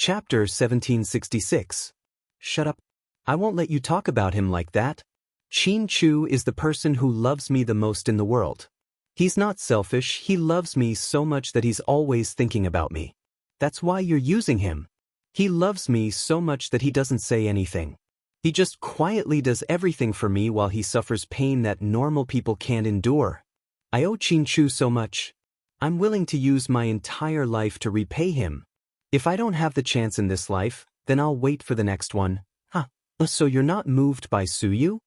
Chapter 1766. Shut up. I won't let you talk about him like that. Qin Chu is the person who loves me the most in the world. He's not selfish, he loves me so much that he's always thinking about me. That's why you're using him. He loves me so much that he doesn't say anything. He just quietly does everything for me while he suffers pain that normal people can't endure. I owe Qin Chu so much. I'm willing to use my entire life to repay him. If I don't have the chance in this life, then I'll wait for the next one. Huh, so you're not moved by Suyu?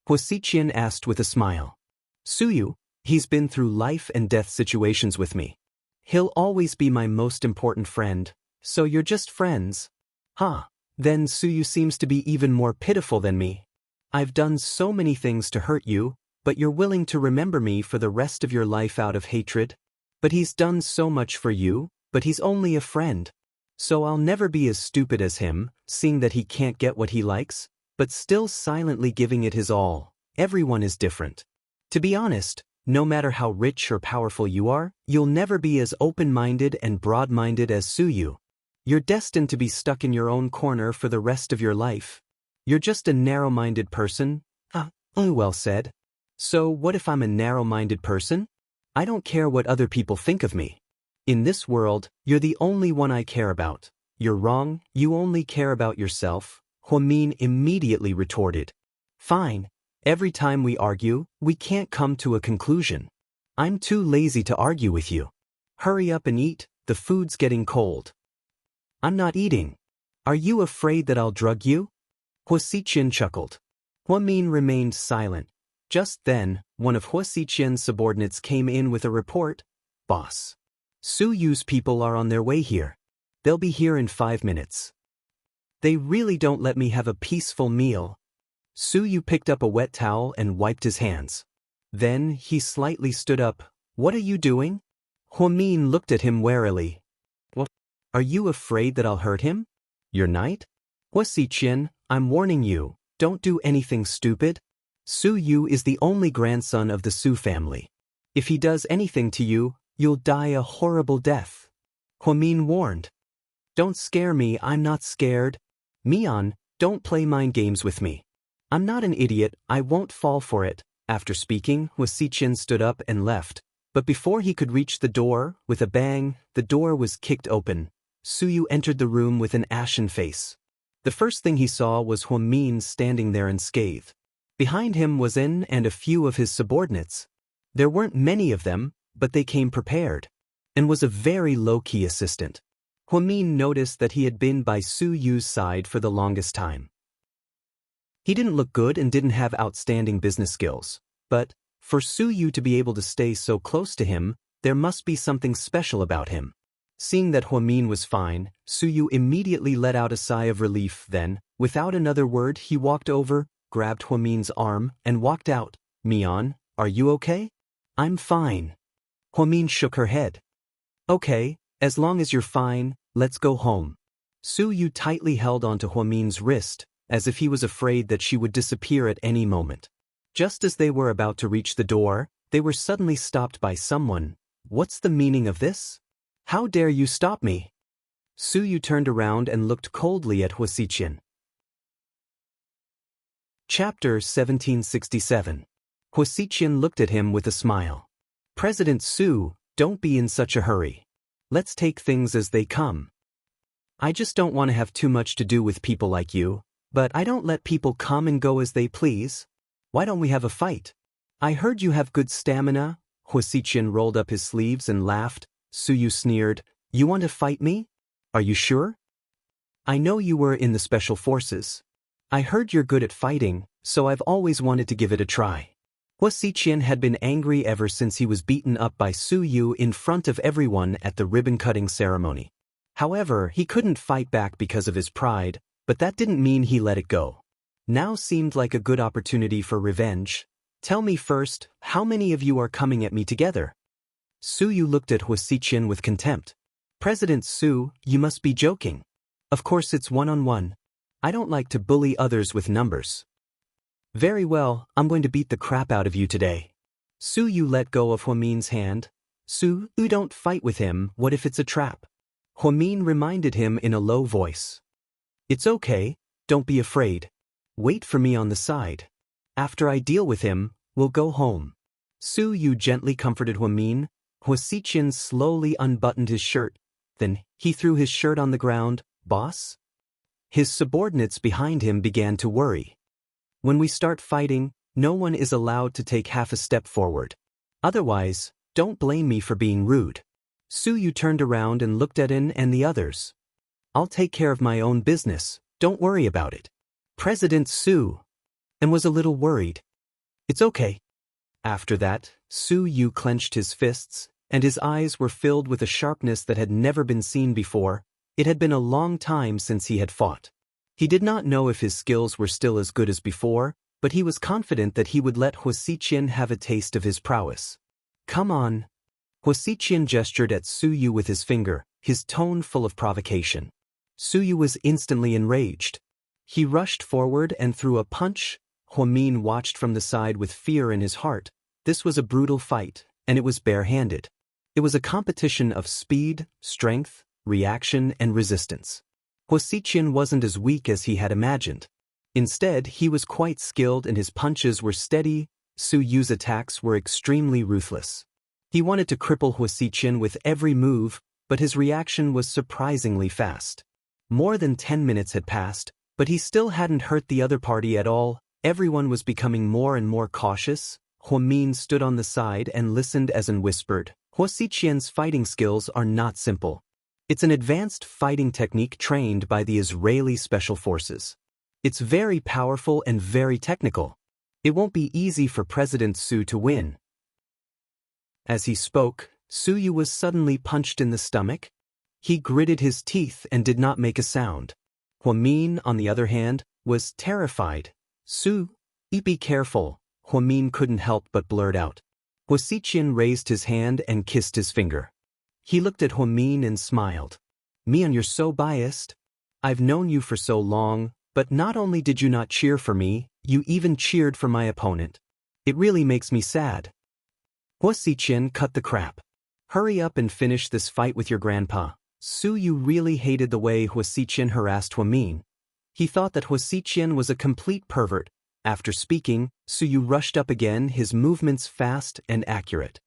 Huasiqian asked with a smile. Suyu, he's been through life and death situations with me. He'll always be my most important friend, so you're just friends. Huh, then Suyu seems to be even more pitiful than me. I've done so many things to hurt you, but you're willing to remember me for the rest of your life out of hatred? But he's done so much for you, but he's only a friend. So I'll never be as stupid as him, seeing that he can't get what he likes, but still silently giving it his all. Everyone is different. To be honest, no matter how rich or powerful you are, you'll never be as open-minded and broad-minded as Suyu. You're destined to be stuck in your own corner for the rest of your life. You're just a narrow-minded person. Well said. So what if I'm a narrow-minded person? I don't care what other people think of me. In this world, you're the only one I care about. You're wrong, you only care about yourself, Huamin immediately retorted. Fine. Every time we argue, we can't come to a conclusion. I'm too lazy to argue with you. Hurry up and eat, the food's getting cold. I'm not eating. Are you afraid that I'll drug you? Huasiqian chuckled. Huamin remained silent. Just then, one of Huasiqian's subordinates came in with a report. Boss. Suyu's people are on their way here. They'll be here in 5 minutes. They really don't let me have a peaceful meal. Suyu picked up a wet towel and wiped his hands. Then he slightly stood up. What are you doing? Huamin looked at him warily. What? Are you afraid that I'll hurt him? Your knight? Huasiqian, I'm warning you, don't do anything stupid. Suyu is the only grandson of the Su family. If he does anything to you, you'll die a horrible death. Huamin warned. Don't scare me, I'm not scared. Mian, don't play mind games with me. I'm not an idiot, I won't fall for it. After speaking, Huasiqian stood up and left. But before he could reach the door, with a bang, the door was kicked open. Suyu entered the room with an ashen face. The first thing he saw was Huamin standing there unscathed. Behind him was In and a few of his subordinates. There weren't many of them, but they came prepared. And was a very low-key assistant. Huamin noticed that he had been by Suyu's side for the longest time. He didn't look good and didn't have outstanding business skills, but, for Suyu to be able to stay so close to him, there must be something special about him. Seeing that Huamin was fine, Suyu immediately let out a sigh of relief. Then, without another word, he walked over, grabbed Huamin's arm, and walked out. Mian, are you okay? I'm fine. Huamin shook her head. Okay, as long as you're fine, let's go home. Suyu tightly held onto Huamin's wrist, as if he was afraid that she would disappear at any moment. Just as they were about to reach the door, they were suddenly stopped by someone. What's the meaning of this? How dare you stop me? Suyu turned around and looked coldly at Huasiqian. Chapter 1767. Huasiqian looked at him with a smile. President Su, don't be in such a hurry. Let's take things as they come. I just don't want to have too much to do with people like you, but I don't let people come and go as they please. Why don't we have a fight? I heard you have good stamina. Huasiqian rolled up his sleeves and laughed. Suyu sneered. You want to fight me? Are you sure? I know you were in the special forces. I heard you're good at fighting, so I've always wanted to give it a try. Huasiqian had been angry ever since he was beaten up by Suyu in front of everyone at the ribbon-cutting ceremony. However, he couldn't fight back because of his pride, but that didn't mean he let it go. Now seemed like a good opportunity for revenge. Tell me first, how many of you are coming at me together? Suyu looked at Huasiqian with contempt. President Su, you must be joking. Of course it's one-on-one. I don't like to bully others with numbers. Very well, I'm going to beat the crap out of you today. Suyu let go of Huamin's hand. Su, don't fight with him, what if it's a trap? Huamin reminded him in a low voice. It's okay, don't be afraid. Wait for me on the side. After I deal with him, we'll go home. Su Yu gently comforted Huamin. Huasiqian slowly unbuttoned his shirt, then he threw his shirt on the ground. Boss? His subordinates behind him began to worry. When we start fighting, no one is allowed to take half a step forward. Otherwise, don't blame me for being rude. Su Yu turned around and looked at In and the others. I'll take care of my own business, don't worry about it. President Su. And was a little worried. It's okay. After that, Su Yu clenched his fists, and his eyes were filled with a sharpness that had never been seen before. It had been a long time since he had fought. He did not know if his skills were still as good as before, but he was confident that he would let Huasiqian have a taste of his prowess. Come on. Huasiqian gestured at Su Yu with his finger, his tone full of provocation. Su Yu was instantly enraged. He rushed forward and threw a punch. Huamin watched from the side with fear in his heart. This was a brutal fight, and it was barehanded. It was a competition of speed, strength, reaction, and resistance. Huasiqian wasn't as weak as he had imagined. Instead, he was quite skilled and his punches were steady. Su Yu's attacks were extremely ruthless. He wanted to cripple Huasiqian with every move, but his reaction was surprisingly fast. More than 10 minutes had passed, but he still hadn't hurt the other party at all. Everyone was becoming more and more cautious. Huamin stood on the side and listened as In whispered, Huasiqian's fighting skills are not simple. It's an advanced fighting technique trained by the Israeli Special Forces. It's very powerful and very technical. It won't be easy for President Su to win. As he spoke, Su Yu was suddenly punched in the stomach. He gritted his teeth and did not make a sound. Huamin, on the other hand, was terrified. Su, be careful, Huamin couldn't help but blurt out. Huasiqian raised his hand and kissed his finger. He looked at Huamin and smiled. Mian, you're so biased. I've known you for so long, but not only did you not cheer for me, you even cheered for my opponent. It really makes me sad. Huasiqian, cut the crap. Hurry up and finish this fight with your grandpa. Su Yu really hated the way Huasiqian harassed Huamin. He thought that Huasiqian was a complete pervert. After speaking, Su Yu rushed up again, his movements fast and accurate.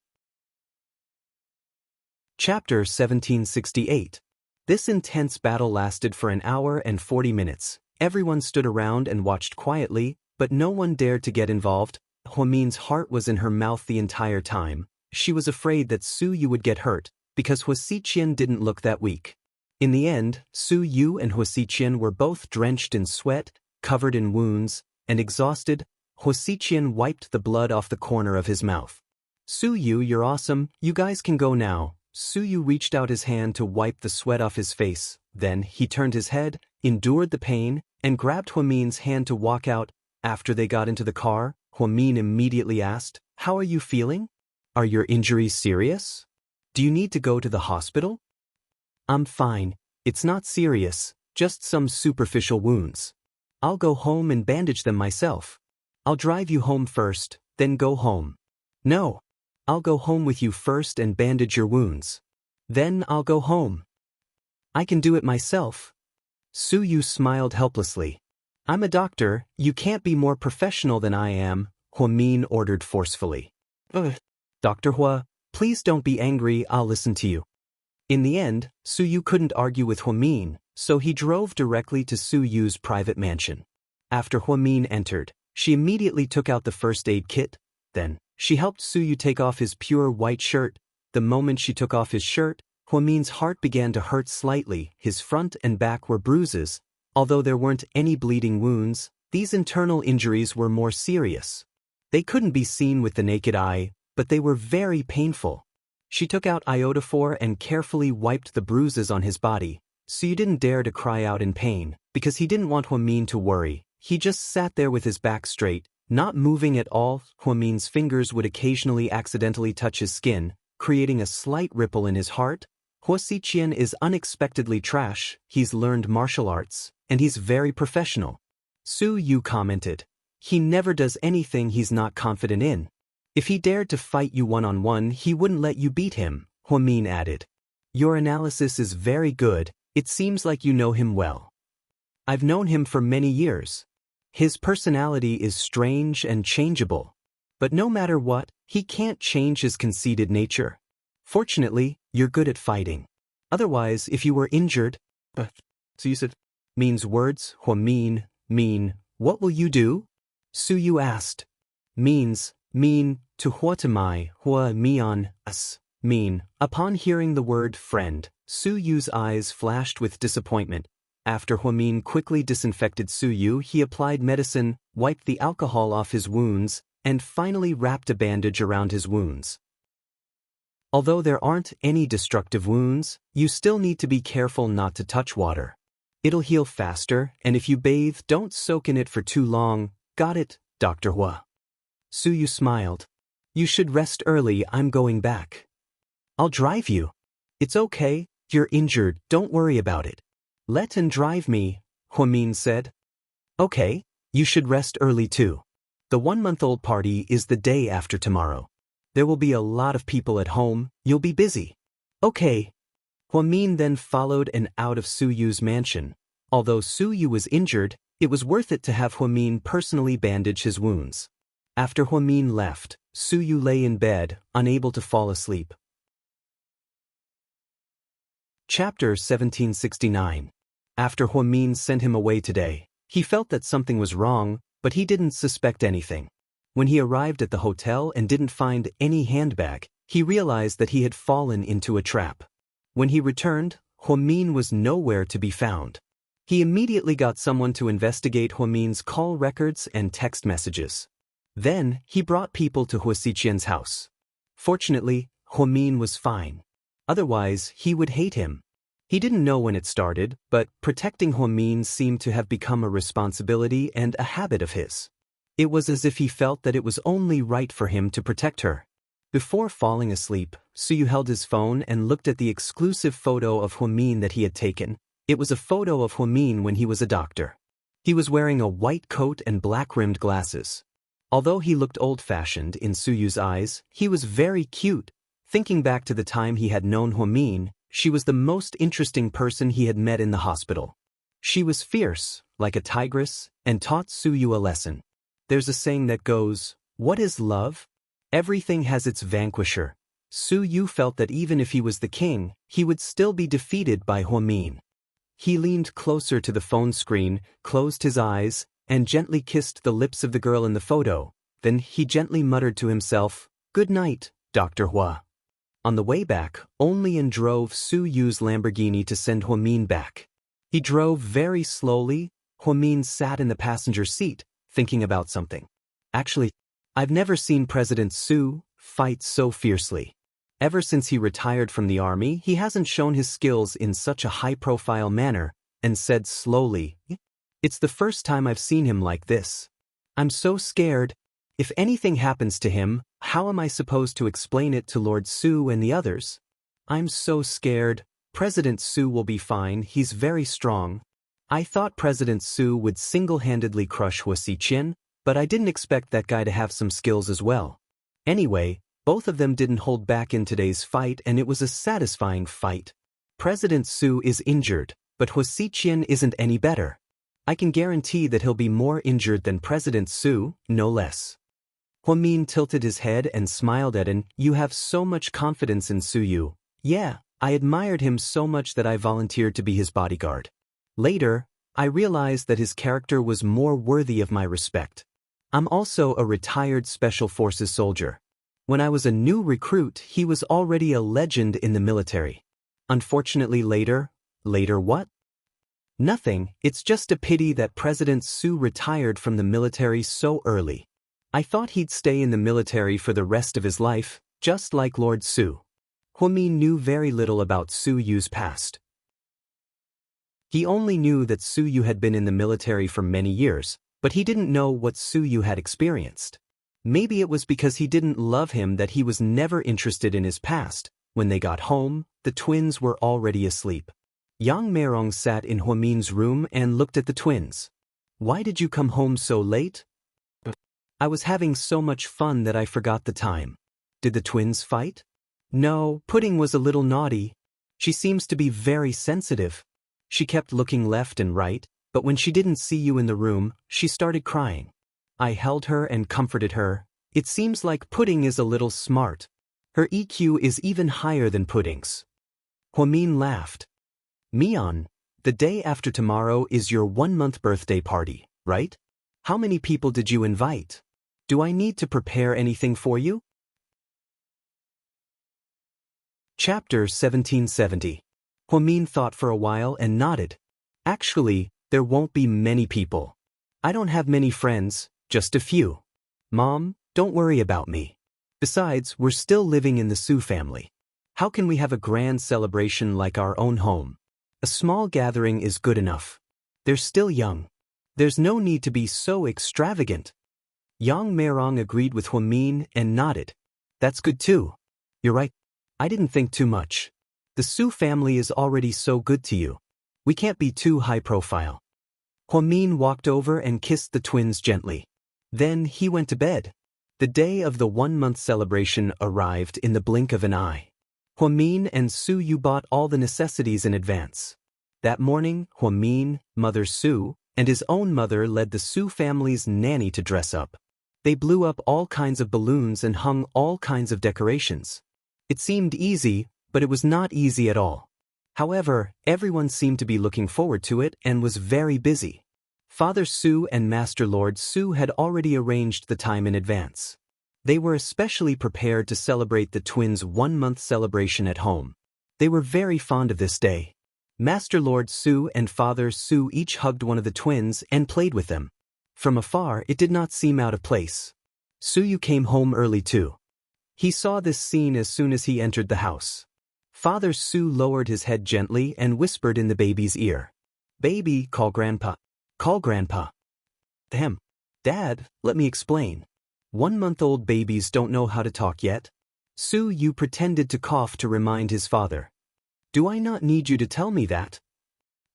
Chapter 1768. This intense battle lasted for an hour and 40 minutes. Everyone stood around and watched quietly, but no one dared to get involved. Huamin's heart was in her mouth the entire time. She was afraid that Su Yu would get hurt, because Huasiqian didn't look that weak. In the end, Su Yu and Huasiqian were both drenched in sweat, covered in wounds, and exhausted. Huasiqian wiped the blood off the corner of his mouth. Su Yu, you're awesome, you guys can go now. Su Yu reached out his hand to wipe the sweat off his face. Then he turned his head, endured the pain, and grabbed Huamin's hand to walk out. After they got into the car, Huamin immediately asked, How are you feeling? Are your injuries serious? Do you need to go to the hospital? I'm fine. It's not serious, just some superficial wounds. I'll go home and bandage them myself. I'll drive you home first, then go home. No. I'll go home with you first and bandage your wounds. Then I'll go home. I can do it myself. Su Yu smiled helplessly. I'm a doctor, you can't be more professional than I am, Huamin ordered forcefully. Dr. Hua, please don't be angry, I'll listen to you. In the end, Su Yu couldn't argue with Huamin, so he drove directly to Su Yu's private mansion. After Huamin entered, she immediately took out the first aid kit. Then, she helped Su Yu take off his pure white shirt. The moment she took off his shirt, Huamin's heart began to hurt slightly. His front and back were bruises. Although there weren't any bleeding wounds, these internal injuries were more serious. They couldn't be seen with the naked eye, but they were very painful. She took out iodophor and carefully wiped the bruises on his body. Su Yu didn't dare to cry out in pain, because he didn't want Huamin to worry. He just sat there with his back straight, not moving at all. Huamin's fingers would occasionally accidentally touch his skin, creating a slight ripple in his heart. Huasiqian is unexpectedly trash, he's learned martial arts, and he's very professional. Su Yu commented. He never does anything he's not confident in. If he dared to fight you one-on-one, he wouldn't let you beat him, Huamin added. Your analysis is very good, it seems like you know him well. I've known him for many years. His personality is strange and changeable. But no matter what, he can't change his conceited nature. Fortunately, you're good at fighting. Otherwise, if you were injured, so you said, means words, hua mean, what will you do? Su Yu asked. Means, to huatamai, hua mian, us, mean. Upon hearing the word friend, Su Yu's eyes flashed with disappointment. After Huamin quickly disinfected Su Yu, he applied medicine, wiped the alcohol off his wounds, and finally wrapped a bandage around his wounds. Although there aren't any destructive wounds, you still need to be careful not to touch water. It'll heal faster, and if you bathe, don't soak in it for too long. Got it, Dr. Hua. Su Yu smiled. You should rest early, I'm going back. I'll drive you. It's okay, you're injured, don't worry about it. Let and drive me, Huamin said. Okay, you should rest early too. The 1-month-old party is the day after tomorrow. There will be a lot of people at home, you'll be busy. Okay. Huamin then followed and out of Su Yu's mansion. Although Su Yu was injured, it was worth it to have Huamin personally bandage his wounds. After Huamin left, Su Yu lay in bed, unable to fall asleep. Chapter 1769. After Huamin sent him away today, he felt that something was wrong, but he didn't suspect anything. When he arrived at the hotel and didn't find any handbag, he realized that he had fallen into a trap. When he returned, Huamin was nowhere to be found. He immediately got someone to investigate Huamin's call records and text messages. Then, he brought people to Huasiqian's house. Fortunately, Huamin was fine. Otherwise, he would hate him. He didn't know when it started, but protecting Huamin seemed to have become a responsibility and a habit of his. It was as if he felt that it was only right for him to protect her. Before falling asleep, Su Yu held his phone and looked at the exclusive photo of Huamin that he had taken. It was a photo of Huamin when he was a doctor. He was wearing a white coat and black-rimmed glasses. Although he looked old-fashioned in Su Yu's eyes, he was very cute. Thinking back to the time he had known Huamin, she was the most interesting person he had met in the hospital. She was fierce, like a tigress, and taught Su Yu a lesson. There's a saying that goes, "What is love? Everything has its vanquisher." Su Yu felt that even if he was the king, he would still be defeated by Huamin. He leaned closer to the phone screen, closed his eyes, and gently kissed the lips of the girl in the photo. Then he gently muttered to himself, "Good night, Dr. Hua." On the way back, Wang Lin drove Su Yu's Lamborghini to send Huamin back. He drove very slowly. Huamin sat in the passenger seat, thinking about something. Actually, I've never seen President Su fight so fiercely. Ever since he retired from the army, he hasn't shown his skills in such a high-profile manner, and said slowly, "It's the first time I've seen him like this. I'm so scared. If anything happens to him, how am I supposed to explain it to Lord Su and the others? I'm so scared. President Su will be fine, he's very strong. I thought President Su would single-handedly crush Huasiqian, but I didn't expect that guy to have some skills as well." Anyway, both of them didn't hold back in today's fight, and it was a satisfying fight. President Su is injured, but Huasiqian isn't any better. I can guarantee that he'll be more injured than President Su, no less. Huamin tilted his head and smiled at him. "You have so much confidence in Su Yu." "Yeah, I admired him so much that I volunteered to be his bodyguard. Later, I realized that his character was more worthy of my respect. I'm also a retired Special Forces soldier. When I was a new recruit, he was already a legend in the military. Unfortunately later what? Nothing, it's just a pity that President Su retired from the military so early. I thought he'd stay in the military for the rest of his life, just like Lord Su." Huamin knew very little about Su Yu's past. He only knew that Su Yu had been in the military for many years, but he didn't know what Su Yu had experienced. Maybe it was because he didn't love him that he was never interested in his past. When they got home, the twins were already asleep. Yang Meirong sat in Huamin's room and looked at the twins. "Why did you come home so late?" "I was having so much fun that I forgot the time." "Did the twins fight?" "No, Pudding was a little naughty. She seems to be very sensitive. She kept looking left and right, but when she didn't see you in the room, she started crying. I held her and comforted her. It seems like Pudding is a little smart. Her EQ is even higher than Pudding's. Huamin laughed. Mian, the day after tomorrow is your 1-month birthday party, right? How many people did you invite? Do I need to prepare anything for you? Chapter 1770. Huamin thought for a while and nodded. Actually, there won't be many people. I don't have many friends, just a few. Mom, don't worry about me. Besides, we're still living in the Su family. How can we have a grand celebration like our own home? A small gathering is good enough. They're still young. There's no need to be so extravagant. Yang Meirong agreed with Huamin and nodded. That's good too. You're right. I didn't think too much. The Su family is already so good to you. We can't be too high profile. Huamin walked over and kissed the twins gently. Then he went to bed. The day of the 1-month celebration arrived in the blink of an eye. Huamin and Su Yu bought all the necessities in advance. That morning, Huamin, Mother Su, and his own mother led the Su family's nanny to dress up. They blew up all kinds of balloons and hung all kinds of decorations. It seemed easy, but it was not easy at all. However, everyone seemed to be looking forward to it and was very busy. Father Su and Master Lord Su had already arranged the time in advance. They were especially prepared to celebrate the twins' 1-month celebration at home. They were very fond of this day. Master Lord Su and Father Su each hugged one of the twins and played with them. From afar, it did not seem out of place. Su Yu came home early too. He saw this scene as soon as he entered the house. Father Su lowered his head gently and whispered in the baby's ear. Baby, call Grandpa. Call Grandpa. Ahem. Dad, let me explain. 1-month-old babies don't know how to talk yet. Su Yu pretended to cough to remind his father. Do I not need you to tell me that?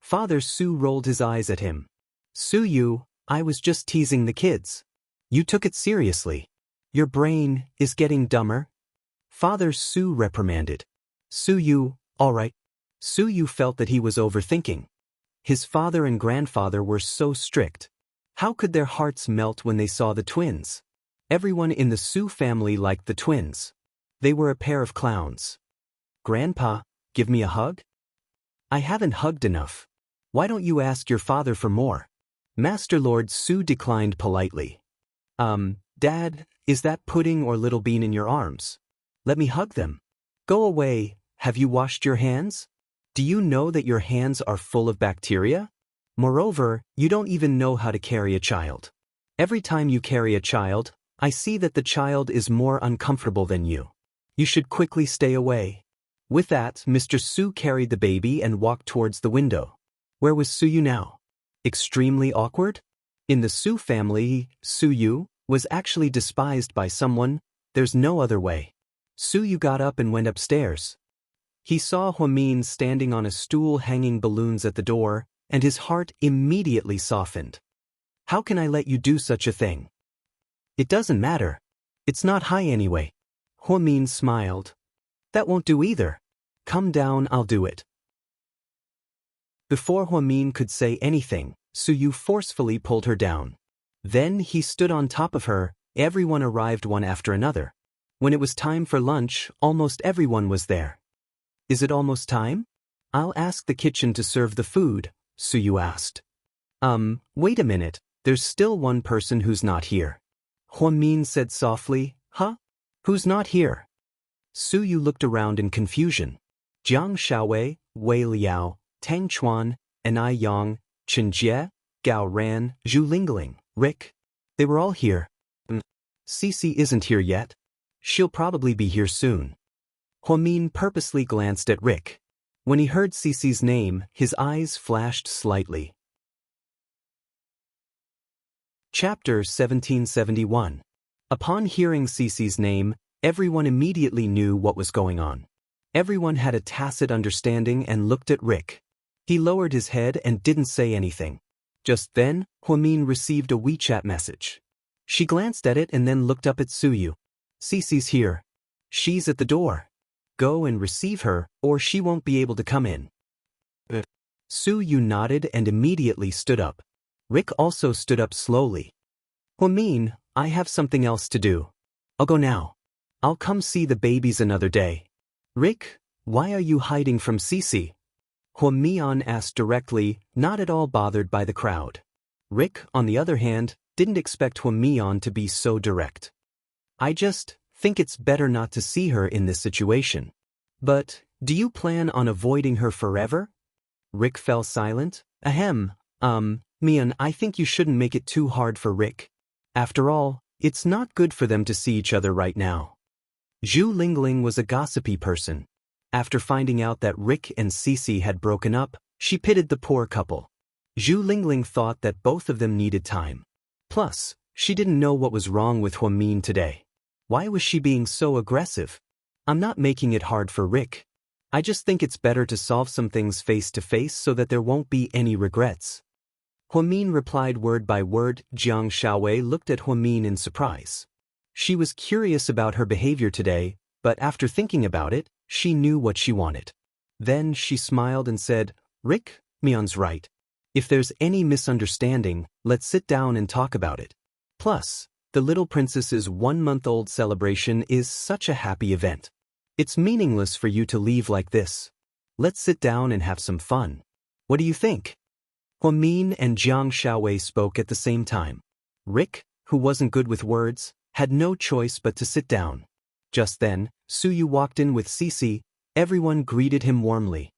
Father Su rolled his eyes at him. Su Yu, I was just teasing the kids. You took it seriously. Your brain is getting dumber. Father Su reprimanded. Su Yu, all right. Su Yu felt that he was overthinking. His father and grandfather were so strict. How could their hearts melt when they saw the twins? Everyone in the Su family liked the twins. They were a pair of clowns. Grandpa, give me a hug? I haven't hugged enough. Why don't you ask your father for more? Master Lord Su declined politely. Dad, is that Pudding or Little Bean in your arms? Let me hug them. Go away, have you washed your hands? Do you know that your hands are full of bacteria? Moreover, you don't even know how to carry a child. Every time you carry a child, I see that the child is more uncomfortable than you. You should quickly stay away. With that, Mr. Su carried the baby and walked towards the window. Where was Su Yu now? Extremely awkward? In the Su family, Su Yu was actually despised by someone. There's no other way. Su Yu got up and went upstairs. He saw Huamin standing on a stool hanging balloons at the door, and his heart immediately softened. How can I let you do such a thing? It doesn't matter. It's not high anyway. Huamin smiled. That won't do either. Come down, I'll do it. Before Huamin could say anything, Su Yu forcefully pulled her down. Then he stood on top of her. Everyone arrived one after another. When it was time for lunch, almost everyone was there. Is it almost time? I'll ask the kitchen to serve the food, Su Yu asked. Wait a minute, there's still one person who's not here. Huamin said softly, Huh? Who's not here? Su Yu looked around in confusion. Jiang Shaowei, Wei Liao, Tang Chuan, Anai Yang, Chen Jie, Gao Ran, Zhu Lingling, Rick. They were all here. Cici isn't here yet. She'll probably be here soon. Huamin purposely glanced at Rick. When he heard Cici's name, his eyes flashed slightly. Chapter 1771. Upon hearing Cici's name, everyone immediately knew what was going on. Everyone had a tacit understanding and looked at Rick. He lowered his head and didn't say anything. Just then, Huamin received a WeChat message. She glanced at it and then looked up at Su Yu. Cici's here. She's at the door. go and receive her, or she won't be able to come in. Su Yu nodded and immediately stood up. Rick also stood up slowly. Huamin, I have something else to do. I'll go now. I'll come see the babies another day. Rick, why are you hiding from Cece? Huamian asked directly, not at all bothered by the crowd. Rick, on the other hand, didn't expect Huamian to be so direct. I just think it's better not to see her in this situation. But, do you plan on avoiding her forever? Rick fell silent. Ahem, Mian, I think you shouldn't make it too hard for Rick. After all, it's not good for them to see each other right now. Zhu Lingling was a gossipy person. After finding out that Rick and Cece had broken up, she pitied the poor couple. Zhu Lingling thought that both of them needed time. Plus, she didn't know what was wrong with Huamin today. Why was she being so aggressive? I'm not making it hard for Rick. I just think it's better to solve some things face to face so that there won't be any regrets. Huamin replied word by word. Jiang Shaowei looked at Huamin in surprise. She was curious about her behavior today, but after thinking about it, she knew what she wanted. Then she smiled and said, Rick, Mian's right. If there's any misunderstanding, let's sit down and talk about it. Plus, the little princess's 1-month-old celebration is such a happy event. It's meaningless for you to leave like this. Let's sit down and have some fun. What do you think? Huamin and Jiang Shaowei spoke at the same time. Rick, who wasn't good with words, had no choice but to sit down. Just then, Su Yu walked in with Cece. Everyone greeted him warmly.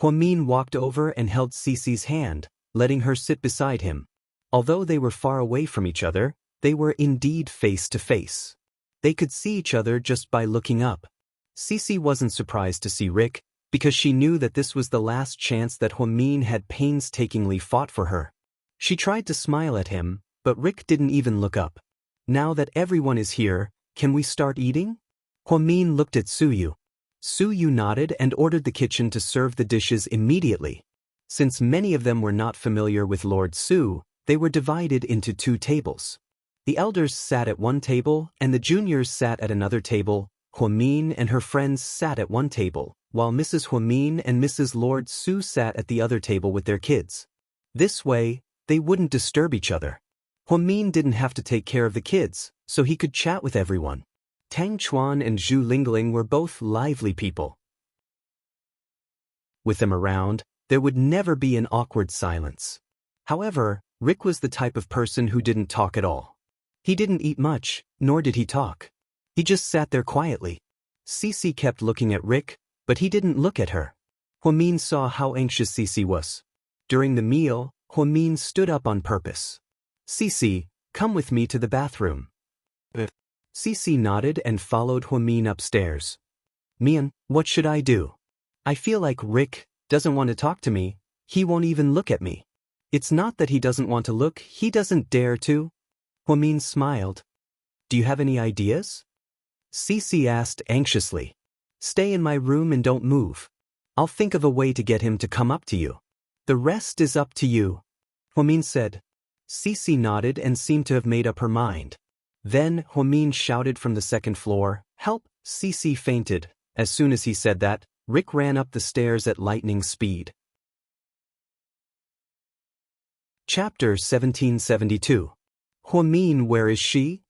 Huamin walked over and held Cece's hand, letting her sit beside him. Although they were far away from each other, they were indeed face to face. They could see each other just by looking up. Cece wasn't surprised to see Rick, because she knew that this was the last chance that Huamin had painstakingly fought for her. She tried to smile at him, but Rick didn't even look up. Now that everyone is here, can we start eating? Huamin looked at Su Yu. Su Yu nodded and ordered the kitchen to serve the dishes immediately. Since many of them were not familiar with Lord Su, they were divided into 2 tables. The elders sat at one table and the juniors sat at another table. Huamin and her friends sat at one table, while Mrs. Huamin and Mrs. Lord Su sat at the other table with their kids. This way, they wouldn't disturb each other. Huamin didn't have to take care of the kids, so he could chat with everyone. Tang Chuan and Zhu Lingling were both lively people. With them around, there would never be an awkward silence. However, Rick was the type of person who didn't talk at all. He didn't eat much, nor did he talk. He just sat there quietly. Cece kept looking at Rick, but he didn't look at her. Huamin saw how anxious Cece was. During the meal, Huamin stood up on purpose. Cece, come with me to the bathroom. Cece nodded and followed Huamin upstairs. Mian, what should I do? I feel like Rick doesn't want to talk to me. He won't even look at me. It's not that he doesn't want to look, he doesn't dare to. Huamin smiled. Do you have any ideas? Cece asked anxiously. Stay in my room and don't move. I'll think of a way to get him to come up to you. The rest is up to you, Huamin said. Cece nodded and seemed to have made up her mind. Then Huamin shouted from the 2nd floor, help! Cece fainted. As soon as he said that, Rick ran up the stairs at lightning speed. Chapter 1772. Huamin, where is she?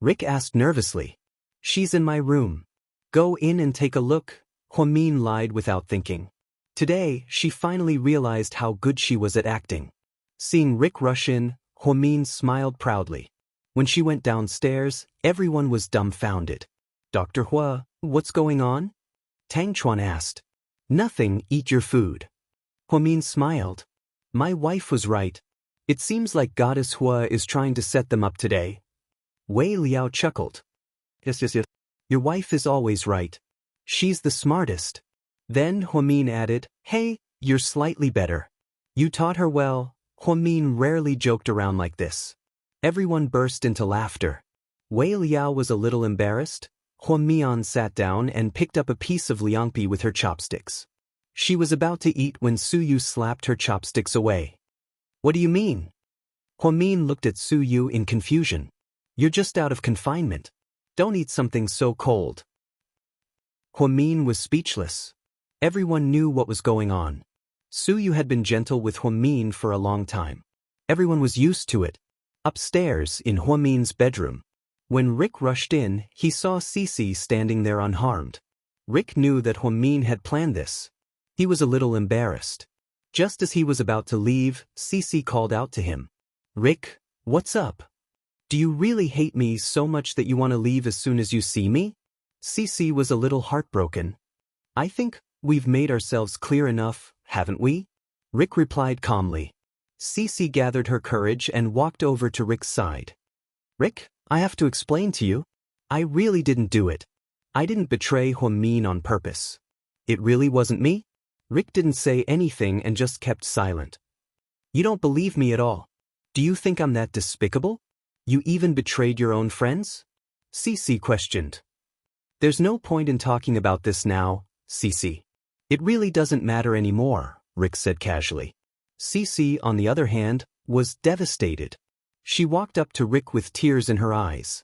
Rick asked nervously. She's in my room. Go in and take a look, Huamin lied without thinking. Today, she finally realized how good she was at acting. Seeing Rick rush in, Huamin smiled proudly. When she went downstairs, everyone was dumbfounded. Dr. Hua, what's going on? Tang Chuan asked. Nothing, eat your food. Huamin smiled. My wife was right. It seems like Goddess Hua is trying to set them up today. Wei Liao chuckled. Yes. Your wife is always right. She's the smartest. Then Huamin added, hey, you're slightly better. You taught her well. Huamin rarely joked around like this. Everyone burst into laughter. Wei Liao was a little embarrassed. Huamian sat down and picked up a piece of liangpi with her chopsticks. She was about to eat when Su Yu slapped her chopsticks away. What do you mean? Huamin looked at Su Yu in confusion. You're just out of confinement. Don't eat something so cold. Huamin was speechless. Everyone knew what was going on. Suyu had been gentle with Huamin for a long time. Everyone was used to it. Upstairs, in Huamin's bedroom. When Rick rushed in, he saw Cici standing there unharmed. Rick knew that Huamin had planned this. He was a little embarrassed. Just as he was about to leave, Cici called out to him. "Rick, what's up? Do you really hate me so much that you want to leave as soon as you see me?" Cici was a little heartbroken. "I think we've made ourselves clear enough, haven't we?" Rick replied calmly. Cici gathered her courage and walked over to Rick's side. "Rick, I have to explain to you. I really didn't do it. I didn't betray Huamin on purpose. It really wasn't me." Rick didn't say anything and just kept silent. "You don't believe me at all. Do you think I'm that despicable? You even betrayed your own friends?" Cici questioned. "There's no point in talking about this now, Cici. It really doesn't matter anymore," Rick said casually. Cici, on the other hand, was devastated. She walked up to Rick with tears in her eyes.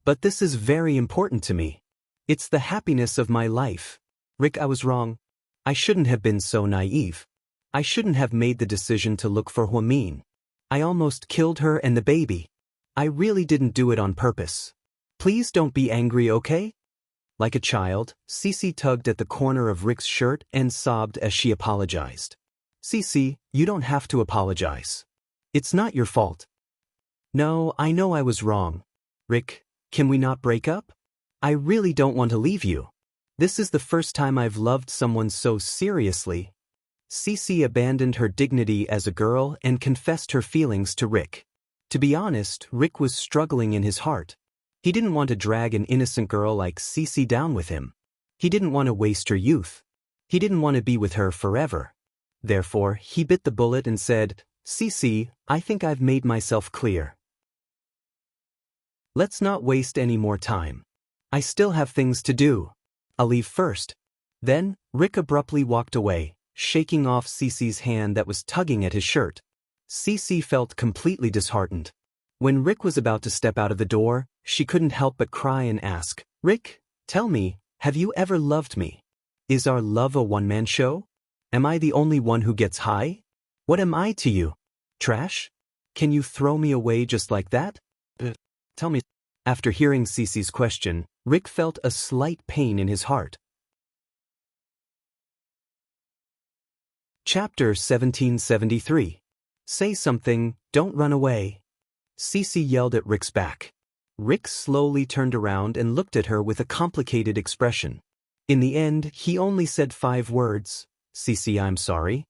"But this is very important to me. It's the happiness of my life. Rick, I was wrong. I shouldn't have been so naive. I shouldn't have made the decision to look for Huamin. I almost killed her and the baby. I really didn't do it on purpose. Please don't be angry, okay?" Like a child, Cici tugged at the corner of Rick's shirt and sobbed as she apologized. "Cici, you don't have to apologize. It's not your fault." "No, I know I was wrong. Rick, can we not break up? I really don't want to leave you. This is the first time I've loved someone so seriously." Cici abandoned her dignity as a girl and confessed her feelings to Rick. To be honest, Rick was struggling in his heart. He didn't want to drag an innocent girl like Cici down with him. He didn't want to waste her youth. He didn't want to be with her forever. Therefore, he bit the bullet and said, "Cici, I think I've made myself clear. Let's not waste any more time. I still have things to do. I'll leave first." Then, Rick abruptly walked away, shaking off Cici's hand that was tugging at his shirt. Cici felt completely disheartened. When Rick was about to step out of the door, she couldn't help but cry and ask, "Rick, tell me, have you ever loved me? Is our love a one-man show? Am I the only one who gets high? What am I to you? Trash? Can you throw me away just like that? Tell me." After hearing Cici's question, Rick felt a slight pain in his heart. Chapter 1773. Say something, don't run away. Cici yelled at Rick's back. Rick slowly turned around and looked at her with a complicated expression. In the end, he only said 5 words. "Cici, I'm sorry.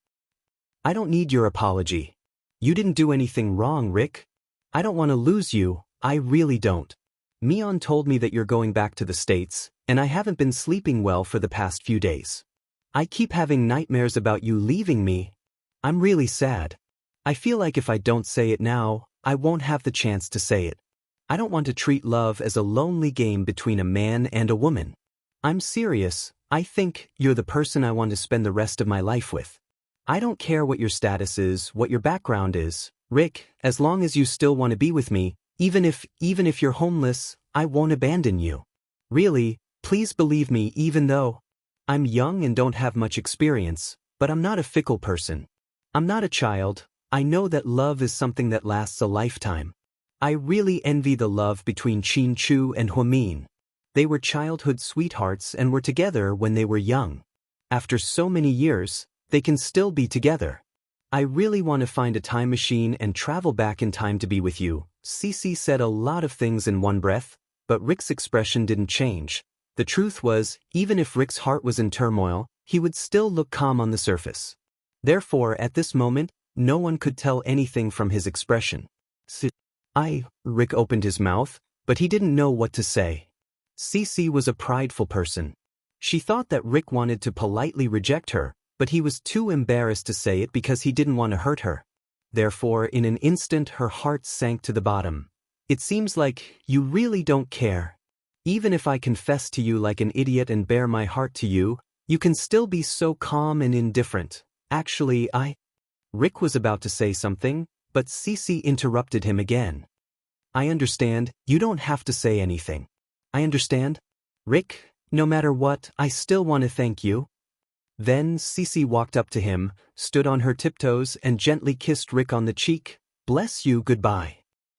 I don't need your apology. You didn't do anything wrong, Rick. I don't want to lose you, I really don't. Mion told me that you're going back to the States, and I haven't been sleeping well for the past few days. I keep having nightmares about you leaving me. I'm really sad. I feel like if I don't say it now, I won't have the chance to say it. I don't want to treat love as a lonely game between a man and a woman. I'm serious. I think you're the person I want to spend the rest of my life with. I don't care what your status is, what your background is, Rick, as long as you still want to be with me, even if you're homeless, I won't abandon you. Really, please believe me even though I'm young and don't have much experience, but I'm not a fickle person. I'm not a child. I know that love is something that lasts a lifetime. I really envy the love between Chu and Huamin. They were childhood sweethearts and were together when they were young. After so many years, they can still be together. I really want to find a time machine and travel back in time to be with you." Cici said a lot of things in one breath, but Rick's expression didn't change. The truth was, even if Rick's heart was in turmoil, he would still look calm on the surface. Therefore, at this moment, no one could tell anything from his expression. Rick opened his mouth, but he didn't know what to say. Cici was a prideful person. She thought that Rick wanted to politely reject her, but he was too embarrassed to say it because he didn't want to hurt her. Therefore, in an instant her heart sank to the bottom. "It seems like you really don't care. Even if I confess to you like an idiot and bare my heart to you, you can still be so calm and indifferent. Actually, Rick was about to say something, but Cici interrupted him again. "I understand, you don't have to say anything. I understand. Rick, No matter what, I still want to thank you. Then Cece walked up to him, stood on her tiptoes and gently kissed Rick on the cheek. Bless you, goodbye.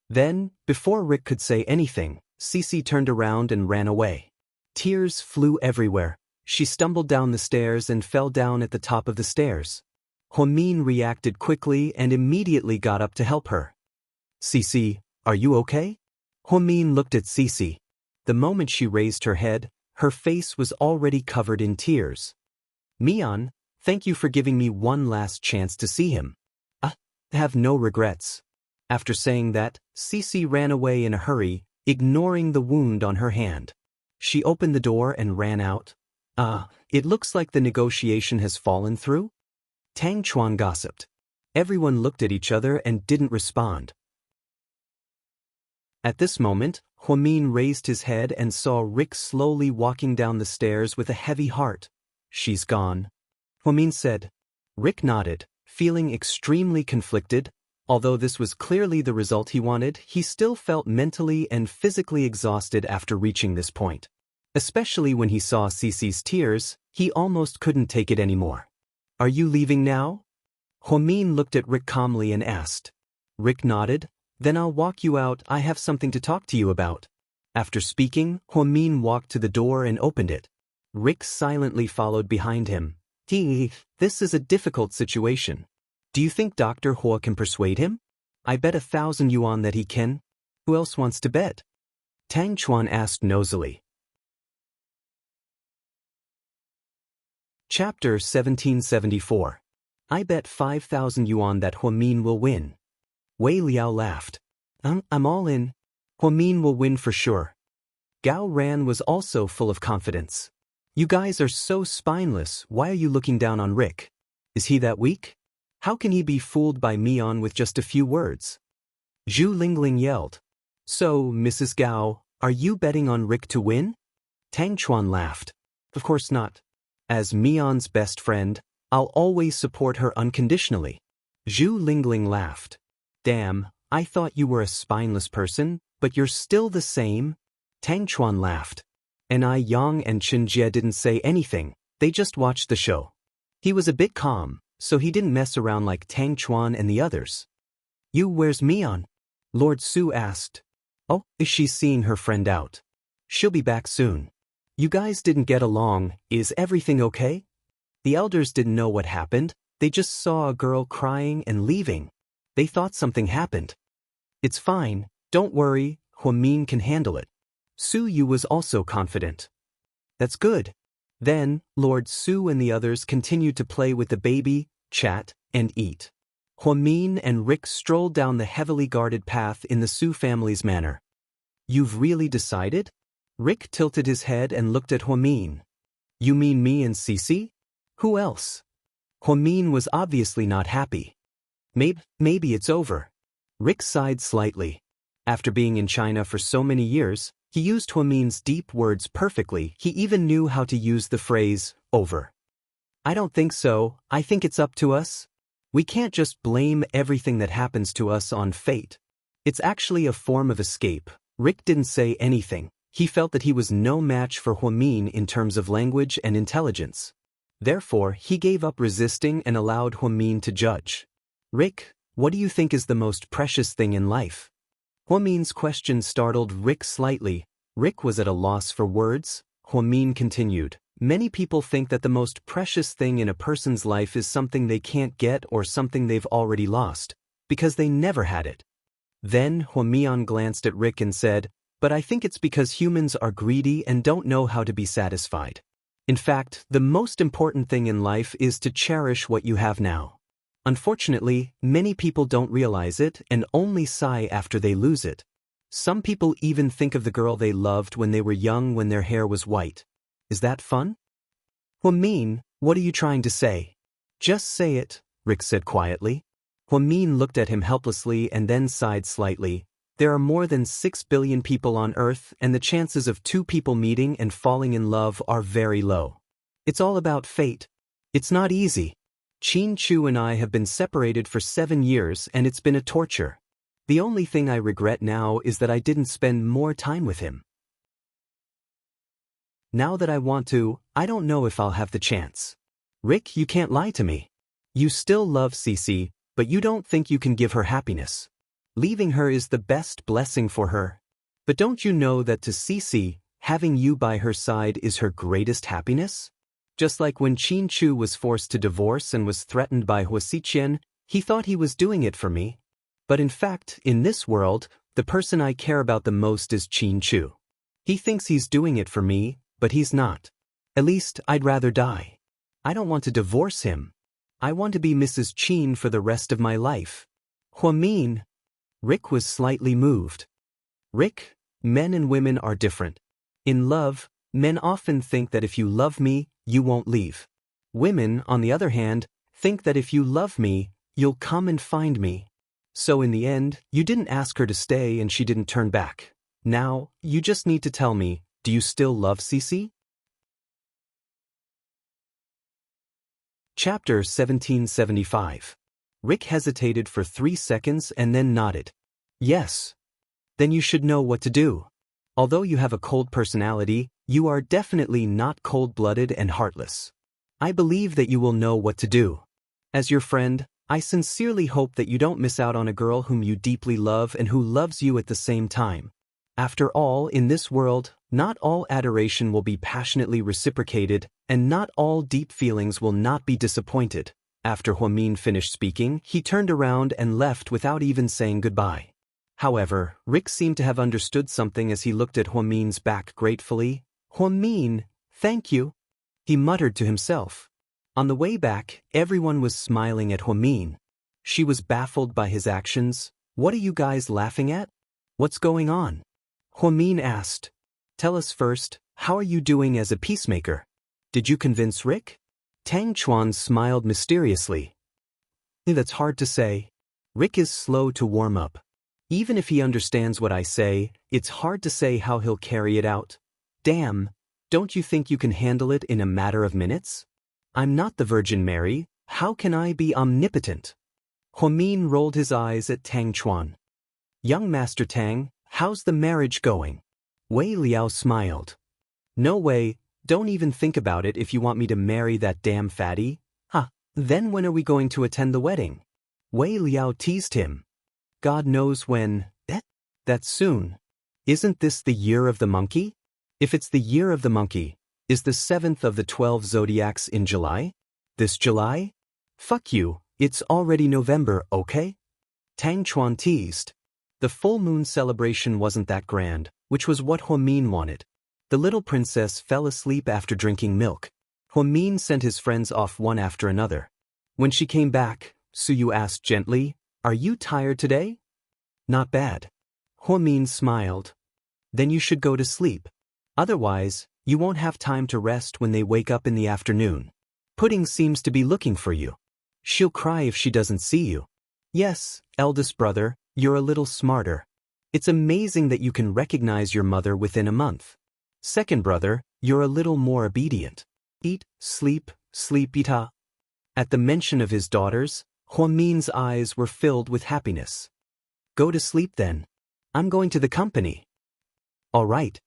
Then, before Rick could say anything, Cece turned around and ran away. Tears flew everywhere. She stumbled down the stairs and fell down at the top of the stairs. Huamin reacted quickly and immediately got up to help her. Cece, are you okay? Huamin looked at Cece. The moment she raised her head, her face was already covered in tears. Mian, thank you for giving me one last chance to see him. Have no regrets. After saying that, Cece ran away in a hurry, ignoring the wound on her hand. She opened the door and ran out. It looks like the negotiation has fallen through? Tang Chuan gossiped. Everyone looked at each other and didn't respond. At this moment, Huamin raised his head and saw Rick slowly walking down the stairs with a heavy heart. She's gone, Huamin said. Rick nodded, feeling extremely conflicted. Although this was clearly the result he wanted, he still felt mentally and physically exhausted after reaching this point. Especially when he saw Cece's tears, he almost couldn't take it anymore. Are you leaving now? Huamin looked at Rick calmly and asked. Rick nodded. Then I'll walk you out, I have something to talk to you about. After speaking, Huamin walked to the door and opened it. Rick silently followed behind him. This is a difficult situation. Do you think Dr. Hua can persuade him? I bet 1,000 yuan that he can. Who else wants to bet? Tang Chuan asked nosily. Chapter 1774. I bet 5,000 yuan that Huamin will win. Wei Liao laughed. I'm all in. Huamin will win for sure. Gao Ran was also full of confidence. You guys are so spineless, why are you looking down on Rick? Is he that weak? How can he be fooled by Mian with just a few words? Zhu Lingling yelled. So, Mrs. Gao, are you betting on Rick to win? Tang Chuan laughed. Of course not. As Mian's best friend, I'll always support her unconditionally. Zhu Lingling laughed. Damn, I thought you were a spineless person, but you're still the same. Tang Chuan laughed. And Yang and Xianxia didn't say anything, they just watched the show. He was a bit calm, so he didn't mess around like Tang Chuan and the others. Where's Mian? Lord Su asked. Oh, she's seeing her friend out. She'll be back soon. You guys didn't get along, is everything okay? The elders didn't know what happened, they just saw a girl crying and leaving. They thought something happened. It's fine, don't worry, Huamin can handle it. Su Yu was also confident. That's good. Then, Lord Su and the others continued to play with the baby, chat, and eat. Huamin and Rick strolled down the heavily guarded path in the Su family's manner. You've really decided? Rick tilted his head and looked at Huamin. You mean me and Cece? Who else? Huamin was obviously not happy. Maybe it's over. Rick sighed slightly. After being in China for so many years, he used Huamin's deep words perfectly. He even knew how to use the phrase, over. I don't think so, I think it's up to us. We can't just blame everything that happens to us on fate. It's actually a form of escape. Rick didn't say anything. He felt that he was no match for Huamin in terms of language and intelligence. Therefore, he gave up resisting and allowed Huamin to judge. Rick, what do you think is the most precious thing in life? Huamin's question startled Rick slightly. Rick was at a loss for words. Huamin continued. Many people think that the most precious thing in a person's life is something they can't get or something they've already lost, because they never had it. Then Huamian glanced at Rick and said, but I think it's because humans are greedy and don't know how to be satisfied. In fact, the most important thing in life is to cherish what you have now. Unfortunately, many people don't realize it and only sigh after they lose it. Some people even think of the girl they loved when they were young when their hair was white. Is that fun? Huamin, what are you trying to say? Just say it, Rick said quietly. Huamin looked at him helplessly and then sighed slightly. There are more than 6 billion people on Earth, and the chances of 2 people meeting and falling in love are very low. It's all about fate. It's not easy. Qin Chu and I have been separated for 7 years and it's been a torture. The only thing I regret now is that I didn't spend more time with him. Now that I want to, I don't know if I'll have the chance. Rick, you can't lie to me. You still love Cece, but you don't think you can give her happiness. Leaving her is the best blessing for her. But don't you know that to Cece, having you by her side is her greatest happiness? Just like when Qin Chu was forced to divorce and was threatened by Huasiqian, he thought he was doing it for me. But in fact, in this world, the person I care about the most is Qin Chu. He thinks he's doing it for me, but he's not. At least, I'd rather die. I don't want to divorce him. I want to be Mrs. Qin for the rest of my life. Huamin. Rick was slightly moved. Rick, men and women are different. In love, men often think that if you love me, you won't leave. Women, on the other hand, think that if you love me, you'll come and find me. So in the end, you didn't ask her to stay and she didn't turn back. Now, you just need to tell me, do you still love Cece? Chapter 1775. Rick hesitated for 3 seconds and then nodded. Yes. Then you should know what to do. Although you have a cold personality, you are definitely not cold-blooded and heartless. I believe that you will know what to do. As your friend, I sincerely hope that you don't miss out on a girl whom you deeply love and who loves you at the same time. After all, in this world, not all adoration will be passionately reciprocated, and not all deep feelings will not be disappointed. After Huamin finished speaking, he turned around and left without even saying goodbye. However, Rick seemed to have understood something as he looked at Huamin's back gratefully. Huamin, thank you, he muttered to himself. On the way back, everyone was smiling at Huamin. She was baffled by his actions. What are you guys laughing at? What's going on? Huamin asked. Tell us first, how are you doing as a peacemaker? Did you convince Rick? Tang Chuan smiled mysteriously. That's hard to say. Rick is slow to warm up. Even if he understands what I say, it's hard to say how he'll carry it out. Damn, don't you think you can handle it in a matter of minutes? I'm not the Virgin Mary, how can I be omnipotent? Huamin rolled his eyes at Tang Chuan. Young Master Tang, how's the marriage going? Wei Liao smiled. No way, don't even think about it if you want me to marry that damn fatty. Then when are we going to attend the wedding? Wei Liao teased him. God knows when. That's soon. Isn't this the year of the monkey? If it's the year of the monkey, is the 7th of the 12 zodiacs in July? This July? Fuck you, it's already November, okay? Tang Chuan teased. The full moon celebration wasn't that grand, which was what Huamin wanted. The little princess fell asleep after drinking milk. Huamin sent his friends off one after another. When she came back, Suyu asked gently, Are you tired today? Not bad. Huamin smiled. Then you should go to sleep. Otherwise, you won't have time to rest when they wake up in the afternoon. Pudding seems to be looking for you. She'll cry if she doesn't see you. Yes, eldest brother, you're a little smarter. It's amazing that you can recognize your mother within a month. Second brother, you're a little more obedient. Eat, sleep, eat. At the mention of his daughters, Huamin's eyes were filled with happiness. Go to sleep then. I'm going to the company. All right.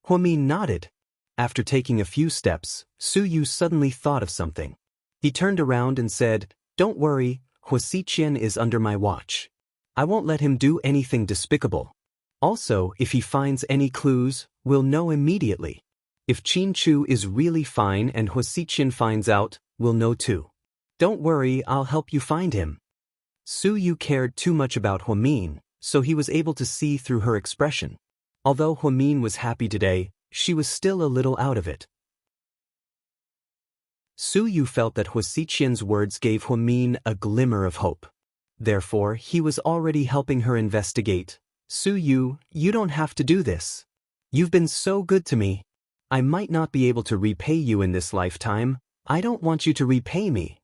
Huamin nodded. After taking a few steps, Suyu suddenly thought of something. He turned around and said, Don't worry, Huasiqian is under my watch. I won't let him do anything despicable. Also, if he finds any clues, we'll know immediately. If Qin Chu is really fine and Huasiqian finds out, we'll know too. Don't worry, I'll help you find him. Suyu cared too much about Huamin, so he was able to see through her expression. Although Huamin was happy today, she was still a little out of it. Suyu felt that Huasiqian's words gave Huamin a glimmer of hope. Therefore, he was already helping her investigate. Suyu, you don't have to do this. You've been so good to me. I might not be able to repay you in this lifetime. I don't want you to repay me.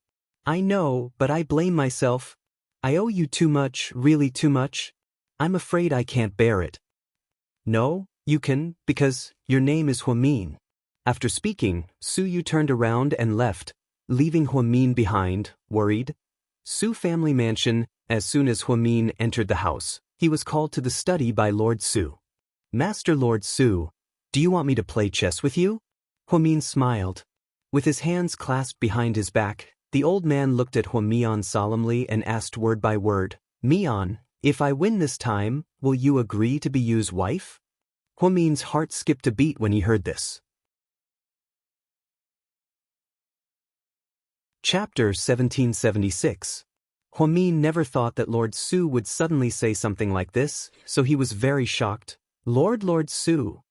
I know, but I blame myself. I owe you too much, really too much. I'm afraid I can't bear it. No, you can, because your name is Huamin. After speaking, Suyu turned around and left, leaving Huamin behind, worried. Su family mansion. As soon as Huamin entered the house, he was called to the study by Lord Su. Master Lord Su, do you want me to play chess with you? Huamin smiled. With his hands clasped behind his back, the old man looked at Huamian solemnly and asked word by word, "Mian, if I win this time, will you agree to be Yu's wife?" Huamin's heart skipped a beat when he heard this. Chapter 1776. Huamin never thought that Lord Su would suddenly say something like this, so he was very shocked. Lord Su.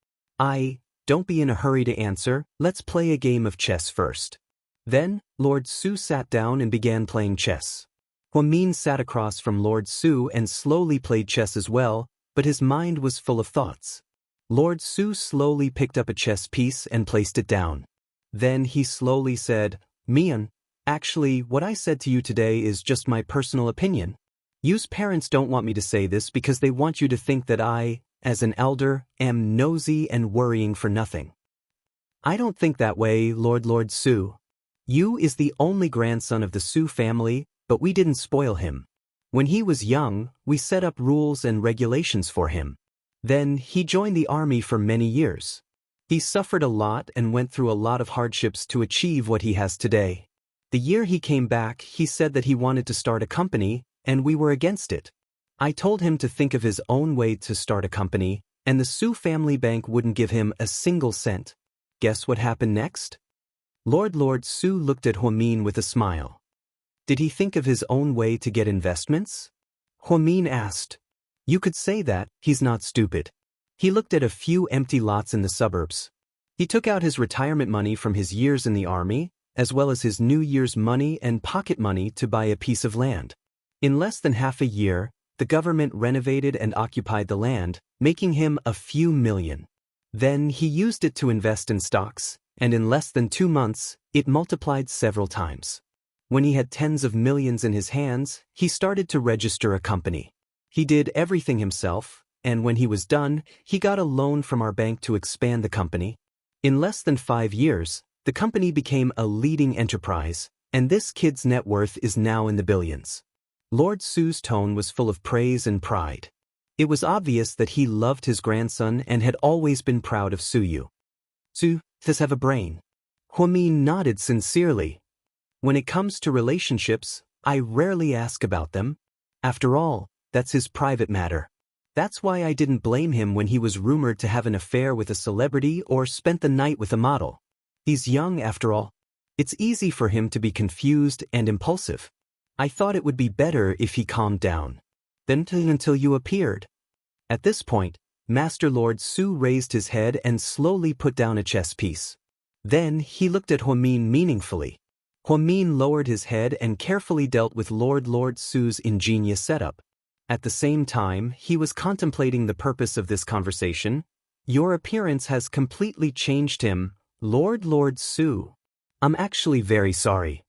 Don't be in a hurry to answer, let's play a game of chess first." Then, Lord Su sat down and began playing chess. Huamin sat across from Lord Su and slowly played chess as well, but his mind was full of thoughts. Lord Su slowly picked up a chess piece and placed it down. Then he slowly said, "Mian, actually, what I said to you today is just my personal opinion. Yu's parents don't want me to say this because they want you to think that I, as an elder, am nosy and worrying for nothing. I don't think that way, Lord Su. Yu is the only grandson of the Su family, but we didn't spoil him. When he was young, we set up rules and regulations for him. Then he joined the army for many years. He suffered a lot and went through a lot of hardships to achieve what he has today. The year he came back, he said that he wanted to start a company, and we were against it. I told him to think of his own way to start a company, and the Su family bank wouldn't give him a single cent. Guess what happened next?" Lord Su looked at Huamin with a smile. "Did he think of his own way to get investments?" Huamin asked. "You could say that, he's not stupid. He looked at a few empty lots in the suburbs. He took out his retirement money from his years in the army, as well as his New Year's money and pocket money to buy a piece of land. In less than half a year, the government renovated and occupied the land, making him a few million. Then he used it to invest in stocks, and in less than 2 months, it multiplied several times. When he had tens of millions in his hands, he started to register a company. He did everything himself, and when he was done, he got a loan from our bank to expand the company. In less than 5 years, the company became a leading enterprise, and this kid's net worth is now in the billions." Lord Su's tone was full of praise and pride. It was obvious that he loved his grandson and had always been proud of Suyu. "Su does have a brain." Huamin nodded sincerely. "When it comes to relationships, I rarely ask about them. After all, that's his private matter. That's why I didn't blame him when he was rumored to have an affair with a celebrity or spent the night with a model. He's young after all. It's easy for him to be confused and impulsive. I thought it would be better if he calmed down. Then until you appeared." At this point, Master Lord Su raised his head and slowly put down a chess piece. Then he looked at Huamin meaningfully. Huamin lowered his head and carefully dealt with Lord Su's ingenious setup. At the same time, he was contemplating the purpose of this conversation. "Your appearance has completely changed him, Lord Su. I'm actually very sorry.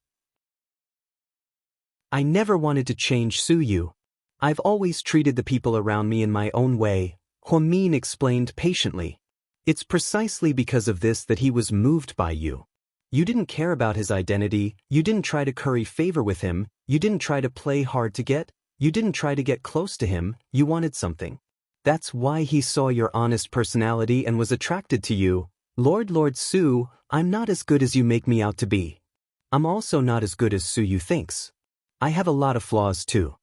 I never wanted to change Suyu. I've always treated the people around me in my own way," Huamin explained patiently. "It's precisely because of this that he was moved by you. You didn't care about his identity, you didn't try to curry favor with him, you didn't try to play hard to get, you didn't try to get close to him, you wanted something. That's why he saw your honest personality and was attracted to you. Lord Su, I'm not as good as you make me out to be. I'm also not as good as Suyu thinks. I have a lot of flaws too.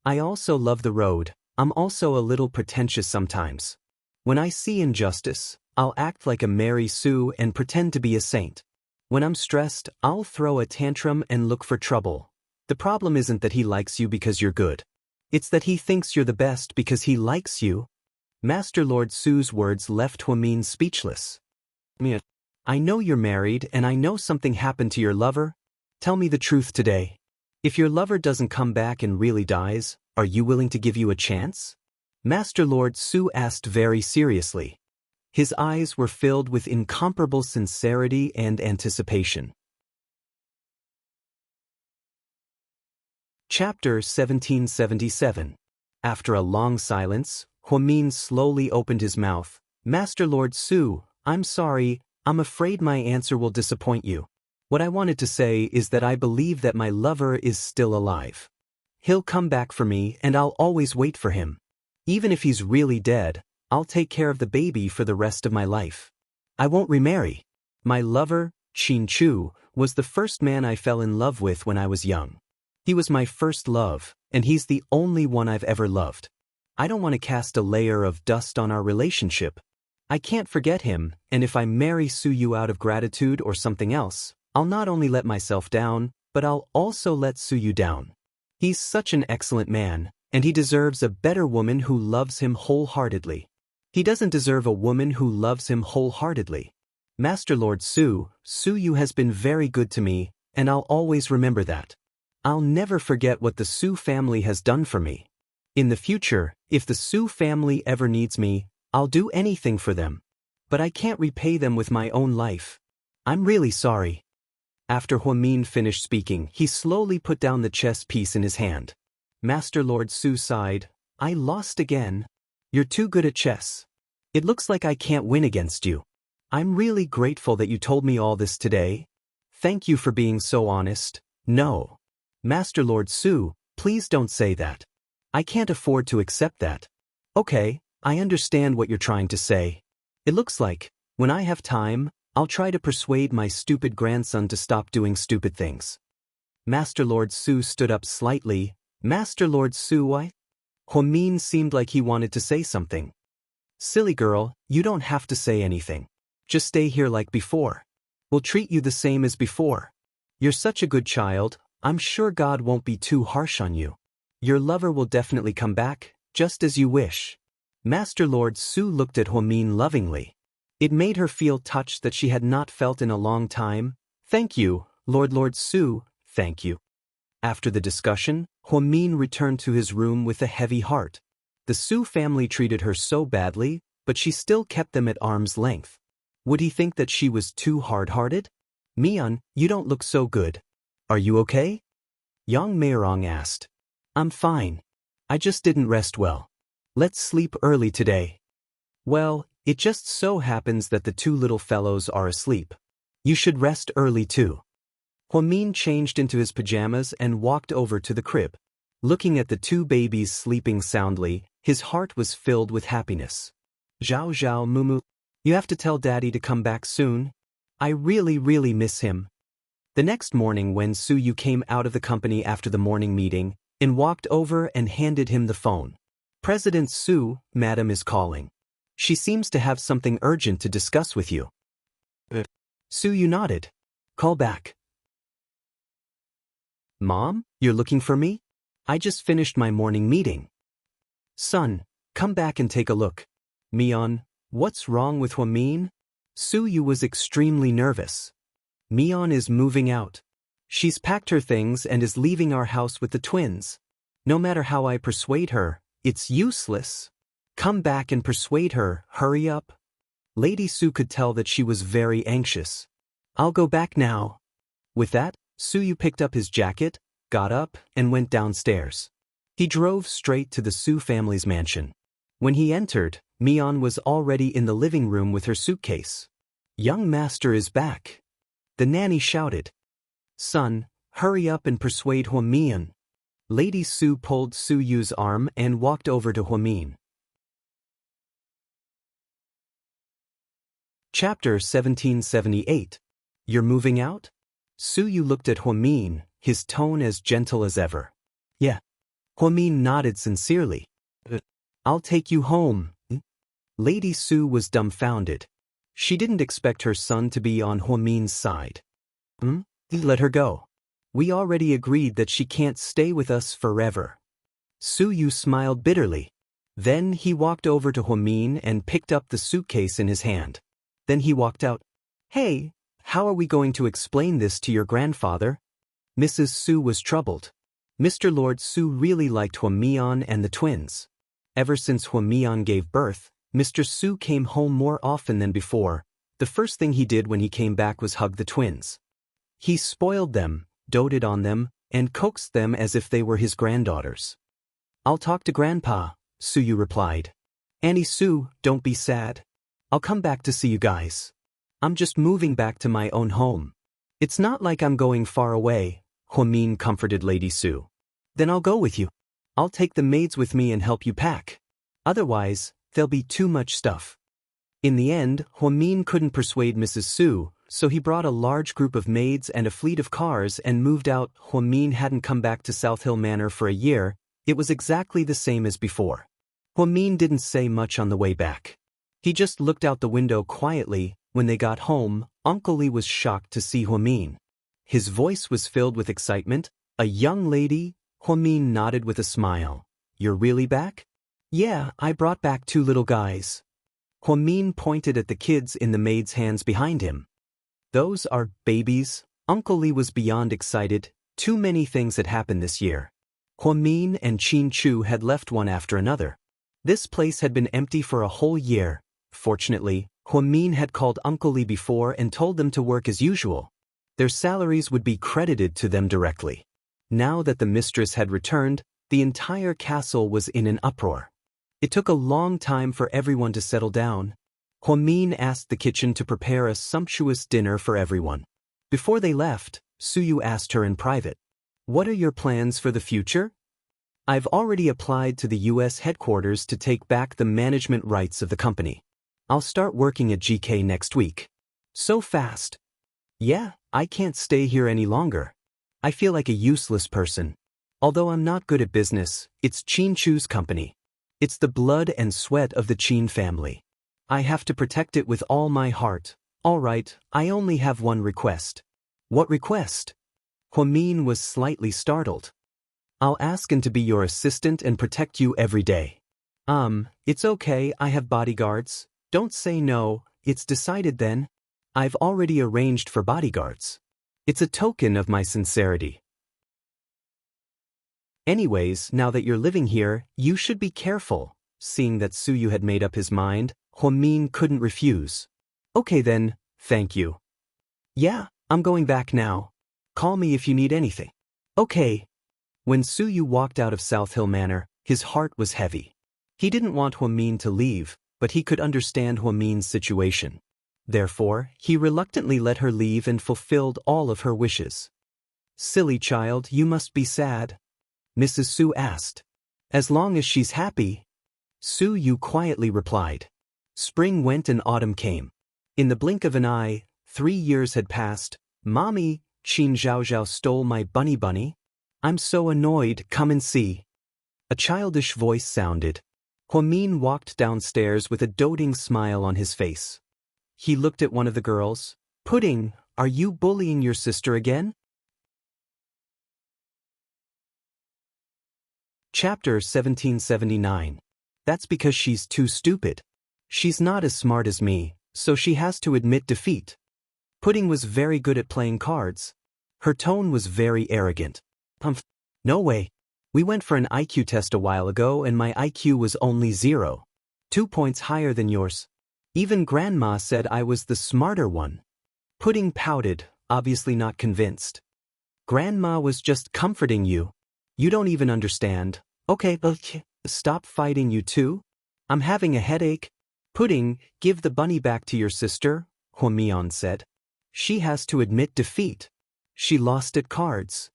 I also love the road. I'm also a little pretentious sometimes. When I see injustice, I'll act like a Mary Sue and pretend to be a saint. When I'm stressed, I'll throw a tantrum and look for trouble. The problem isn't that he likes you because you're good. It's that he thinks you're the best because he likes you." Master Lord Su's words left Huamin speechless. "I know you're married and I know something happened to your lover. Tell me the truth today. If your lover doesn't come back and really dies, are you willing to give you a chance?" Master Lord Su asked very seriously. His eyes were filled with incomparable sincerity and anticipation. Chapter 1777. After a long silence, Huamin slowly opened his mouth. "Master Lord Su, I'm sorry, I'm afraid my answer will disappoint you. What I wanted to say is that I believe that my lover is still alive. He'll come back for me and I'll always wait for him. Even if he's really dead, I'll take care of the baby for the rest of my life. I won't remarry. My lover, Xianxia, was the first man I fell in love with when I was young. He was my first love, and he's the only one I've ever loved. I don't want to cast a layer of dust on our relationship. I can't forget him, and if I marry Suyu out of gratitude or something else, I'll not only let myself down, but I'll also let Suyu down. He's such an excellent man, and he deserves a better woman who loves him wholeheartedly. He doesn't deserve a woman who loves him wholeheartedly. Master Lord Suyu has been very good to me, and I'll always remember that. I'll never forget what the Su family has done for me. In the future, if the Su family ever needs me, I'll do anything for them. But I can't repay them with my own life. I'm really sorry. After Huamin finished speaking, he slowly put down the chess piece in his hand. Master Lord Su sighed. I lost again. You're too good at chess. It looks like I can't win against you. I'm really grateful that you told me all this today. Thank you for being so honest. No. Master Lord Su, please don't say that. I can't afford to accept that. Okay, I understand what you're trying to say. It looks like, when I have time, I'll try to persuade my stupid grandson to stop doing stupid things. Master Lord Su stood up slightly. Master Lord Su, why? Huamin seemed like he wanted to say something. Silly girl, you don't have to say anything. Just stay here like before. We'll treat you the same as before. You're such a good child, I'm sure God won't be too harsh on you. Your lover will definitely come back, just as you wish. Master Lord Su looked at Huamin lovingly. It made her feel touched that she had not felt in a long time. Thank you, Lord Su, thank you. After the discussion, Huamin returned to his room with a heavy heart. The Su family treated her so badly, but she still kept them at arm's length. Would he think that she was too hard-hearted? Mian, you don't look so good. Are you okay? Yang Meirong asked. I'm fine. I just didn't rest well. Let's sleep early today. Well, it just so happens that the two little fellows are asleep. You should rest early too. Huamin changed into his pajamas and walked over to the crib. Looking at the two babies sleeping soundly, his heart was filled with happiness. Zhao Mumu, you have to tell Daddy to come back soon. I really miss him. The next morning when Suyu came out of the company after the morning meeting, In walked over and handed him the phone. President Su, Madam is calling. She seems to have something urgent to discuss with you. Suyu nodded. Call back. Mom, you're looking for me? I just finished my morning meeting. Son, come back and take a look. Mian, what's wrong with Huamin? Suyu was extremely nervous. Mian is moving out. She's packed her things and is leaving our house with the twins. No matter how I persuade her, it's useless. Come back and persuade her, hurry up. Lady Su could tell that she was very anxious. I'll go back now. With that, Suyu picked up his jacket, got up, and went downstairs. He drove straight to the Su family's mansion. When he entered, Mian was already in the living room with her suitcase. Young master is back. The nanny shouted. Son, hurry up and persuade Huamin. Lady Su pulled Suyu's arm and walked over to Huamin. Chapter 1778. You're moving out? Suyu looked at Huamin, his tone as gentle as ever. Yeah. Huamin nodded sincerely. I'll take you home. Lady Su was dumbfounded. She didn't expect her son to be on Huamin's side. Let her go. We already agreed that she can't stay with us forever. Suyu smiled bitterly. Then he walked over to Huamin and picked up the suitcase in his hand. Then he walked out. Hey, how are we going to explain this to your grandfather? Mrs. Su was troubled. Mr. Lord Su really liked Huamian and the twins. Ever since Huamian gave birth, Mr. Su came home more often than before. The first thing he did when he came back was hug the twins. He spoiled them, doted on them, and coaxed them as if they were his granddaughters. I'll talk to Grandpa, Suyu replied. Auntie Su, don't be sad. I'll come back to see you guys. I'm just moving back to my own home. It's not like I'm going far away, Huamin comforted Lady Su. Then I'll go with you. I'll take the maids with me and help you pack. Otherwise, there'll be too much stuff. In the end, Huamin couldn't persuade Mrs. Su, So he brought a large group of maids and a fleet of cars and moved out. Huamin hadn't come back to South Hill Manor for a year. It was exactly the same as before. Huamin didn't say much on the way back. He just looked out the window quietly. When they got home, Uncle Li was shocked to see Huamin. His voice was filled with excitement. A young lady? Huamin nodded with a smile. You're really back? Yeah, I brought back 2 little guys. Huamin pointed at the kids in the maid's hands behind him. Those are babies? Uncle Li was beyond excited. Too many things had happened this year. Huamin and Qin Chu had left one after another. This place had been empty for a whole year. Fortunately, Huamin had called Uncle Li before and told them to work as usual. Their salaries would be credited to them directly. Now that the mistress had returned, the entire castle was in an uproar. It took a long time for everyone to settle down. Huamin asked the kitchen to prepare a sumptuous dinner for everyone. Before they left, Suyu asked her in private, "What are your plans for the future?" "I've already applied to the U.S. headquarters to take back the management rights of the company. I'll start working at GK next week." "So fast?" "Yeah, I can't stay here any longer. I feel like a useless person. Although I'm not good at business, it's Qin Chu's company. It's the blood and sweat of the Qin family. I have to protect it with all my heart. All right, I only have one request." "What request?" Huamin was slightly startled. "I'll ask him to be your assistant and protect you every day." It's okay, I have bodyguards. Don't say no, it's decided then. I've already arranged for bodyguards. It's a token of my sincerity. Anyways, now that you're living here, you should be careful." Seeing that Suyu had made up his mind, Huamin couldn't refuse. "Okay then, thank you." "Yeah, I'm going back now. Call me if you need anything." "Okay." When Suyu walked out of South Hill Manor, his heart was heavy. He didn't want Huamin to leave, but he could understand Huamin's situation. Therefore, he reluctantly let her leave and fulfilled all of her wishes. "Silly child, you must be sad," Mrs. Su asked. "As long as she's happy," Suyu quietly replied. Spring went and autumn came. In the blink of an eye, 3 years had passed. "Mommy, Qin Zhaozhao stole my bunny. I'm so annoyed, come and see." A childish voice sounded. Huamin walked downstairs with a doting smile on his face. He looked at one of the girls. "Pudding, are you bullying your sister again?" Chapter 1779. That's because she's too stupid. She's not as smart as me, so she has to admit defeat. Pudding was very good at playing cards. Her tone was very arrogant. No way. We went for an IQ test a while ago and my IQ was only 0. 2 points higher than yours. Even Grandma said I was the smarter one." Pudding pouted, obviously not convinced. "Grandma was just comforting you. You don't even understand." Okay, stop fighting you two. I'm having a headache." "Pudding, give the bunny back to your sister," Huamian said. "She has to admit defeat. She lost at cards."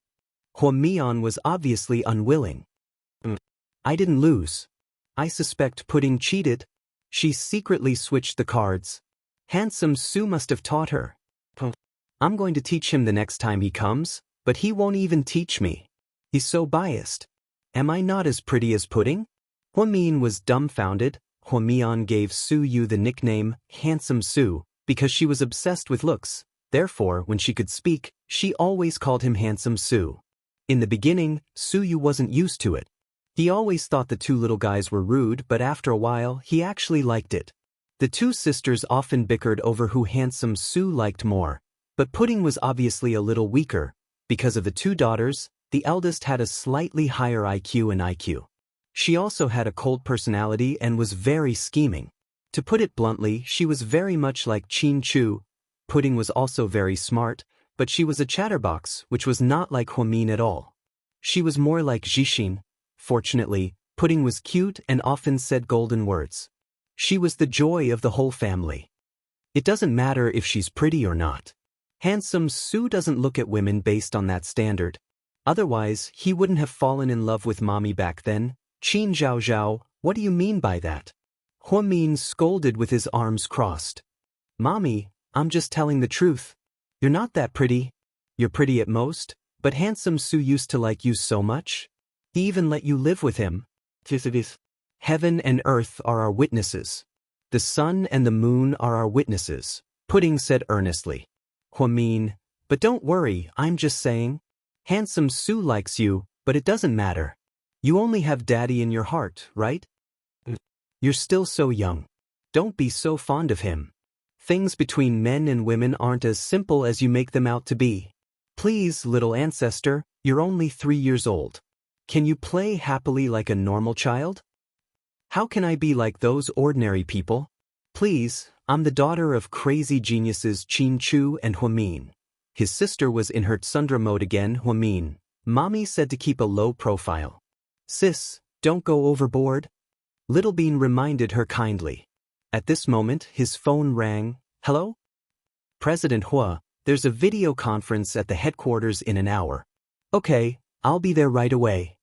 Huamian was obviously unwilling. "I didn't lose. I suspect Pudding cheated. She secretly switched the cards. Handsome Sue must have taught her. I'm going to teach him the next time he comes, but he won't even teach me. He's so biased. Am I not as pretty as Pudding?" Huamin was dumbfounded. Huamian gave Suyu the nickname Handsome Sue because she was obsessed with looks. Therefore, when she could speak, she always called him Handsome Sue. In the beginning, Suyu wasn't used to it. He always thought the 2 little guys were rude, but after a while, he actually liked it. The 2 sisters often bickered over who Handsome Sue liked more, but Pudding was obviously a little weaker. Because of the 2 daughters, the eldest had a slightly higher IQ and IQ. She also had a cold personality and was very scheming. To put it bluntly, she was very much like Qin Chu. Pudding was also very smart, but she was a chatterbox, which was not like Huamin at all. She was more like Zhixin. Fortunately, Pudding was cute and often said golden words. She was the joy of the whole family. It doesn't matter if she's pretty or not. Handsome Sue doesn't look at women based on that standard. Otherwise, he wouldn't have fallen in love with mommy back then. "Qin Zhaozhao, what do you mean by that?" Huamin scolded with his arms crossed. "Mommy, I'm just telling the truth. You're not that pretty. You're pretty at most, but handsome Su used to like you so much. He even let you live with him. Heaven and earth are our witnesses. The sun and the moon are our witnesses, Pudding said earnestly. Huamin, but don't worry, I'm just saying. Handsome Su likes you, but it doesn't matter. You only have daddy in your heart, right? You're still so young. Don't be so fond of him. Things between men and women aren't as simple as you make them out to be. Please, little ancestor, you're only 3 years old. Can you play happily like a normal child? How can I be like those ordinary people? Please, I'm the daughter of crazy geniuses Qin Chu and Huamin. His sister was in her tsundra mode again. Huamin, Mommy said to keep a low profile. Sis, don't go overboard. Little Bean reminded her kindly. At this moment, his phone rang. Hello? President Hua, there's a video conference at the headquarters in an hour. Okay, I'll be there right away.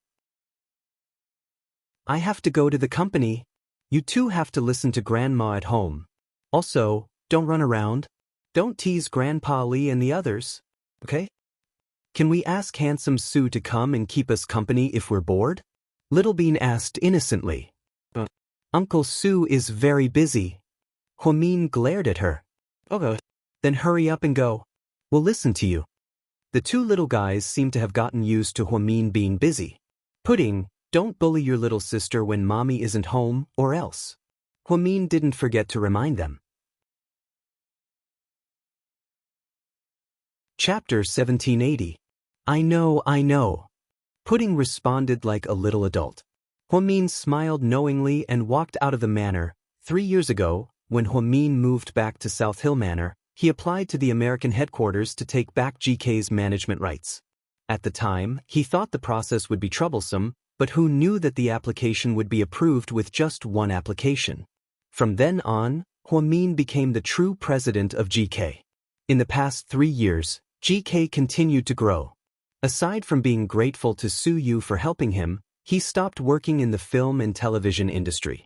I have to go to the company. You two have to listen to Grandma at home. Also, don't run around. Don't tease Grandpa Li and the others. Okay? Can we ask Handsome Su to come and keep us company if we're bored? Little Bean asked innocently. Uncle Su is very busy. Huamin glared at her. Okay. Then hurry up and go. We'll listen to you. The two little guys seemed to have gotten used to Huamin being busy. Pudding, don't bully your little sister when Mommy isn't home, or else. Huamin didn't forget to remind them. Chapter 1780. I know. Pudding responded like a little adult. Huamin smiled knowingly and walked out of the manor. 3 years ago, when Huamin moved back to South Hill Manor, he applied to the American headquarters to take back GK's management rights. At the time, he thought the process would be troublesome, but who knew that the application would be approved with just one application? From then on, Huamin became the true president of GK. In the past 3 years, GK continued to grow. Aside from being grateful to Su Yu for helping him, he stopped working in the film and television industry.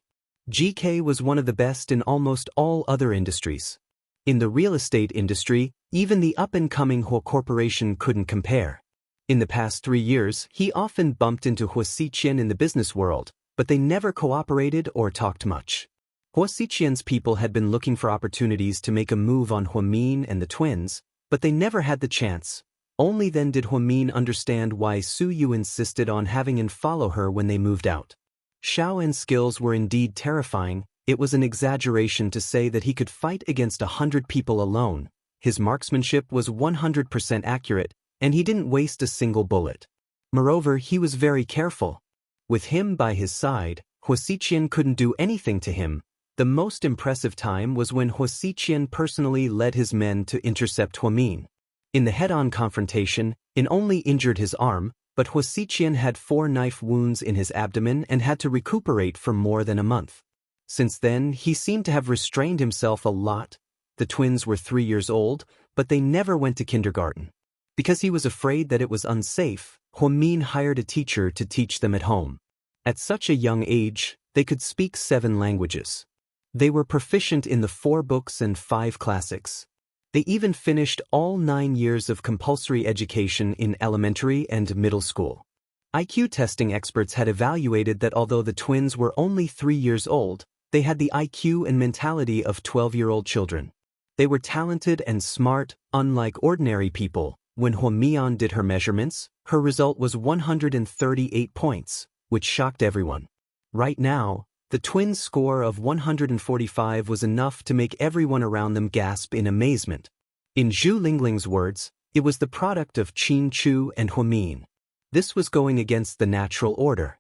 GK was one of the best in almost all other industries. In the real estate industry, even the up-and-coming Hua Corporation couldn't compare. In the past 3 years, he often bumped into Hua Xiqian in the business world, but they never cooperated or talked much. Hua Xiqian's people had been looking for opportunities to make a move on Huamin and the twins, but they never had the chance. Only then did Huamin understand why Su Yu insisted on having him follow her when they moved out. Xiaoan's skills were indeed terrifying. It was an exaggeration to say that he could fight against 100 people alone. His marksmanship was 100% accurate, and he didn't waste a single bullet. Moreover, he was very careful. With him by his side, Hua Xiqian couldn't do anything to him. The most impressive time was when Hua Xiqian personally led his men to intercept Huamin. In the head-on confrontation, it only injured his arm, but Hua Xiqian had 4 knife wounds in his abdomen and had to recuperate for more than a month. Since then, he seemed to have restrained himself a lot. The twins were 3 years old, but they never went to kindergarten. Because he was afraid that it was unsafe, Huamin hired a teacher to teach them at home. At such a young age, they could speak 7 languages. They were proficient in the 4 books and 5 classics. They even finished all 9 years of compulsory education in elementary and middle school. IQ testing experts had evaluated that although the twins were only 3 years old, they had the IQ and mentality of 12-year-old children. They were talented and smart, unlike ordinary people. When Huamian did her measurements, her result was 138 points, which shocked everyone. Right now, the twins' score of 145 was enough to make everyone around them gasp in amazement. In Zhu Lingling's words, it was the product of Qin Chu and Huamin. This was going against the natural order.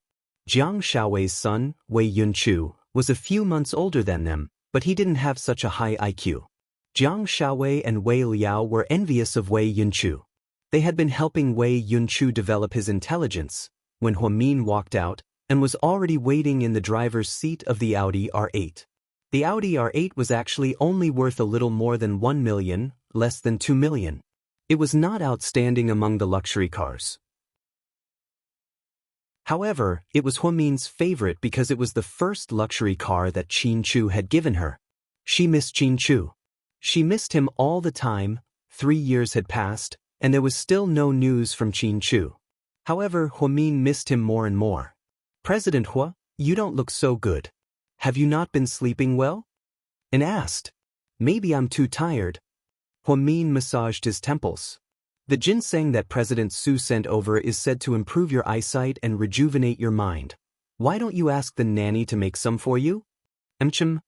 Jiang Shaowei's son, Wei Yunchu, was a few months older than them, but he didn't have such a high IQ. Jiang Shaowei and Wei Liao were envious of Wei Yunchu. They had been helping Wei Yunchu develop his intelligence. When Huamin walked out, and was already waiting in the driver's seat of the Audi R8. The Audi R8 was actually only worth a little more than 1 million, less than 2 million. It was not outstanding among the luxury cars. However, it was Huamin's favorite because it was the first luxury car that Qin Chu had given her. She missed Qin Chu. She missed him all the time. 3 years had passed, and there was still no news from Qin Chu. However, Huamin missed him more and more. "President Hua, you don't look so good. Have you not been sleeping well?" And asked. "Maybe I'm too tired." Huamin massaged his temples. "The ginseng that President Su sent over is said to improve your eyesight and rejuvenate your mind. Why don't you ask the nanny to make some for you?"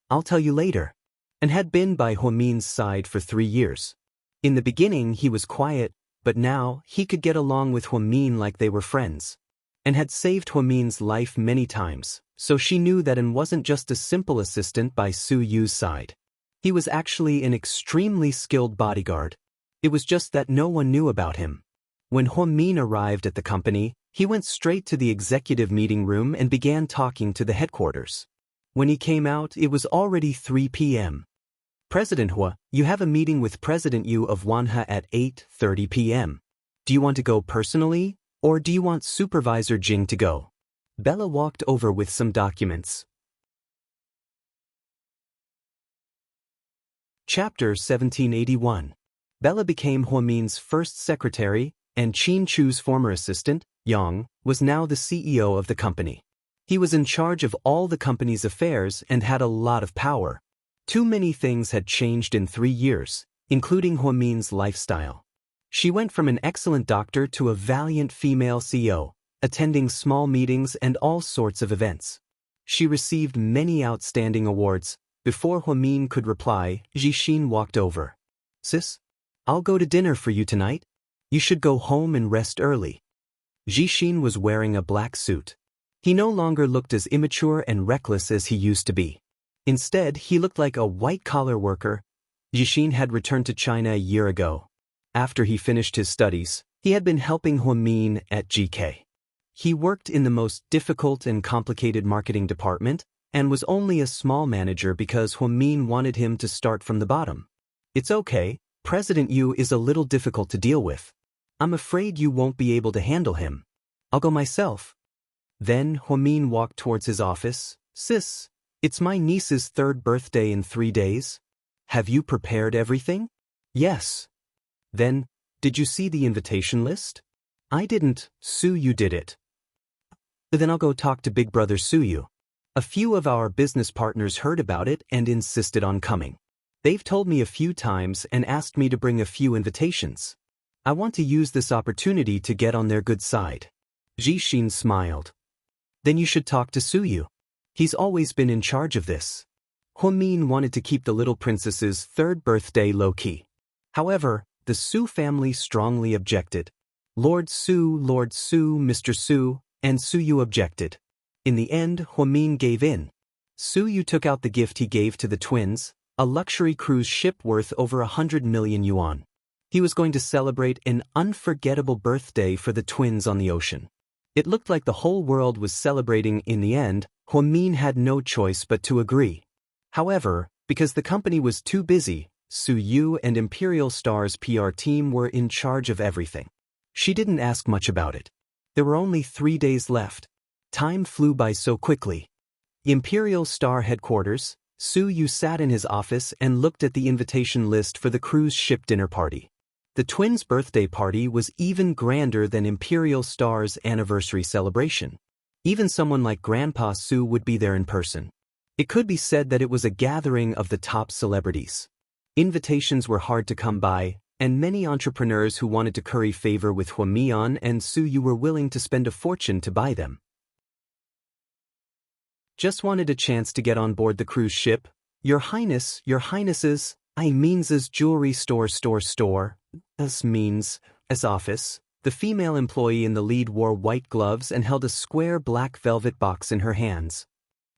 I'll tell you later." And had been by Huamin's side for 3 years. In the beginning he was quiet, but now he could get along with Huamin like they were friends. And had saved Huamin's life many times, so she knew that and wasn't just a simple assistant by Su Yu's side. He was actually an extremely skilled bodyguard. It was just that no one knew about him. When Huamin arrived at the company, he went straight to the executive meeting room and began talking to the headquarters. When he came out, it was already 3 p.m. "President Hua, you have a meeting with President Yu of Wanhe at 8:30 p.m. Do you want to go personally, or do you want Supervisor Jing to go?" Bella walked over with some documents. Chapter 1781. Bella became Huamin's first secretary, and Qin Chu's former assistant, Yang, was now the CEO of the company. He was in charge of all the company's affairs and had a lot of power. Too many things had changed in 3 years, including Huamin's lifestyle. She went from an excellent doctor to a valiant female CEO, attending small meetings and all sorts of events. She received many outstanding awards. Before Huamin could reply, Zhixin walked over. "Sis, I'll go to dinner for you tonight. You should go home and rest early." Zhixin was wearing a black suit. He no longer looked as immature and reckless as he used to be. Instead, he looked like a white-collar worker. Zhixin had returned to China a year ago. After he finished his studies, he had been helping Huamin at GK. He worked in the most difficult and complicated marketing department, and was only a small manager because Huamin wanted him to start from the bottom. "It's okay, President Yu is a little difficult to deal with. I'm afraid you won't be able to handle him. I'll go myself." Then Huamin walked towards his office. "Sis, it's my niece's 3rd birthday in 3 days. Have you prepared everything?" "Yes." "Then, did you see the invitation list?" "I didn't. Su Yu did it." "Then I'll go talk to Big Brother Su Yu. A few of our business partners heard about it and insisted on coming. They've told me a few times and asked me to bring a few invitations. I want to use this opportunity to get on their good side." Zhixin smiled. "Then you should talk to Su Yu. He's always been in charge of this." Huamin wanted to keep the little princess's 3rd birthday low-key. However, the Su family strongly objected. Lord Su, Mr. Su, and Su Yu objected. In the end, Huamin gave in. Su Yu took out the gift he gave to the twins, a luxury cruise ship worth over 100 million yuan. He was going to celebrate an unforgettable birthday for the twins on the ocean. It looked like the whole world was celebrating. In the end, Huamin had no choice but to agree. However, because the company was too busy, Su Yu and Imperial Star's PR team were in charge of everything. She didn't ask much about it. There were only 3 days left. Time flew by so quickly. Imperial Star headquarters, Su Yu sat in his office and looked at the invitation list for the cruise ship dinner party. The twins' birthday party was even grander than Imperial Star's anniversary celebration. Even someone like Grandpa Su would be there in person. It could be said that it was a gathering of the top celebrities. Invitations were hard to come by, and many entrepreneurs who wanted to curry favor with Huamian and Su Yu were willing to spend a fortune to buy them. "Just wanted a chance to get on board the cruise ship. Your Highnesses, I means jewelry store, as means, as office." The female employee in the lead wore white gloves and held a square black velvet box in her hands.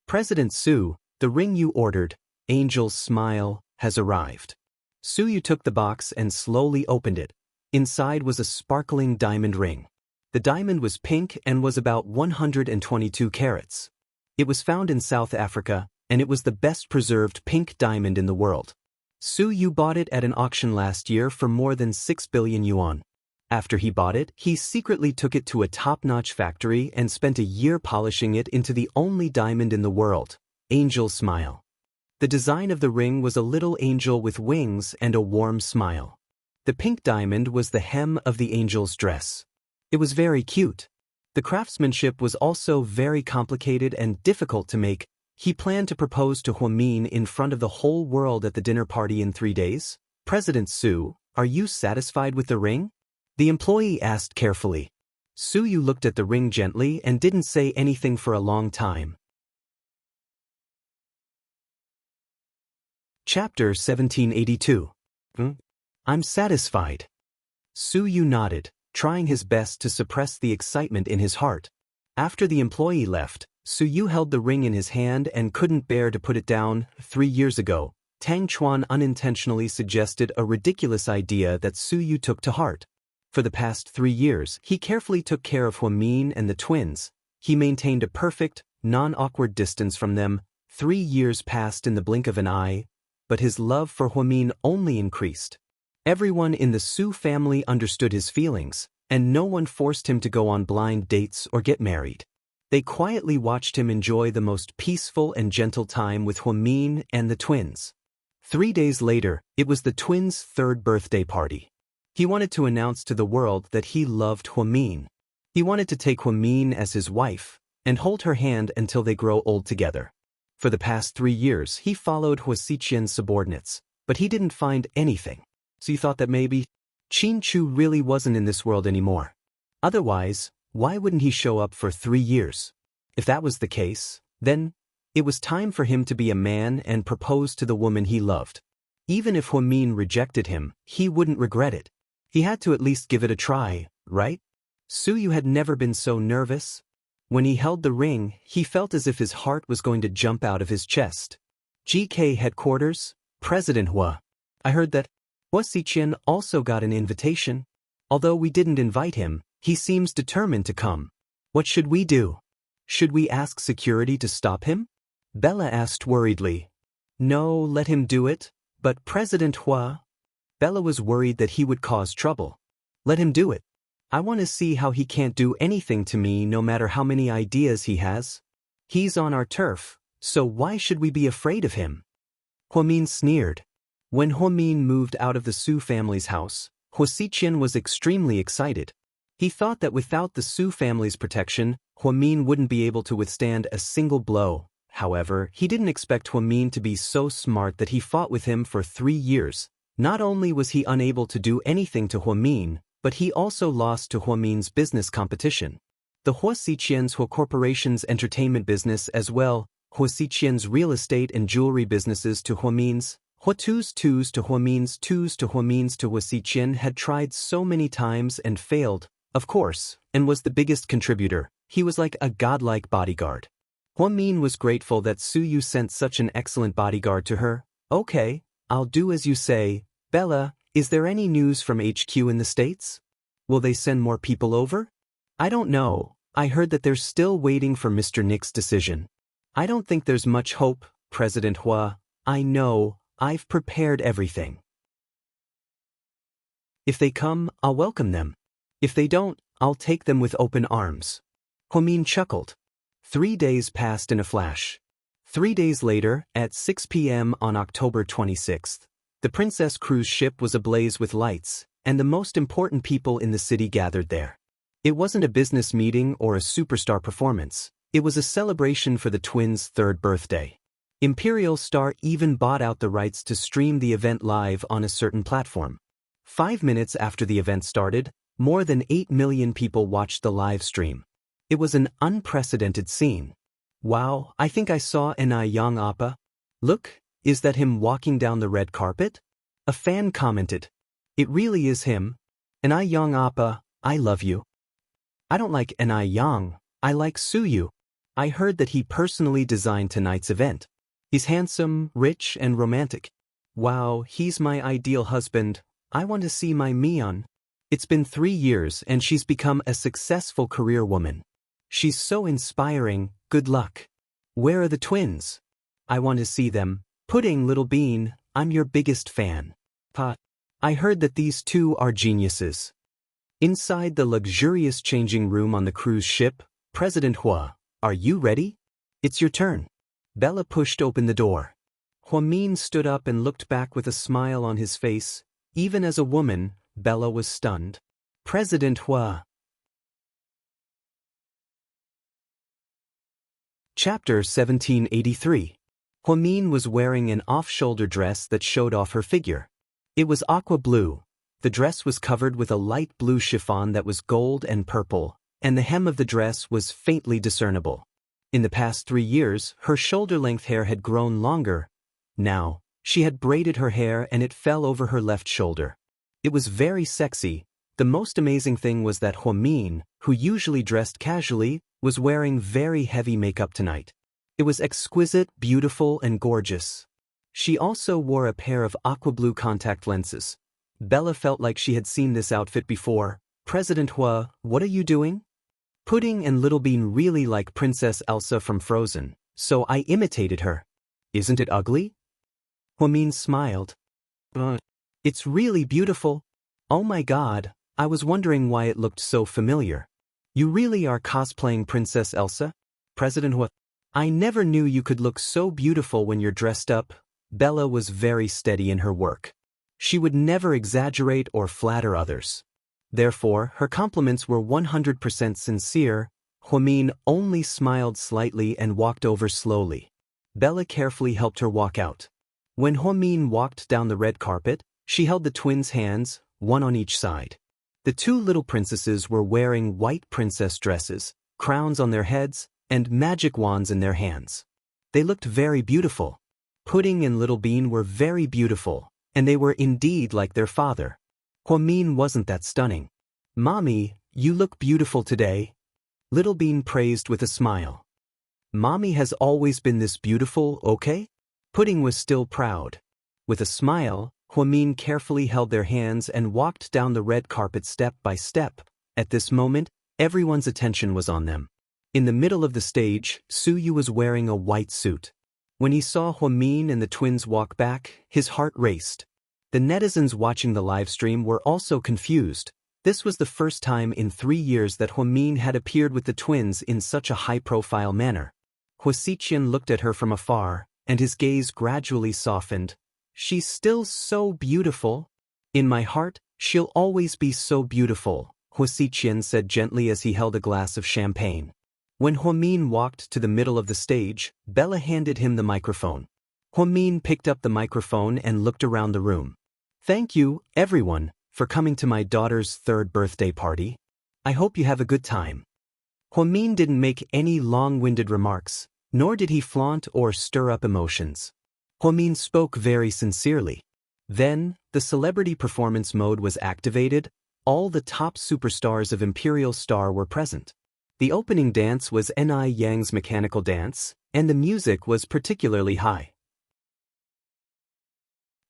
"President Su, the ring you ordered, Angel's Smile, has arrived." Su Yu took the box and slowly opened it. Inside was a sparkling diamond ring. The diamond was pink and was about 122 carats. It was found in South Africa, and it was the best preserved pink diamond in the world. Su Yu bought it at an auction last year for more than 6 billion yuan. After he bought it, he secretly took it to a top-notch factory and spent a year polishing it into the only diamond in the world, Angel's Smile. The design of the ring was a little angel with wings and a warm smile. The pink diamond was the hem of the angel's dress. It was very cute. The craftsmanship was also very complicated and difficult to make. He planned to propose to Huamin in front of the whole world at the dinner party in 3 days. President Su, are you satisfied with the ring? The employee asked carefully. Su Yu looked at the ring gently and didn't say anything for a long time. Chapter 1782. I'm satisfied. Su Yu nodded, trying his best to suppress the excitement in his heart. After the employee left, Su Yu held the ring in his hand and couldn't bear to put it down. 3 years ago, Tang Chuan unintentionally suggested a ridiculous idea that Su Yu took to heart. For the past 3 years, he carefully took care of Huamin and the twins. He maintained a perfect, non-awkward distance from them. 3 years passed in the blink of an eye, but his love for Huamin only increased. Everyone in the Su family understood his feelings, and no one forced him to go on blind dates or get married. They quietly watched him enjoy the most peaceful and gentle time with Huamin and the twins. 3 days later, it was the twins' 3rd birthday party. He wanted to announce to the world that he loved Huamin. He wanted to take Huamin as his wife and hold her hand until they grow old together. For the past 3 years, he followed Huasiqian's subordinates, but he didn't find anything. So he thought that maybe Qin Chu really wasn't in this world anymore. Otherwise, why wouldn't he show up for 3 years? If that was the case, then it was time for him to be a man and propose to the woman he loved. Even if Huamin rejected him, he wouldn't regret it. He had to at least give it a try, right? Su Yu had never been so nervous. When he held the ring, he felt as if his heart was going to jump out of his chest. GK headquarters, President Hua. I heard that Huasiqian also got an invitation. Although we didn't invite him, he seems determined to come. What should we do? Should we ask security to stop him? Bella asked worriedly. No, let him do it. But President Hua? Bella was worried that he would cause trouble. Let him do it. I want to see how he can't do anything to me no matter how many ideas he has. He's on our turf, so why should we be afraid of him? Huamin sneered. When Huamin moved out of the Su family's house, Huasiqian was extremely excited. He thought that without the Su family's protection, Huamin wouldn't be able to withstand a single blow. However, he didn't expect Huamin to be so smart that he fought with him for 3 years. Not only was he unable to do anything to Huamin, but he also lost to Huamin's business competition. The Huasiqian's Hua Corporation's entertainment business as well, Huasiqian's real estate and jewelry businesses to Huamin's, Huatu's twos to Huamin's twos to Huamin's to Huasiqian had tried so many times and failed, of course, and was the biggest contributor. He was like a godlike bodyguard. Huamin was grateful that Su Yu sent such an excellent bodyguard to her. Okay, I'll do as you say. Bella, is there any news from HQ in the States? Will they send more people over? I don't know. I heard that they're still waiting for Mr. Nick's decision. I don't think there's much hope, President Hua. I know, I've prepared everything. If they come, I'll welcome them. If they don't, I'll take them with open arms. Huamin chuckled. 3 days passed in a flash. 3 days later, at 6 p.m. on October 26th, the Princess cruise ship was ablaze with lights, and the most important people in the city gathered there. It wasn't a business meeting or a superstar performance. It was a celebration for the twins' 3rd birthday. Imperial Star even bought out the rights to stream the event live on a certain platform. 5 minutes after the event started, more than 8 million people watched the live stream. It was an unprecedented scene. Wow, I think I saw an young Appa. Look, is that him walking down the red carpet? A fan commented. It really is him. An young Appa, I love you. I don't like an Yang, I like Su Yu. I heard that he personally designed tonight's event. He's handsome, rich, and romantic. Wow, he's my ideal husband. I want to see my Mion. It's been 3 years and she's become a successful career woman. She's so inspiring, good luck. Where are the twins? I want to see them. Pudding, little bean, I'm your biggest fan. Pa, I heard that these two are geniuses. Inside the luxurious changing room on the cruise ship, President Hua, are you ready? It's your turn. Bella pushed open the door. Huamin stood up and looked back with a smile on his face. Even as a woman, Bella was stunned. President Hua. Chapter 1783. Huamin was wearing an off-shoulder dress that showed off her figure. It was aqua blue. The dress was covered with a light blue chiffon that was gold and purple, and the hem of the dress was faintly discernible. In the past 3 years, her shoulder-length hair had grown longer. Now, she had braided her hair and it fell over her left shoulder. It was very sexy. The most amazing thing was that Huamin, who usually dressed casually, was wearing very heavy makeup tonight. It was exquisite, beautiful, and gorgeous. She also wore a pair of aqua blue contact lenses. Bella felt like she had seen this outfit before. President Hua, what are you doing? Pudding and Little Bean really like Princess Elsa from Frozen, so I imitated her. Isn't it ugly? Huamin smiled. It's really beautiful. Oh my god, I was wondering why it looked so familiar. You really are cosplaying Princess Elsa? President Hua, I never knew you could look so beautiful when you're dressed up. Bella was very steady in her work. She would never exaggerate or flatter others. Therefore, her compliments were 100% sincere. Huamin only smiled slightly and walked over slowly. Bella carefully helped her walk out. When Huamin walked down the red carpet, she held the twins' hands, one on each side. The 2 little princesses were wearing white princess dresses, crowns on their heads, and magic wands in their hands. They looked very beautiful. Pudding and Little Bean were very beautiful, and they were indeed like their father. Huamin wasn't that stunning. Mommy, you look beautiful today. Little Bean praised with a smile. Mommy has always been this beautiful, okay? Pudding was still proud. With a smile, Huamin carefully held their hands and walked down the red carpet step by step. At this moment, everyone's attention was on them. In the middle of the stage, Suyu was wearing a white suit. When he saw Huamin and the twins walk back, his heart raced. The netizens watching the live stream were also confused. This was the first time in 3 years that Huamin had appeared with the twins in such a high-profile manner. Huasiqian looked at her from afar, and his gaze gradually softened. She's still so beautiful. In my heart, she'll always be so beautiful, Huasiqian said gently as he held a glass of champagne. When Huamin walked to the middle of the stage, Bella handed him the microphone. Huamin picked up the microphone and looked around the room. Thank you, everyone, for coming to my daughter's 3rd birthday party. I hope you have a good time. Huamin didn't make any long-winded remarks, nor did he flaunt or stir up emotions. Huamin spoke very sincerely. Then, the celebrity performance mode was activated. All the top superstars of Imperial Star were present. The opening dance was Ni Yang's mechanical dance, and the music was particularly high.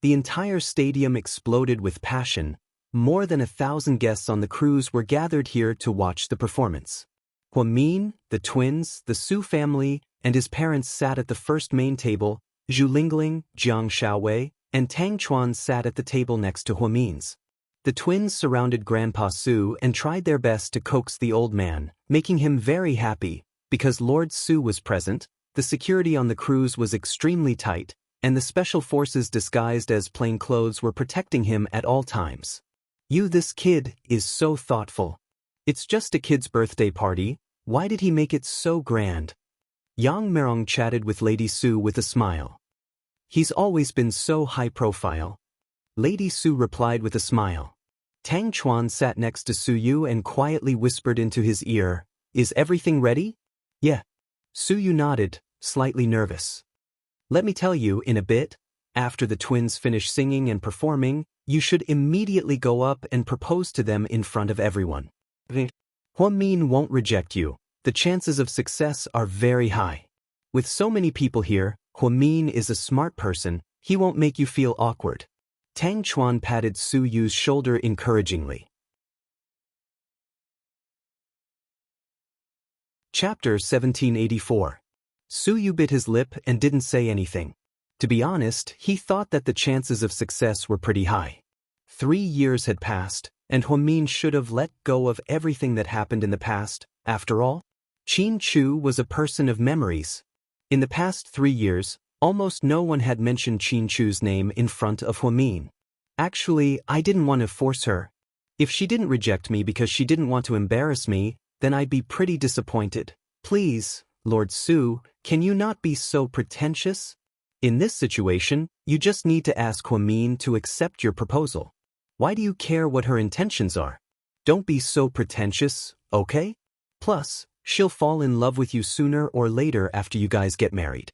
The entire stadium exploded with passion. More than 1,000 guests on the cruise were gathered here to watch the performance. Huamin, the twins, the Su family, and his parents sat at the first main table. Zhu Lingling, Jiang Shaowei, and Tang Chuan sat at the table next to Huamin's. The twins surrounded Grandpa Su and tried their best to coax the old man, making him very happy. Because Lord Su was present, the security on the cruise was extremely tight, and the special forces disguised as plainclothes were protecting him at all times. This kid is so thoughtful. It's just a kid's birthday party. Why did he make it so grand? Yang Merong chatted with Lady Su with a smile. He's always been so high profile. Lady Su replied with a smile. Tang Chuan sat next to Suyu and quietly whispered into his ear, "Is everything ready?" "Yeah." Suyu nodded, slightly nervous. "Let me tell you, in a bit, after the twins finish singing and performing, you should immediately go up and propose to them in front of everyone. Huamin won't reject you. The chances of success are very high. With so many people here, Huamin is a smart person. He won't make you feel awkward." Tang Chuan patted Su Yu's shoulder encouragingly. Chapter 1784. Su Yu bit his lip and didn't say anything. To be honest, he thought that the chances of success were pretty high. 3 years had passed, and Huamin should have let go of everything that happened in the past. After all, Qin Chu was a person of memories. In the past 3 years, Almost no one had mentioned Qin Chu's name in front of Huamin. Actually, I didn't want to force her. If she didn't reject me because she didn't want to embarrass me, then I'd be pretty disappointed. Please, Lord Su, can you not be so pretentious? In this situation, you just need to ask Huamin to accept your proposal. Why do you care what her intentions are? Don't be so pretentious, okay? Plus, she'll fall in love with you sooner or later after you guys get married.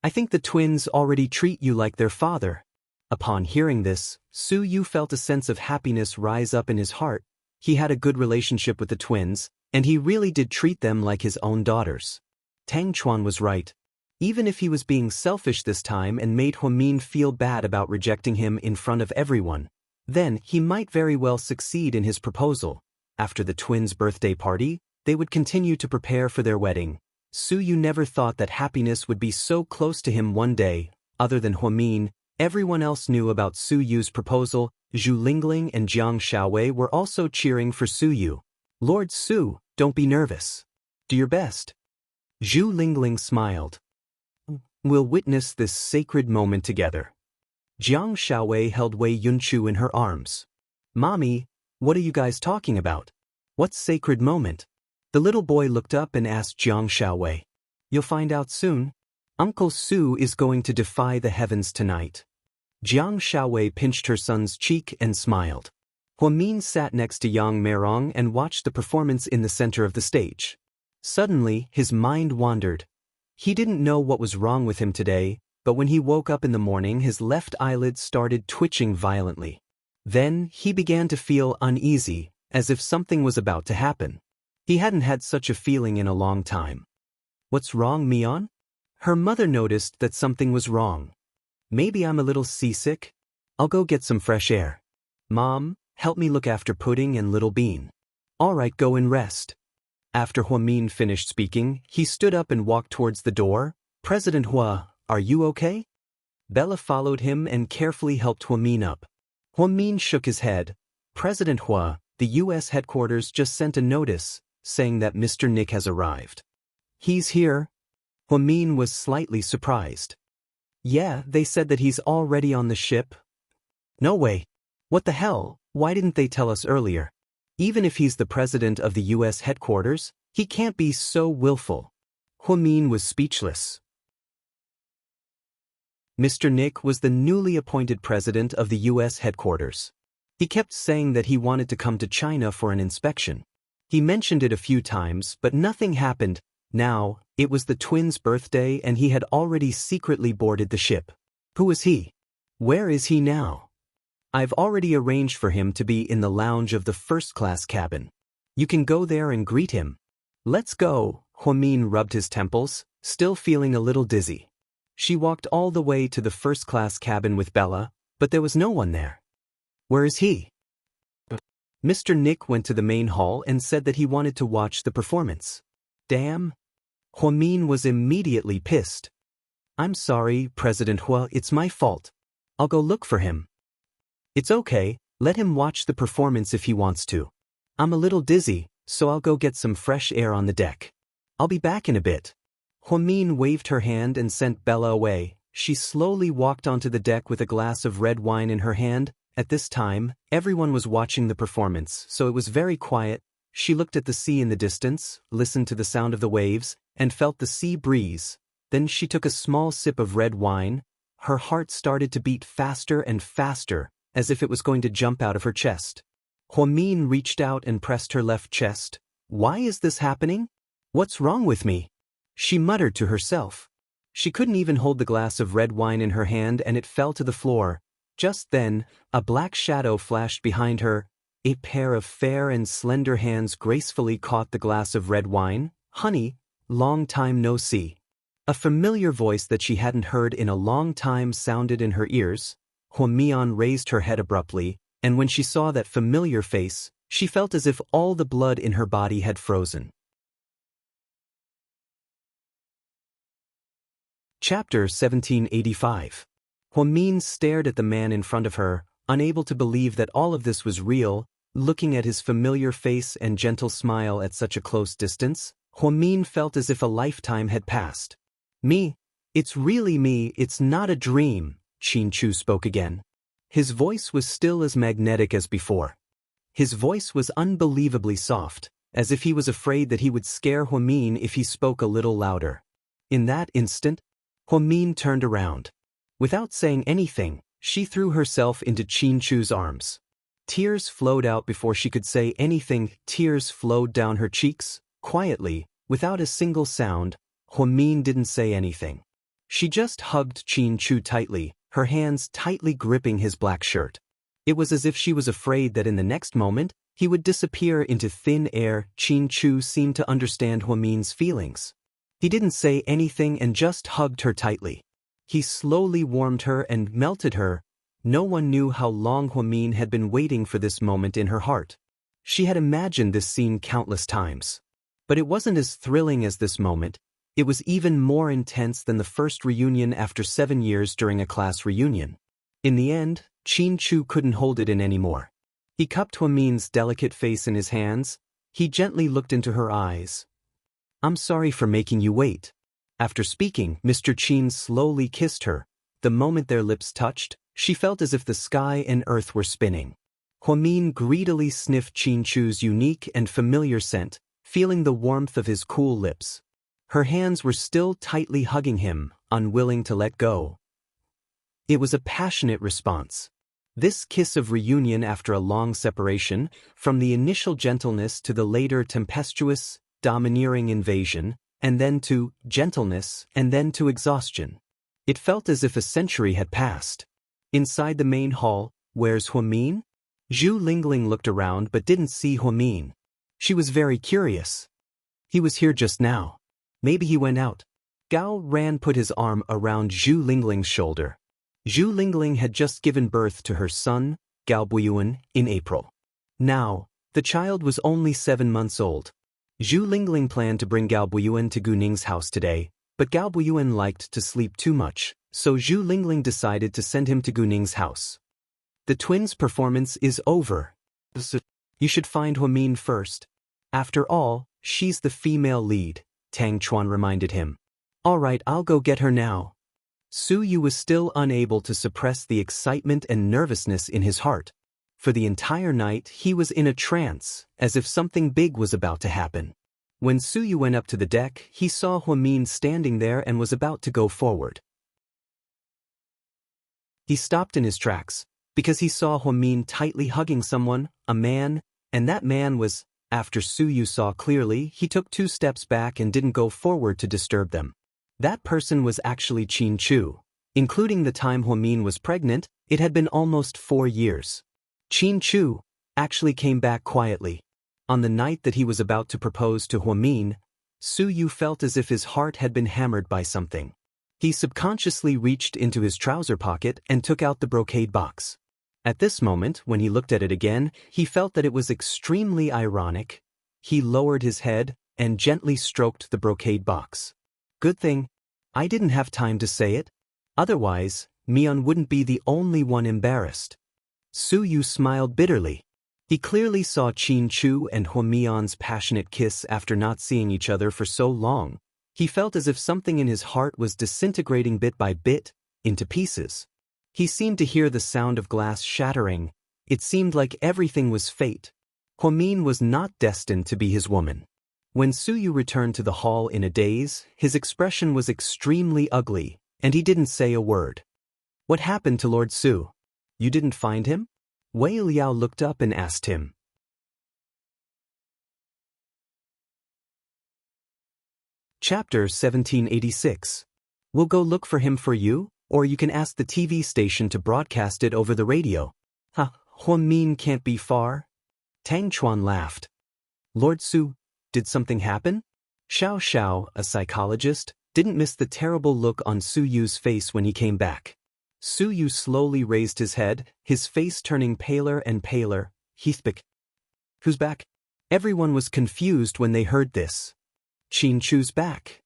I think the twins already treat you like their father. Upon hearing this, Su Yu felt a sense of happiness rise up in his heart. He had a good relationship with the twins, and he really did treat them like his own daughters. Tang Chuan was right. Even if he was being selfish this time and made Huamin feel bad about rejecting him in front of everyone, then he might very well succeed in his proposal. After the twins' birthday party, they would continue to prepare for their wedding. Su Yu never thought that happiness would be so close to him one day. Other than Huamin, everyone else knew about Su Yu's proposal. Zhu Lingling and Jiang Shaowei were also cheering for Su Yu. Lord Su, don't be nervous. Do your best. Zhu Lingling smiled. We'll witness this sacred moment together. Jiang Shaowei held Wei Yunchu in her arms. Mommy, what are you guys talking about? What sacred moment? The little boy looked up and asked Jiang Shaowei. You'll find out soon. Uncle Su is going to defy the heavens tonight. Jiang Shaowei pinched her son's cheek and smiled. Huamin sat next to Yang Meirong and watched the performance in the center of the stage. Suddenly, his mind wandered. He didn't know what was wrong with him today, but when he woke up in the morning his left eyelid started twitching violently. Then, he began to feel uneasy, as if something was about to happen. He hadn't had such a feeling in a long time. What's wrong, Mian? Her mother noticed that something was wrong. Maybe I'm a little seasick? I'll go get some fresh air. Mom, help me look after Pudding and Little Bean. All right, go and rest. After Huamin finished speaking, he stood up and walked towards the door. President Hua, are you okay? Bella followed him and carefully helped Huamin up. Huamin shook his head. President Hua, the U.S. headquarters just sent a notice, saying that Mr. Nick has arrived. He's here? Huamin was slightly surprised. Yeah, they said that he's already on the ship. No way. What the hell, why didn't they tell us earlier? Even if he's the president of the U.S. headquarters, he can't be so willful. Huamin was speechless. Mr. Nick was the newly appointed president of the U.S. headquarters. He kept saying that he wanted to come to China for an inspection. He mentioned it a few times, but nothing happened. Now, it was the twins' birthday and he had already secretly boarded the ship. Who is he? Where is he now? I've already arranged for him to be in the lounge of the first-class cabin. You can go there and greet him. Let's go. Huamin rubbed his temples, still feeling a little dizzy. She walked all the way to the first-class cabin with Bella, but there was no one there. Where is he? Mr. Nick went to the main hall and said that he wanted to watch the performance. Damn. Huamin was immediately pissed. I'm sorry, President Hua, it's my fault. I'll go look for him. It's okay, let him watch the performance if he wants to. I'm a little dizzy, so I'll go get some fresh air on the deck. I'll be back in a bit. Huamin waved her hand and sent Bella away. She slowly walked onto the deck with a glass of red wine in her hand. At this time, everyone was watching the performance, so it was very quiet. She looked at the sea in the distance, listened to the sound of the waves, and felt the sea breeze. Then she took a small sip of red wine. Her heart started to beat faster and faster, as if it was going to jump out of her chest. Huamin reached out and pressed her left chest. Why is this happening? What's wrong with me? She muttered to herself. She couldn't even hold the glass of red wine in her hand and it fell to the floor. Just then, a black shadow flashed behind her. A pair of fair and slender hands gracefully caught the glass of red wine. Honey, long time no see. A familiar voice that she hadn't heard in a long time sounded in her ears. Huamian raised her head abruptly, and when she saw that familiar face, she felt as if all the blood in her body had frozen. Chapter 1785. Huamin stared at the man in front of her, unable to believe that all of this was real. Looking at his familiar face and gentle smile at such a close distance, Huamin felt as if a lifetime had passed. Me? It's really me, it's not a dream, Xianxia spoke again. His voice was still as magnetic as before. His voice was unbelievably soft, as if he was afraid that he would scare Huamin if he spoke a little louder. In that instant, Huamin turned around. Without saying anything, she threw herself into Xianxia's arms. Tears flowed out before she could say anything. Tears flowed down her cheeks, quietly, without a single sound. Huamin didn't say anything. She just hugged Xianxia tightly, her hands tightly gripping his black shirt. It was as if she was afraid that in the next moment, he would disappear into thin air. Xianxia seemed to understand Huamin's feelings. He didn't say anything and just hugged her tightly. He slowly warmed her and melted her. No one knew how long Huamin had been waiting for this moment in her heart. She had imagined this scene countless times. But it wasn't as thrilling as this moment. It was even more intense than the first reunion after 7 years during a class reunion. In the end, Xianxia couldn't hold it in anymore. He cupped Huamin's delicate face in his hands. He gently looked into her eyes. I'm sorry for making you wait. After speaking, Mr. Qin slowly kissed her. The moment their lips touched, she felt as if the sky and earth were spinning. Huamin greedily sniffed Xianxia's unique and familiar scent, feeling the warmth of his cool lips. Her hands were still tightly hugging him, unwilling to let go. It was a passionate response. This kiss of reunion after a long separation, from the initial gentleness to the later tempestuous, domineering invasion, and then to gentleness, and then to exhaustion. It felt as if a century had passed. Inside the main hall, where's Huamin? Zhu Lingling looked around but didn't see Huamin. She was very curious. He was here just now. Maybe he went out. Gao Ran put his arm around Zhu Lingling's shoulder. Zhu Lingling had just given birth to her son, Gao Buyuan, in April. Now, the child was only 7 months old. Zhu Lingling planned to bring Gao Buyuan to Guning's house today, but Gao Buyuan liked to sleep too much, so Zhu Lingling decided to send him to Guning's house. The twins' performance is over. You should find Huamin first. After all, she's the female lead, Tang Chuan reminded him. All right, I'll go get her now. Su Yu was still unable to suppress the excitement and nervousness in his heart. For the entire night, he was in a trance, as if something big was about to happen. When Su Yu went up to the deck, he saw Huamin standing there and was about to go forward. He stopped in his tracks, because he saw Huamin tightly hugging someone, a man, and that man was, after Su Yu saw clearly, he took 2 steps back and didn't go forward to disturb them. That person was actually Xianxia. Including the time Huamin was pregnant, it had been almost 4 years. Xianxia actually came back quietly. On the night that he was about to propose to Huamin, Su Yu felt as if his heart had been hammered by something. He subconsciously reached into his trouser pocket and took out the brocade box. At this moment, when he looked at it again, he felt that it was extremely ironic. He lowered his head and gently stroked the brocade box. Good thing I didn't have time to say it. Otherwise, Mian wouldn't be the only one embarrassed. Su Yu smiled bitterly. He clearly saw Xianxia and Huamian's passionate kiss after not seeing each other for so long. He felt as if something in his heart was disintegrating bit by bit, into pieces. He seemed to hear the sound of glass shattering. It seemed like everything was fate. Huamin was not destined to be his woman. When Su Yu returned to the hall in a daze, his expression was extremely ugly, and he didn't say a word. What happened to Lord Su? You didn't find him? Wei Liao looked up and asked him. Chapter 1786. We'll go look for him for you, or you can ask the TV station to broadcast it over the radio. Huamin can't be far. Tang Chuan laughed. Lord Su, did something happen? Xiao Xiao, a psychologist, didn't miss the terrible look on Su Yu's face when he came back. Su Yu slowly raised his head, his face turning paler and paler. Heathbeck. Who's back? Everyone was confused when they heard this. Xianxia's back.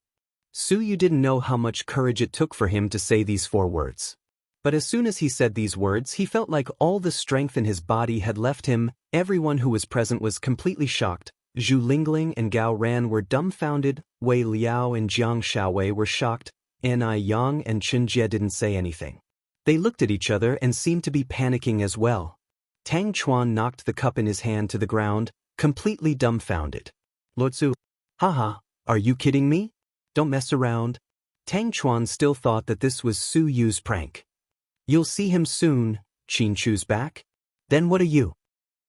Su Yu didn't know how much courage it took for him to say these 4 words. But as soon as he said these words, he felt like all the strength in his body had left him. Everyone who was present was completely shocked. Zhu Lingling and Gao Ran were dumbfounded, Wei Liao and Jiang Shaowei were shocked, Yang and Xianxia didn't say anything. They looked at each other and seemed to be panicking as well. Tang Chuan knocked the cup in his hand to the ground, completely dumbfounded. Lord Su, haha, are you kidding me? Don't mess around. Tang Chuan still thought that this was Su Yu's prank. You'll see him soon, Qin Chu's back. Then what are you?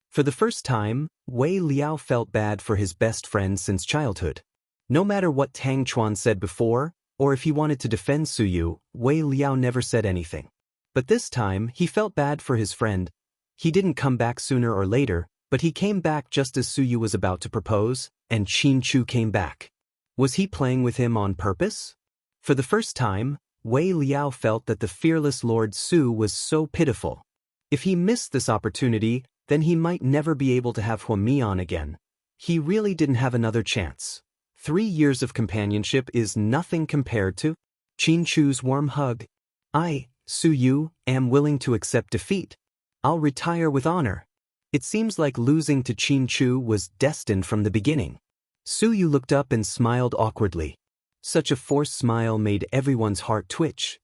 For the first time, Wei Liao felt bad for his best friend since childhood. No matter what Tang Chuan said before, or if he wanted to defend Su Yu, Wei Liao never said anything. But this time, he felt bad for his friend. He didn't come back sooner or later, but he came back just as Su Yu was about to propose, and Qin Chu came back. Was he playing with him on purpose? For the first time, Wei Liao felt that the fearless Lord Su was so pitiful. If he missed this opportunity, then he might never be able to have Huamian again. He really didn't have another chance. 3 years of companionship is nothing compared to Qin Chu's warm hug. I, Su Yu, am willing to accept defeat. I'll retire with honor. It seems like losing to Qin Chu was destined from the beginning. Su Yu looked up and smiled awkwardly. Such a forced smile made everyone's heart twitch.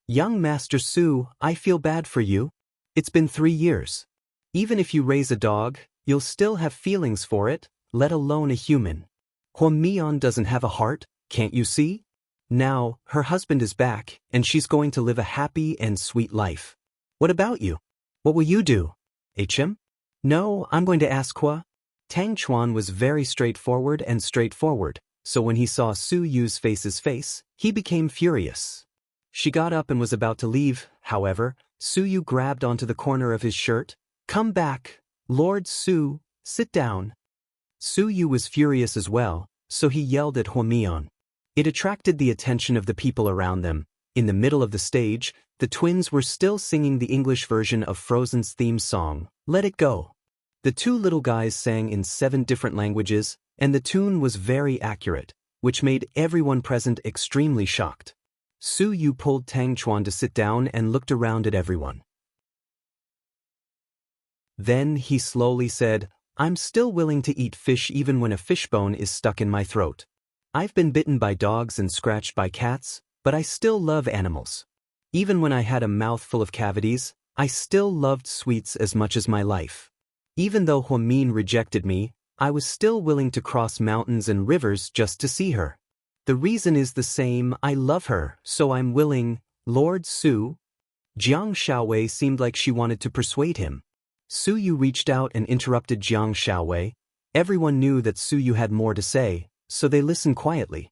Young Master Su, I feel bad for you. It's been 3 years. Even if you raise a dog, you'll still have feelings for it, let alone a human. Huamian doesn't have a heart, can't you see? Now, her husband is back, and she's going to live a happy and sweet life. What about you? What will you do? HM? No, I'm going to ask Hua. Tang Chuan was very straightforward, so when he saw Su Yu's face, he became furious. She got up and was about to leave, however, Su Yu grabbed onto the corner of his shirt. Come back, Lord Su, sit down. Su Yu was furious as well, so he yelled at Huamian. It attracted the attention of the people around them. In the middle of the stage, the twins were still singing the English version of Frozen's theme song, Let It Go. The 2 little guys sang in 7 different languages, and the tune was very accurate, which made everyone present extremely shocked. Su Yu pulled Tang Chuan to sit down and looked around at everyone. Then he slowly said, I'm still willing to eat fish even when a fishbone is stuck in my throat. I've been bitten by dogs and scratched by cats, but I still love animals. Even when I had a mouth full of cavities, I still loved sweets as much as my life. Even though Huamin rejected me, I was still willing to cross mountains and rivers just to see her. The reason is the same, I love her, so I'm willing, Lord Su. Jiang Shaowei seemed like she wanted to persuade him. Su Yu reached out and interrupted Jiang Shaowei. Everyone knew that Su Yu had more to say, so they listened quietly.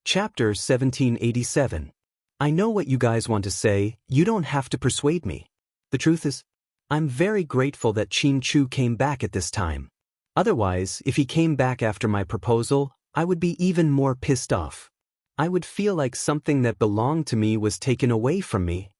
Chapter 1787. I know what you guys want to say, you don't have to persuade me. The truth is, I'm very grateful that Qin Chu came back at this time. Otherwise, if he came back after my proposal, I would be even more pissed off. I would feel like something that belonged to me was taken away from me.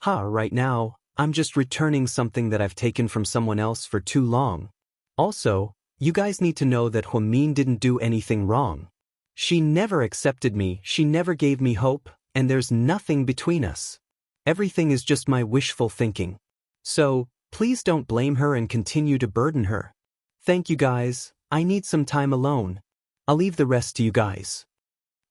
Right now, I'm just returning something that I've taken from someone else for too long. Also, you guys need to know that Huamin didn't do anything wrong. She never accepted me, she never gave me hope, and there's nothing between us. Everything is just my wishful thinking. So, please don't blame her and continue to burden her. Thank you guys, I need some time alone. I'll leave the rest to you guys.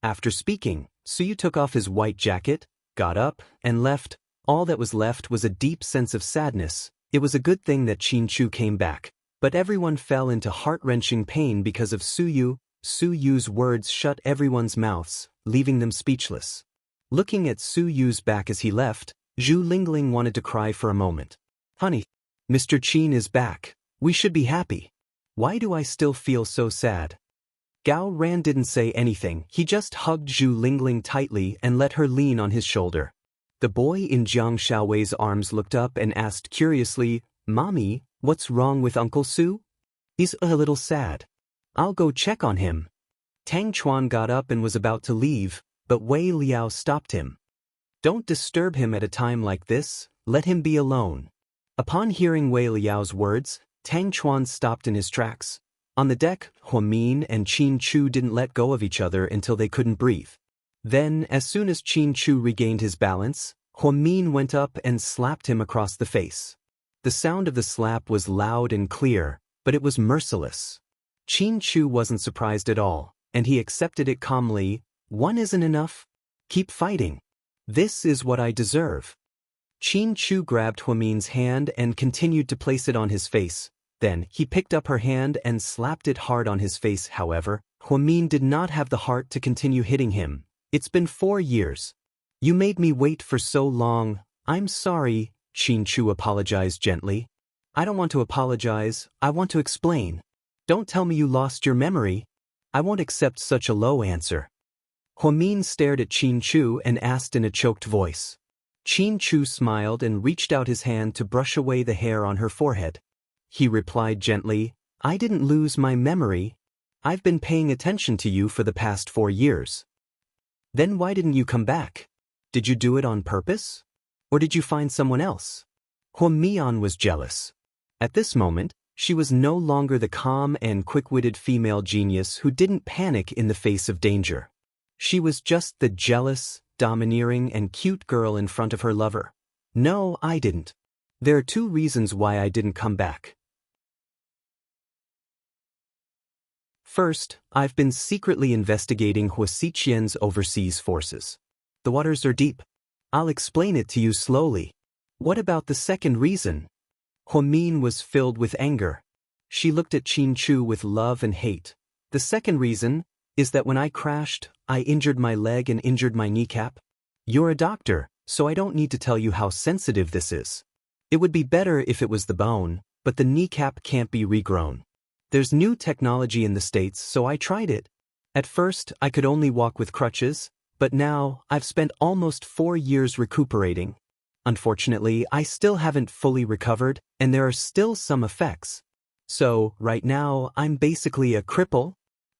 After speaking, Su Yu took off his white jacket, got up, and left. All that was left was a deep sense of sadness. It was a good thing that Qin Chu came back, but everyone fell into heart-wrenching pain because of Su Yu. Su Yu's words shut everyone's mouths, leaving them speechless. Looking at Su Yu's back as he left, Zhu Lingling wanted to cry for a moment. Honey, Mr. Qin is back. We should be happy. Why do I still feel so sad? Gao Ran didn't say anything, he just hugged Zhu Lingling tightly and let her lean on his shoulder. The boy in Jiang Shaowei's arms looked up and asked curiously, Mommy, what's wrong with Uncle Su? He's a little sad. I'll go check on him. Tang Chuan got up and was about to leave, but Wei Liao stopped him. Don't disturb him at a time like this, let him be alone. Upon hearing Wei Liao's words, Tang Chuan stopped in his tracks. On the deck, Huamin and Qin Chu didn't let go of each other until they couldn't breathe. Then, as soon as Qin Chu regained his balance, Huamin went up and slapped him across the face. The sound of the slap was loud and clear, but it was merciless. Qin Chu wasn't surprised at all, and he accepted it calmly. One isn't enough? Keep fighting. This is what I deserve. Qin Chu grabbed Huamin's hand and continued to place it on his face. Then, he picked up her hand and slapped it hard on his face. However, Huamin did not have the heart to continue hitting him. It's been 4 years. You made me wait for so long. I'm sorry, Qin Chu apologized gently. I don't want to apologize, I want to explain. Don't tell me you lost your memory. I won't accept such a low answer. Huamin stared at Qin Chu and asked in a choked voice. Qin Chu smiled and reached out his hand to brush away the hair on her forehead. He replied gently, I didn't lose my memory. I've been paying attention to you for the past 4 years. Then why didn't you come back? Did you do it on purpose? Or did you find someone else? Huamian was jealous. At this moment, she was no longer the calm and quick-witted female genius who didn't panic in the face of danger. She was just the jealous, domineering, and cute girl in front of her lover. No, I didn't. There are 2 reasons why I didn't come back. First, I've been secretly investigating Huasiqian's overseas forces. The waters are deep. I'll explain it to you slowly. What about the second reason? Huamin was filled with anger. She looked at Qin Chu with love and hate. The second reason is that when I crashed, I injured my leg and injured my kneecap. You're a doctor, so I don't need to tell you how sensitive this is. It would be better if it was the bone, but the kneecap can't be regrown. There's new technology in the States, so I tried it. At first, I could only walk with crutches, but now I've spent almost 4 years recuperating. Unfortunately, I still haven't fully recovered, and there are still some effects. So, right now, I'm basically a cripple.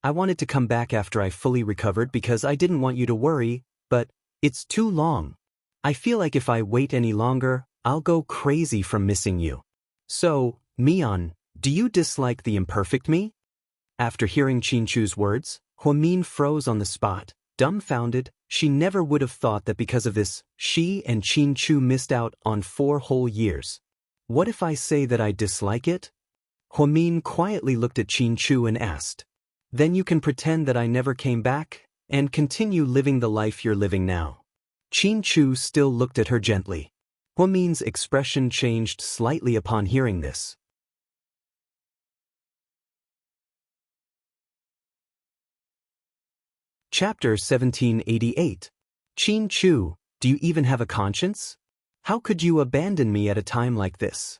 I wanted to come back after I fully recovered because I didn't want you to worry, but it's too long. I feel like if I wait any longer, I'll go crazy from missing you. So, Mian, do you dislike the imperfect me? After hearing Qin Chu's words, Huamin froze on the spot, dumbfounded. She never would have thought that because of this, she and Qin Chu missed out on 4 whole years. What if I say that I dislike it? Huamin quietly looked at Qin Chu and asked. Then you can pretend that I never came back, and continue living the life you're living now. Qin Chu still looked at her gently. Huamin's expression changed slightly upon hearing this. Chapter 1788. Qin Chu, do you even have a conscience? How could you abandon me at a time like this?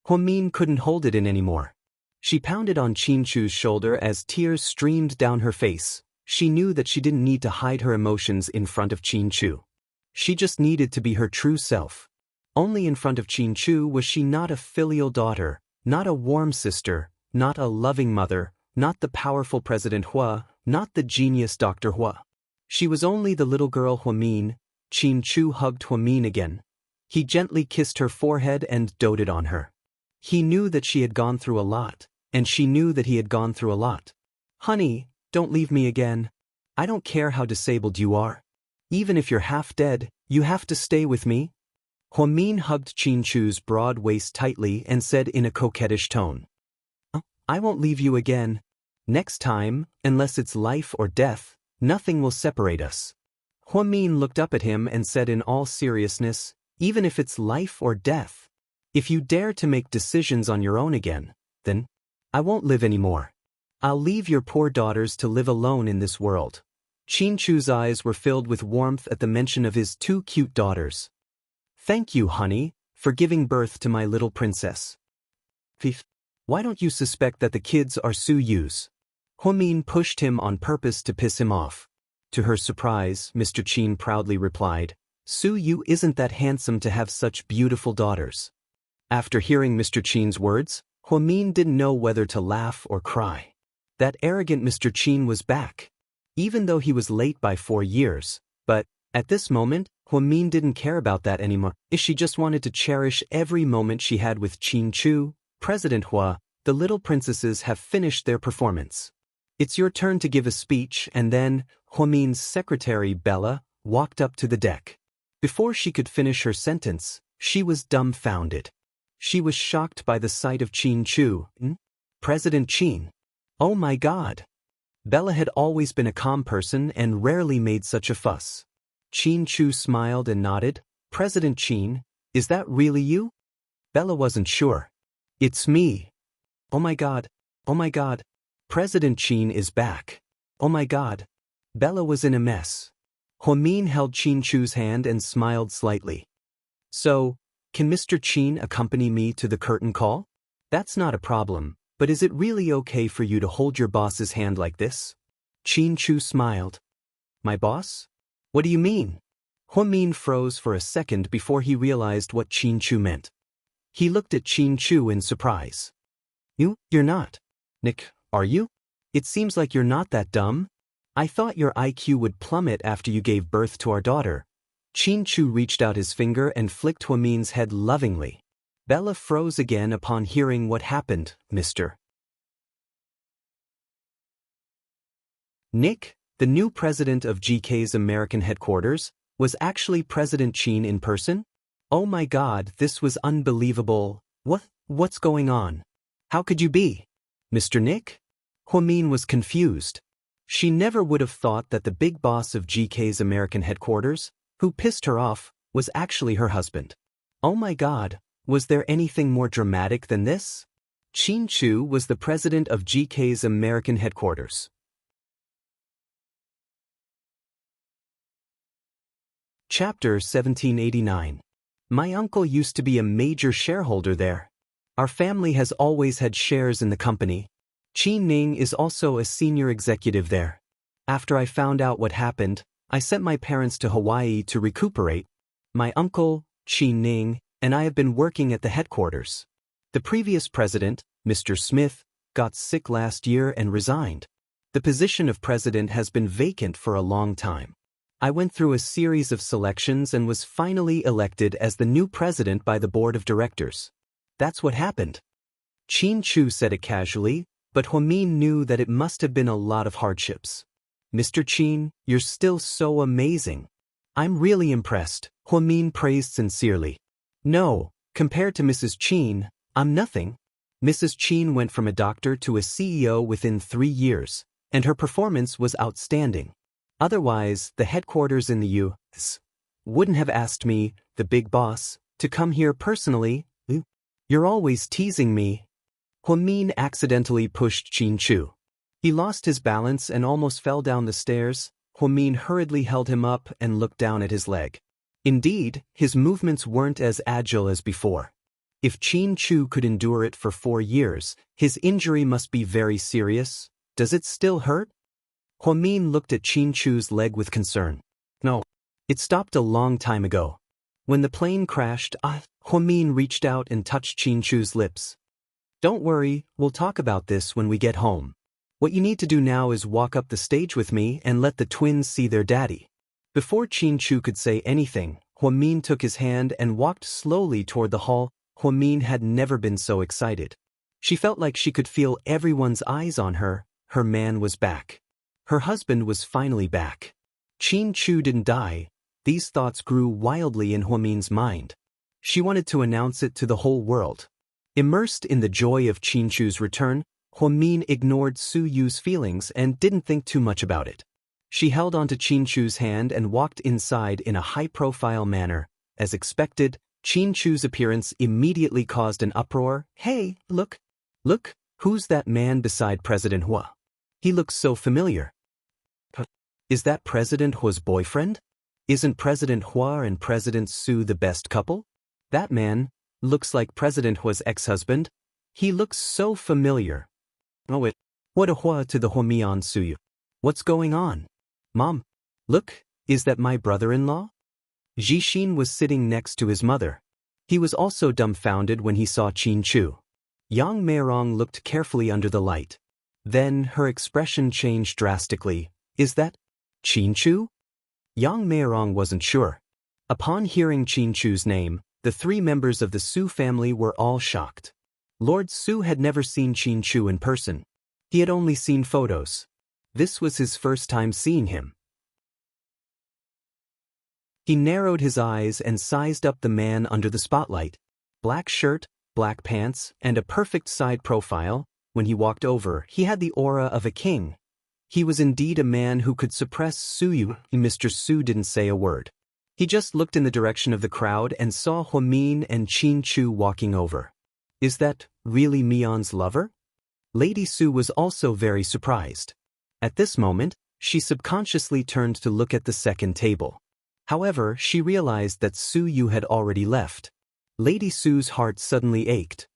Huamin couldn't hold it in anymore. She pounded on Qin Chu's shoulder as tears streamed down her face. She knew that she didn't need to hide her emotions in front of Qin Chu. She just needed to be her true self. Only in front of Qin Chu was she not a filial daughter, not a warm sister, not a loving mother, not the powerful President Hua, not the genius Dr. Hua. She was only the little girl Huamin. Qin Chu hugged Huamin again. He gently kissed her forehead and doted on her. He knew that she had gone through a lot, and she knew that he had gone through a lot. Honey, don't leave me again. I don't care how disabled you are. Even if you're half dead, you have to stay with me. Huamin hugged Qin Chu's broad waist tightly and said in a coquettish tone. I won't leave you again. Next time, unless it's life or death, nothing will separate us. Huamin looked up at him and said in all seriousness, even if it's life or death. If you dare to make decisions on your own again, then I won't live anymore. I'll leave your poor daughters to live alone in this world. Qin Chu's eyes were filled with warmth at the mention of his 2 cute daughters. Thank you, honey, for giving birth to my little princess. Why don't you suspect that the kids are Su Yu's? Huamin pushed him on purpose to piss him off. To her surprise, Mr. Qin proudly replied, Su Yu isn't that handsome to have such beautiful daughters. After hearing Mr. Qin's words, Huamin didn't know whether to laugh or cry. That arrogant Mr. Qin was back. Even though he was late by 4 years, but, at this moment, Huamin didn't care about that anymore. She just wanted to cherish every moment she had with Qin Chu. President Hua, the little princesses have finished their performance. It's your turn to give a speech, and then, Huamin's secretary Bella walked up to the deck. Before she could finish her sentence, she was dumbfounded. She was shocked by the sight of Qin Chu. President Qin. Oh my God. Bella had always been a calm person and rarely made such a fuss. Xianxia smiled and nodded. President Qin, is that really you? Bella wasn't sure. It's me. Oh my God. Oh my God. President Qin is back. Oh my God. Bella was in a mess. Huamin held Xianxia's hand and smiled slightly. So, can Mr. Qin accompany me to the curtain call? That's not a problem, but is it really okay for you to hold your boss's hand like this? Xianxia smiled. My boss? What do you mean? Huamin froze for a second before he realized what Xianxia meant. He looked at Xianxia in surprise. You're not. Nick, are you? It seems like you're not that dumb. I thought your IQ would plummet after you gave birth to our daughter. Xianxia reached out his finger and flicked Huamin's head lovingly. Bella froze again upon hearing what happened, Mr. Nick, the new president of GK's American headquarters, was actually President Qin in person? Oh my God, this was unbelievable. What's going on? How could you be? Mr. Nick? Huamin was confused. She never would have thought that the big boss of GK's American headquarters, who pissed her off, was actually her husband. Oh my God, was there anything more dramatic than this? Xianxia was the president of GK's American headquarters. Chapter 1789. My uncle used to be a major shareholder there. Our family has always had shares in the company. Qin Ning is also a senior executive there. After I found out what happened, I sent my parents to Hawaii to recuperate. My uncle, Qin Ning, and I have been working at the headquarters. The previous president, Mr. Smith, got sick last year and resigned. The position of president has been vacant for a long time. I went through a series of selections and was finally elected as the new president by the board of directors. That's what happened. Xianxia said it casually, but Huamin knew that it must have been a lot of hardships. Mr. Qin, you're still so amazing. I'm really impressed, Huamin praised sincerely. No, compared to Mrs. Qin, I'm nothing. Mrs. Qin went from a doctor to a CEO within 3 years, and her performance was outstanding. Otherwise, the headquarters in the U.S. wouldn't have asked me, the big boss, to come here personally. You're always teasing me. Huamin accidentally pushed Xianxia. He lost his balance and almost fell down the stairs. Huamin hurriedly held him up and looked down at his leg. Indeed, his movements weren't as agile as before. If Xianxia could endure it for 4 years, his injury must be very serious. Does it still hurt? Huamin looked at Xianxia's leg with concern. No. It stopped a long time ago. When the plane crashed, Huamin reached out and touched Xianxia's lips. Don't worry, we'll talk about this when we get home. What you need to do now is walk up the stage with me and let the twins see their daddy. Before Xianxia could say anything, Huamin took his hand and walked slowly toward the hall. Huamin had never been so excited. She felt like she could feel everyone's eyes on her. Her man was back. Her husband was finally back. Xianxia didn't die. These thoughts grew wildly in Huamin's mind. She wanted to announce it to the whole world. Immersed in the joy of Xianxia's return, Huamin ignored Su Yu's feelings and didn't think too much about it. She held onto Xianxia's hand and walked inside in a high-profile manner. As expected, Xianxia's appearance immediately caused an uproar. Hey, look! Look, who's that man beside President Hua? He looks so familiar. Is that President Hua's boyfriend? Isn't President Hua and President Su the best couple? That man looks like President Hua's ex-husband. He looks so familiar. Oh wait, what a Hua to the Huamian Suyu. What's going on? Mom, look, is that my brother-in-law? Jixin was sitting next to his mother. He was also dumbfounded when he saw Xianxia. Yang Meirong looked carefully under the light. Then her expression changed drastically. Is that Xianxia? Yang Meirong wasn't sure. Upon hearing Xianxia's name, the 3 members of the Su family were all shocked. Lord Su had never seen Xianxia in person. He had only seen photos. This was his first time seeing him. He narrowed his eyes and sized up the man under the spotlight. Black shirt, black pants, and a perfect side profile. When he walked over, he had the aura of a king. He was indeed a man who could suppress Suyu. Mr. Su didn't say a word. He just looked in the direction of the crowd and saw Huamin and Qin Chu walking over. Is that really Mion's lover? Lady Su was also very surprised. At this moment, she subconsciously turned to look at the second table. However, she realized that Su Yu had already left. Lady Su's heart suddenly ached.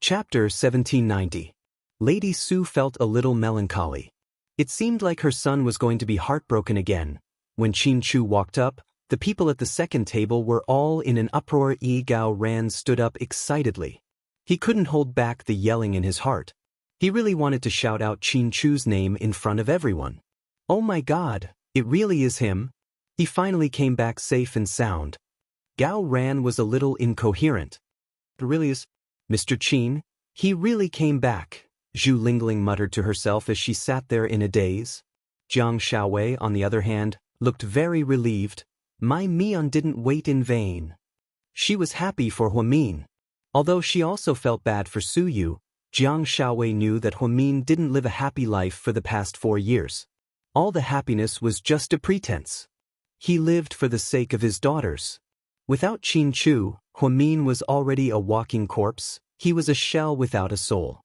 Chapter 1790. Lady Su felt a little melancholy. It seemed like her son was going to be heartbroken again. When Qin Chu walked up, the people at the second table were all in an uproar. Yi Gao Ran stood up excitedly. He couldn't hold back the yelling in his heart. He really wanted to shout out Qin Chu's name in front of everyone. Oh my God, it really is him. He finally came back safe and sound. Gao Ran was a little incoherent. It really is Mr. Qin, he really came back, Zhu Lingling muttered to herself as she sat there in a daze. Jiang Xiaowei, on the other hand, looked very relieved. My Mian didn't wait in vain. She was happy for Huamin. Although she also felt bad for Su Yu, Jiang Xiaowei knew that Huamin didn't live a happy life for the past 4 years. All the happiness was just a pretense. He lived for the sake of his daughters. Without Qin Chu, Huamin was already a walking corpse. He was a shell without a soul.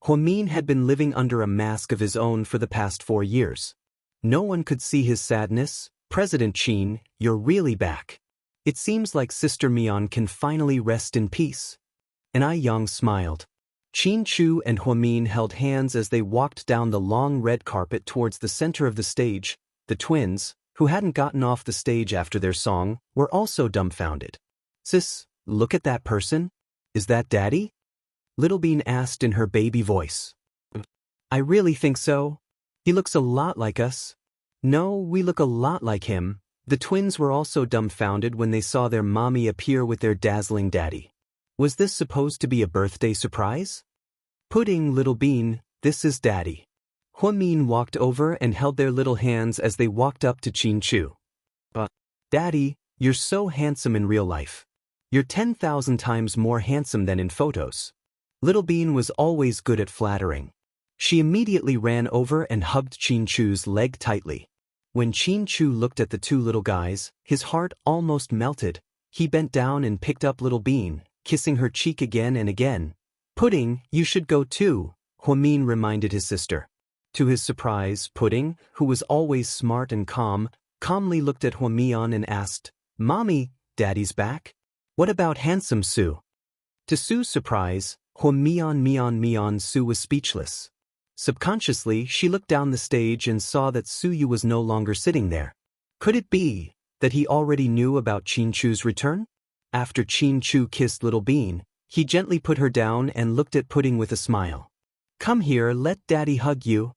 Huamin had been living under a mask of his own for the past 4 years. No one could see his sadness. President Qin, you're really back. It seems like Sister Mian can finally rest in peace. And Yang smiled. Qin Chu and Huamin held hands as they walked down the long red carpet towards the center of the stage. The twins, who hadn't gotten off the stage after their song, were also dumbfounded. Sis, look at that person. Is that Daddy? Little Bean asked in her baby voice. I really think so. He looks a lot like us. No, we look a lot like him. The twins were also dumbfounded when they saw their mommy appear with their dazzling daddy. Was this supposed to be a birthday surprise? Pudding, Little Bean, this is Daddy. Huamin walked over and held their little hands as they walked up to Qin Chu. Daddy, you're so handsome in real life. You're 10,000 times more handsome than in photos. Little Bean was always good at flattering. She immediately ran over and hugged Qin Chu's leg tightly. When Qin Chu looked at the two little guys, his heart almost melted. He bent down and picked up Little Bean, kissing her cheek again and again. Pudding, you should go too, Huamin reminded his sister. To his surprise, Pudding, who was always smart and calm, calmly looked at Huamian and asked, Mommy, Daddy's back? What about handsome Su? To Su's surprise, Mian Su was speechless. Subconsciously, she looked down the stage and saw that Su Yu was no longer sitting there. Could it be that he already knew about Qin Chu's return? After Qin Chu kissed Little Bean, he gently put her down and looked at Pudding with a smile. Come here, let Daddy hug you.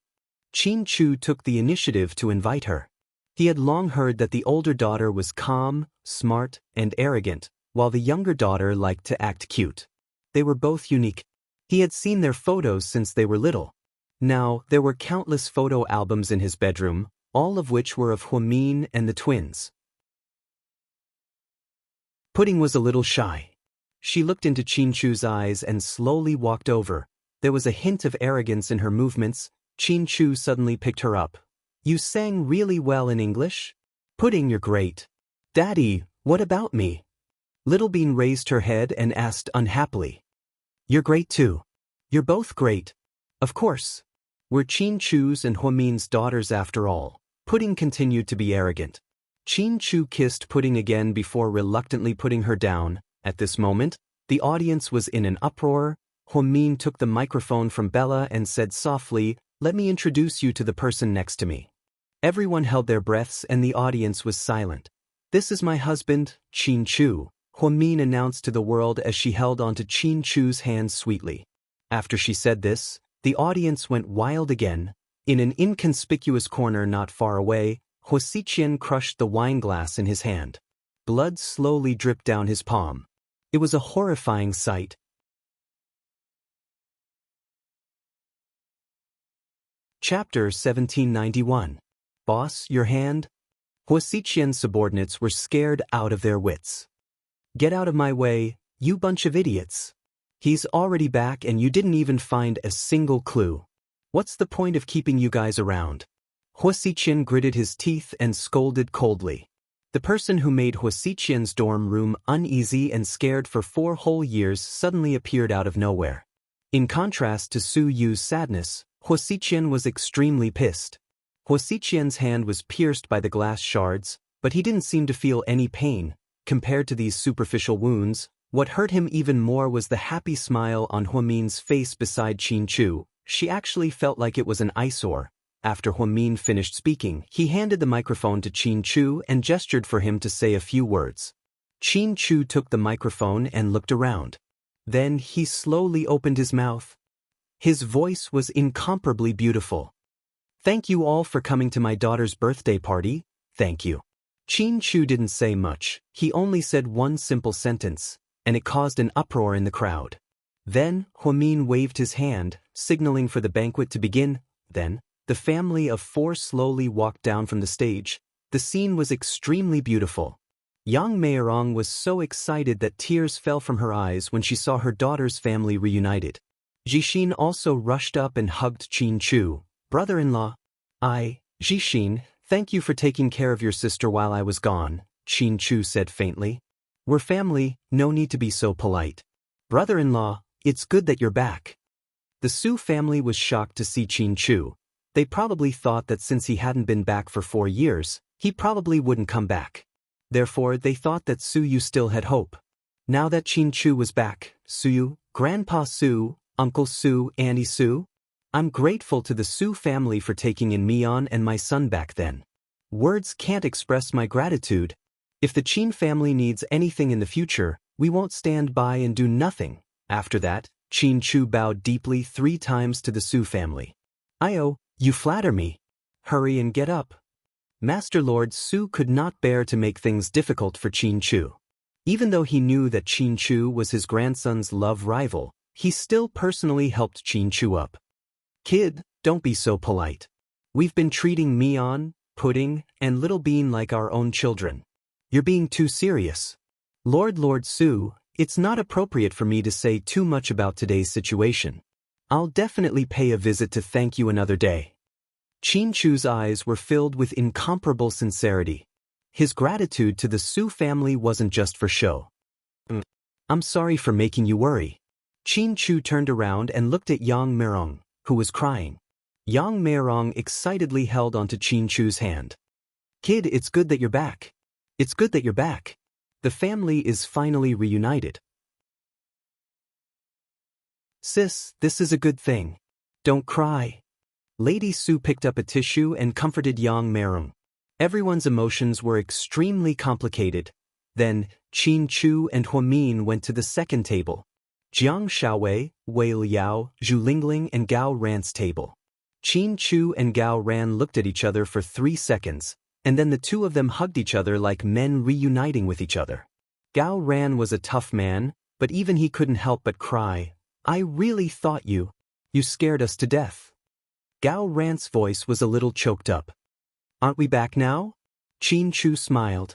Qin Chu took the initiative to invite her. He had long heard that the older daughter was calm, smart, and arrogant, while the younger daughter liked to act cute. They were both unique. He had seen their photos since they were little. Now, there were countless photo albums in his bedroom, all of which were of Huamin and the twins. Pudding was a little shy. She looked into Qin Chu's eyes and slowly walked over. There was a hint of arrogance in her movements. Qin Chu suddenly picked her up. You sang really well in English? Pudding, you're great. Daddy, what about me? Little Bean raised her head and asked unhappily. You're great too. You're both great. Of course. We're Qin Chu's and Huamin's daughters after all. Pudding continued to be arrogant. Qin Chu kissed Pudding again before reluctantly putting her down. At this moment, the audience was in an uproar. Huamin took the microphone from Bella and said softly, Let me introduce you to the person next to me. Everyone held their breaths and the audience was silent. This is my husband, Qin Chu, Huamin announced to the world as she held onto Qin Chu's hand sweetly. After she said this, the audience went wild again. In an inconspicuous corner not far away, Huasiqian crushed the wine glass in his hand. Blood slowly dripped down his palm. It was a horrifying sight. Chapter 1791. Boss, your hand? Huasiqian's subordinates were scared out of their wits. Get out of my way, you bunch of idiots. He's already back and you didn't even find a single clue. What's the point of keeping you guys around? Huasiqian gritted his teeth and scolded coldly. The person who made Huasiqian's dorm room uneasy and scared for 4 whole years suddenly appeared out of nowhere. In contrast to Su Yu's sadness, Huasiqian was extremely pissed. Huasiqian's hand was pierced by the glass shards, but he didn't seem to feel any pain. Compared to these superficial wounds, what hurt him even more was the happy smile on Huamin's face beside Qin Chu. She actually felt like it was an eyesore. After Huamin finished speaking, he handed the microphone to Qin Chu and gestured for him to say a few words. Qin Chu took the microphone and looked around. Then he slowly opened his mouth. His voice was incomparably beautiful. Thank you all for coming to my daughter's birthday party, thank you. Qin Chu didn't say much, he only said one simple sentence, and it caused an uproar in the crowd. Then, Huamin waved his hand, signaling for the banquet to begin. Then, the family of 4 slowly walked down from the stage. The scene was extremely beautiful. Yang Meirong was so excited that tears fell from her eyes when she saw her daughter's family reunited. Jixin also rushed up and hugged Qin Chu. Brother-in-law. Jixin, thank you for taking care of your sister while I was gone, Qin Chu said faintly. We're family, no need to be so polite. Brother-in-law, it's good that you're back. The Su family was shocked to see Qin Chu. They probably thought that since he hadn't been back for 4 years, he probably wouldn't come back. Therefore, they thought that Su Yu still had hope. Now that Qin Chu was back, Su Yu, Grandpa Su, Uncle Su, Auntie Su, I'm grateful to the Su family for taking in Mian and my son back then. Words can't express my gratitude. If the Qin family needs anything in the future, we won't stand by and do nothing. After that, Qin Chu bowed deeply 3 times to the Su family. You flatter me. Hurry and get up. Master Lord Su could not bear to make things difficult for Qin Chu. Even though he knew that Qin Chu was his grandson's love rival, he still personally helped Qin Chu up. Kid, don't be so polite. We've been treating Mian, Pudding, and Little Bean like our own children. You're being too serious. Lord Su, it's not appropriate for me to say too much about today's situation. I'll definitely pay a visit to thank you another day. Qin Chu's eyes were filled with incomparable sincerity. His gratitude to the Su family wasn't just for show. I'm sorry for making you worry. Qin Chu turned around and looked at Yang Meirong, who was crying. Yang Meirong excitedly held onto Qin Chu's hand. Kid, it's good that you're back. It's good that you're back. The family is finally reunited. Sis, this is a good thing. Don't cry. Lady Su picked up a tissue and comforted Yang Meirong. Everyone's emotions were extremely complicated. Then, Qin Chu and Huamin went to the second table. Jiang Shaowei, Wei Liao, Zhu Lingling and Gao Ran's table. Qin Chu and Gao Ran looked at each other for 3 seconds, and then the 2 of them hugged each other like men reuniting with each other. Gao Ran was a tough man, but even he couldn't help but cry. I really thought you scared us to death. Gao Ran's voice was a little choked up. Aren't we back now? Qin Chu smiled.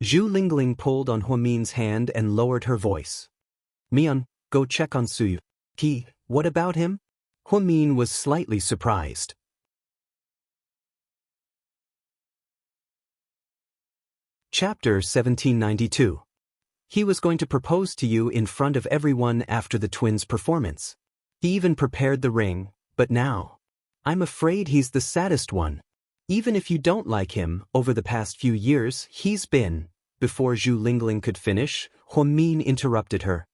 Zhu Lingling pulled on Huamin's hand and lowered her voice. Mian, go check on Su Yu. What about him? Huamin was slightly surprised. Chapter 1792. He was going to propose to you in front of everyone after the twins' performance. He even prepared the ring, but now, I'm afraid he's the saddest one. Even if you don't like him, over the past few years, he's been. Before Zhu Lingling could finish, Huamin interrupted her.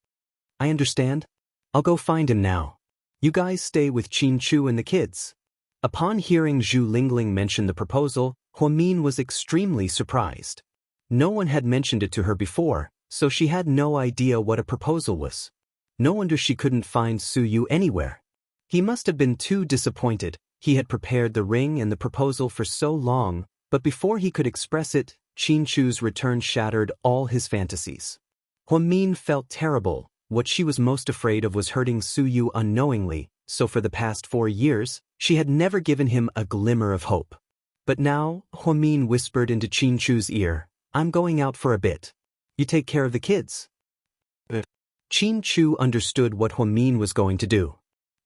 I understand. I'll go find him now. You guys stay with Qin Chu and the kids. Upon hearing Zhu Lingling mention the proposal, Huamin was extremely surprised. No one had mentioned it to her before, so she had no idea what a proposal was. No wonder she couldn't find Su Yu anywhere. He must have been too disappointed. He had prepared the ring and the proposal for so long, but before he could express it, Qin Chu's return shattered all his fantasies. Huamin felt terrible. What she was most afraid of was hurting Su Yu unknowingly, so for the past 4 years, she had never given him a glimmer of hope. But now, Huamin whispered into Qin Chu's ear, I'm going out for a bit. You take care of the kids. Qin Chu understood what Huamin was going to do.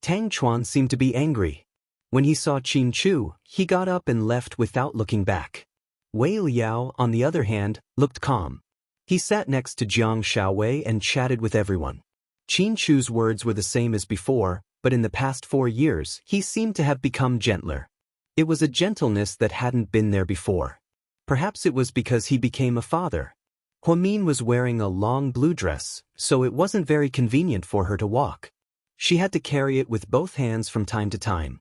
Tang Chuan seemed to be angry. When he saw Qin Chu, he got up and left without looking back. Wei Liao, on the other hand, looked calm. He sat next to Jiang Shaowei and chatted with everyone. Qin Chu's words were the same as before, but in the past 4 years, he seemed to have become gentler. It was a gentleness that hadn't been there before. Perhaps it was because he became a father. Huamin was wearing a long blue dress, so it wasn't very convenient for her to walk. She had to carry it with both hands from time to time.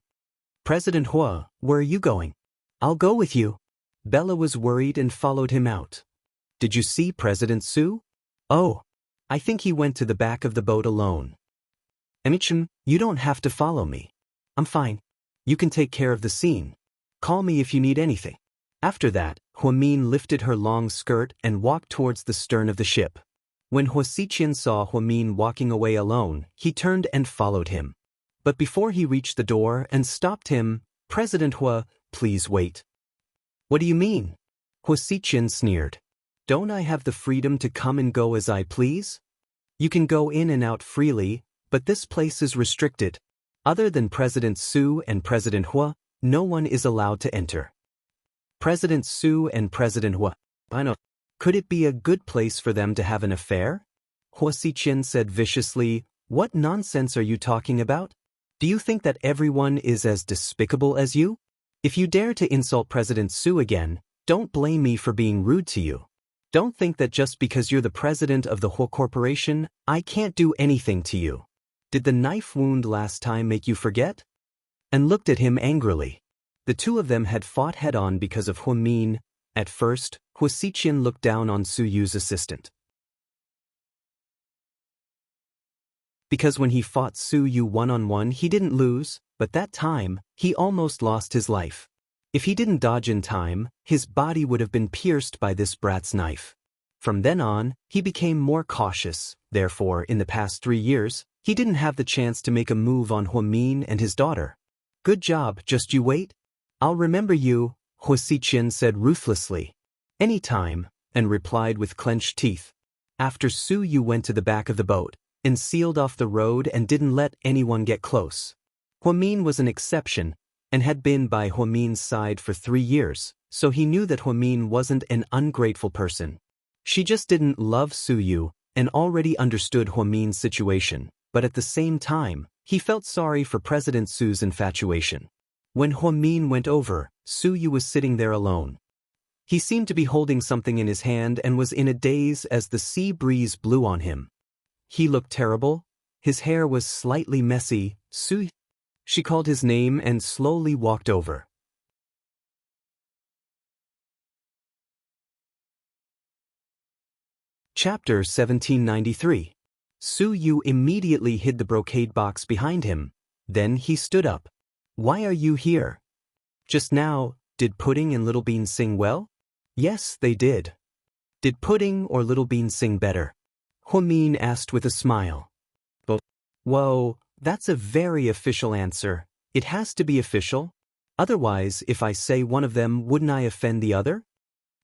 President Hua, where are you going? I'll go with you. Bella was worried and followed him out. Did you see President Su? Oh, I think he went to the back of the boat alone. Emichim, you don't have to follow me. I'm fine. You can take care of the scene. Call me if you need anything. After that, Huamin lifted her long skirt and walked towards the stern of the ship. When Hua Xiqian saw Huamin walking away alone, he turned and followed him. But before he reached the door and stopped him, President Hua, please wait. What do you mean? Hua Xiqian sneered. Don't I have the freedom to come and go as I please? You can go in and out freely, but this place is restricted. Other than President Su and President Hua, no one is allowed to enter. President Su and President Hua. I know. Could it be a good place for them to have an affair? Hua Xiqian said viciously, what nonsense are you talking about? Do you think that everyone is as despicable as you? If you dare to insult President Su again, don't blame me for being rude to you. Don't think that just because you're the president of the Hua Corporation, I can't do anything to you. Did the knife wound last time make you forget? And looked at him angrily. The two of them had fought head-on because of Huamin. At first, Hua Xiqian looked down on Su Yu's assistant. Because when he fought Su Yu one-on-one he didn't lose, but that time, he almost lost his life. If he didn't dodge in time, his body would have been pierced by this brat's knife. From then on, he became more cautious. Therefore, in the past 3 years, he didn't have the chance to make a move on Huamin and his daughter. Good job, just you wait. I'll remember you, Hua Xiqian said ruthlessly. Any time, and replied with clenched teeth. After Su Yu went to the back of the boat, and sealed off the road and didn't let anyone get close. Huamin was an exception, and had been by Huamin's side for 3 years, so he knew that Huamin wasn't an ungrateful person. She just didn't love Su Yu, and already understood Huamin's situation, but at the same time, he felt sorry for President Su's infatuation. When Huamin went over, Su Yu was sitting there alone. He seemed to be holding something in his hand and was in a daze as the sea breeze blew on him. He looked terrible. His hair was slightly messy. Su. She called his name and slowly walked over. Chapter 1793. Su Yu immediately hid the brocade box behind him. Then he stood up. Why are you here? Just now, did Pudding and Little Bean sing well? Yes, they did. Did Pudding or Little Bean sing better? Huamin asked with a smile. Whoa, that's a very official answer. It has to be official. Otherwise, if I say one of them, wouldn't I offend the other?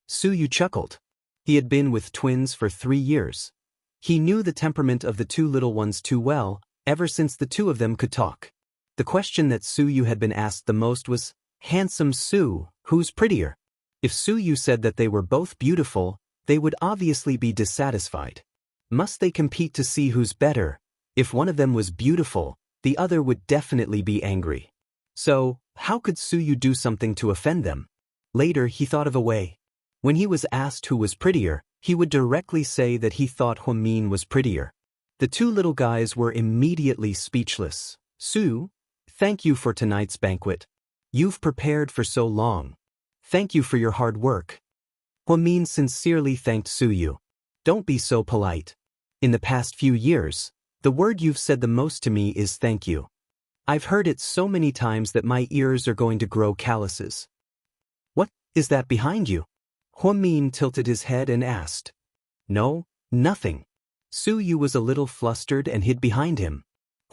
Su Yu chuckled. He had been with twins for 3 years. He knew the temperament of the two little ones too well, ever since the two of them could talk. The question that Su Yu had been asked the most was, Handsome Su, who's prettier? If Su Yu said that they were both beautiful, they would obviously be dissatisfied. Must they compete to see who's better? If one of them was beautiful, the other would definitely be angry. So, how could Su Yu do something to offend them? Later he thought of a way. When he was asked who was prettier, he would directly say that he thought Huamin was prettier. The two little guys were immediately speechless. Su, thank you for tonight's banquet. You've prepared for so long. Thank you for your hard work. Huamin sincerely thanked Su Yu. Don't be so polite. In the past few years, the word you've said the most to me is thank you. I've heard it so many times that my ears are going to grow calluses. What is that behind you? Huamin tilted his head and asked. No, nothing. Su Yu was a little flustered and hid behind him.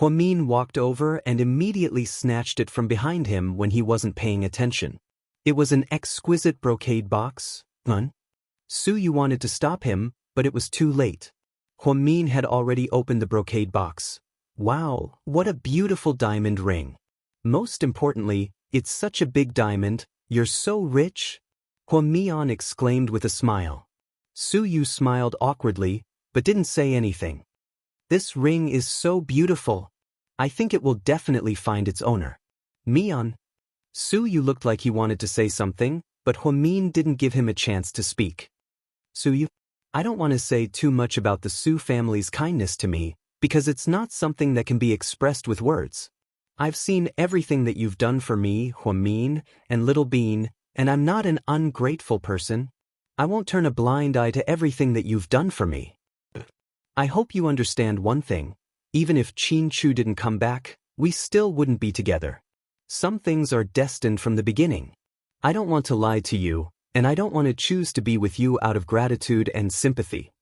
Huamin walked over and immediately snatched it from behind him when he wasn't paying attention. It was an exquisite brocade box. Su Yu wanted to stop him, but it was too late. Huamin had already opened the brocade box. Wow, what a beautiful diamond ring. Most importantly, it's such a big diamond. You're so rich? Huamian exclaimed with a smile. Su Yu smiled awkwardly, but didn't say anything. This ring is so beautiful. I think it will definitely find its owner. Mian. Su Yu looked like he wanted to say something, but Huamin didn't give him a chance to speak. Su Yu, I don't want to say too much about the Su family's kindness to me, because it's not something that can be expressed with words. I've seen everything that you've done for me, Huamin, and Little Bean, and I'm not an ungrateful person. I won't turn a blind eye to everything that you've done for me. I hope you understand one thing. Even if Qin Chu didn't come back, we still wouldn't be together. Some things are destined from the beginning. I don't want to lie to you, and I don't want to choose to be with you out of gratitude and sympathy.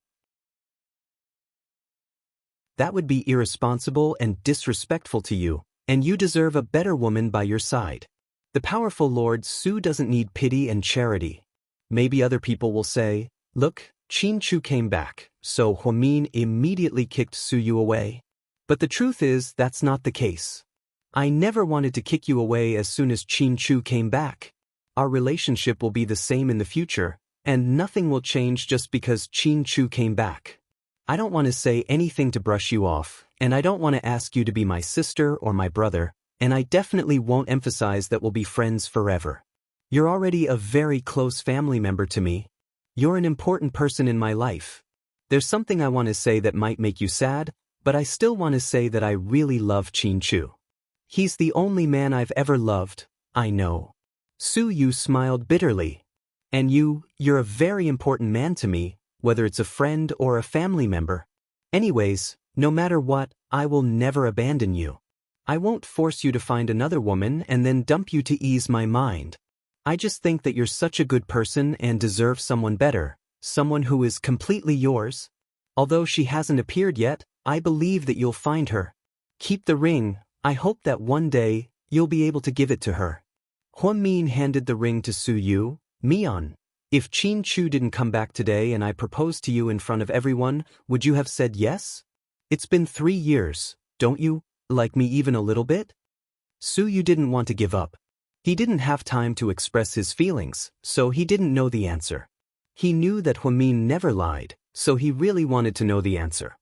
That would be irresponsible and disrespectful to you, and you deserve a better woman by your side. The powerful Lord Su doesn't need pity and charity. Maybe other people will say, look, Qin Chu came back, so Huamin immediately kicked Su Yu away. But the truth is, that's not the case. I never wanted to kick you away as soon as Qin Chu came back. Our relationship will be the same in the future, and nothing will change just because Qin Chu came back. I don't want to say anything to brush you off, and I don't want to ask you to be my sister or my brother, and I definitely won't emphasize that we'll be friends forever. You're already a very close family member to me. You're an important person in my life. There's something I want to say that might make you sad, but I still want to say that I really love Qin Chu. He's the only man I've ever loved, I know. Su Yu smiled bitterly. And you're a very important man to me, whether it's a friend or a family member. Anyways, no matter what, I will never abandon you. I won't force you to find another woman and then dump you to ease my mind. I just think that you're such a good person and deserve someone better, someone who is completely yours. Although she hasn't appeared yet, I believe that you'll find her. Keep the ring. I hope that one day, you'll be able to give it to her. Huamin handed the ring to Su Yu. Mian, if Qin Chu didn't come back today and I proposed to you in front of everyone, would you have said yes? It's been 3 years, don't you like me even a little bit? Su Yu didn't want to give up. He didn't have time to express his feelings, so he didn't know the answer. He knew that Huamin never lied, so he really wanted to know the answer.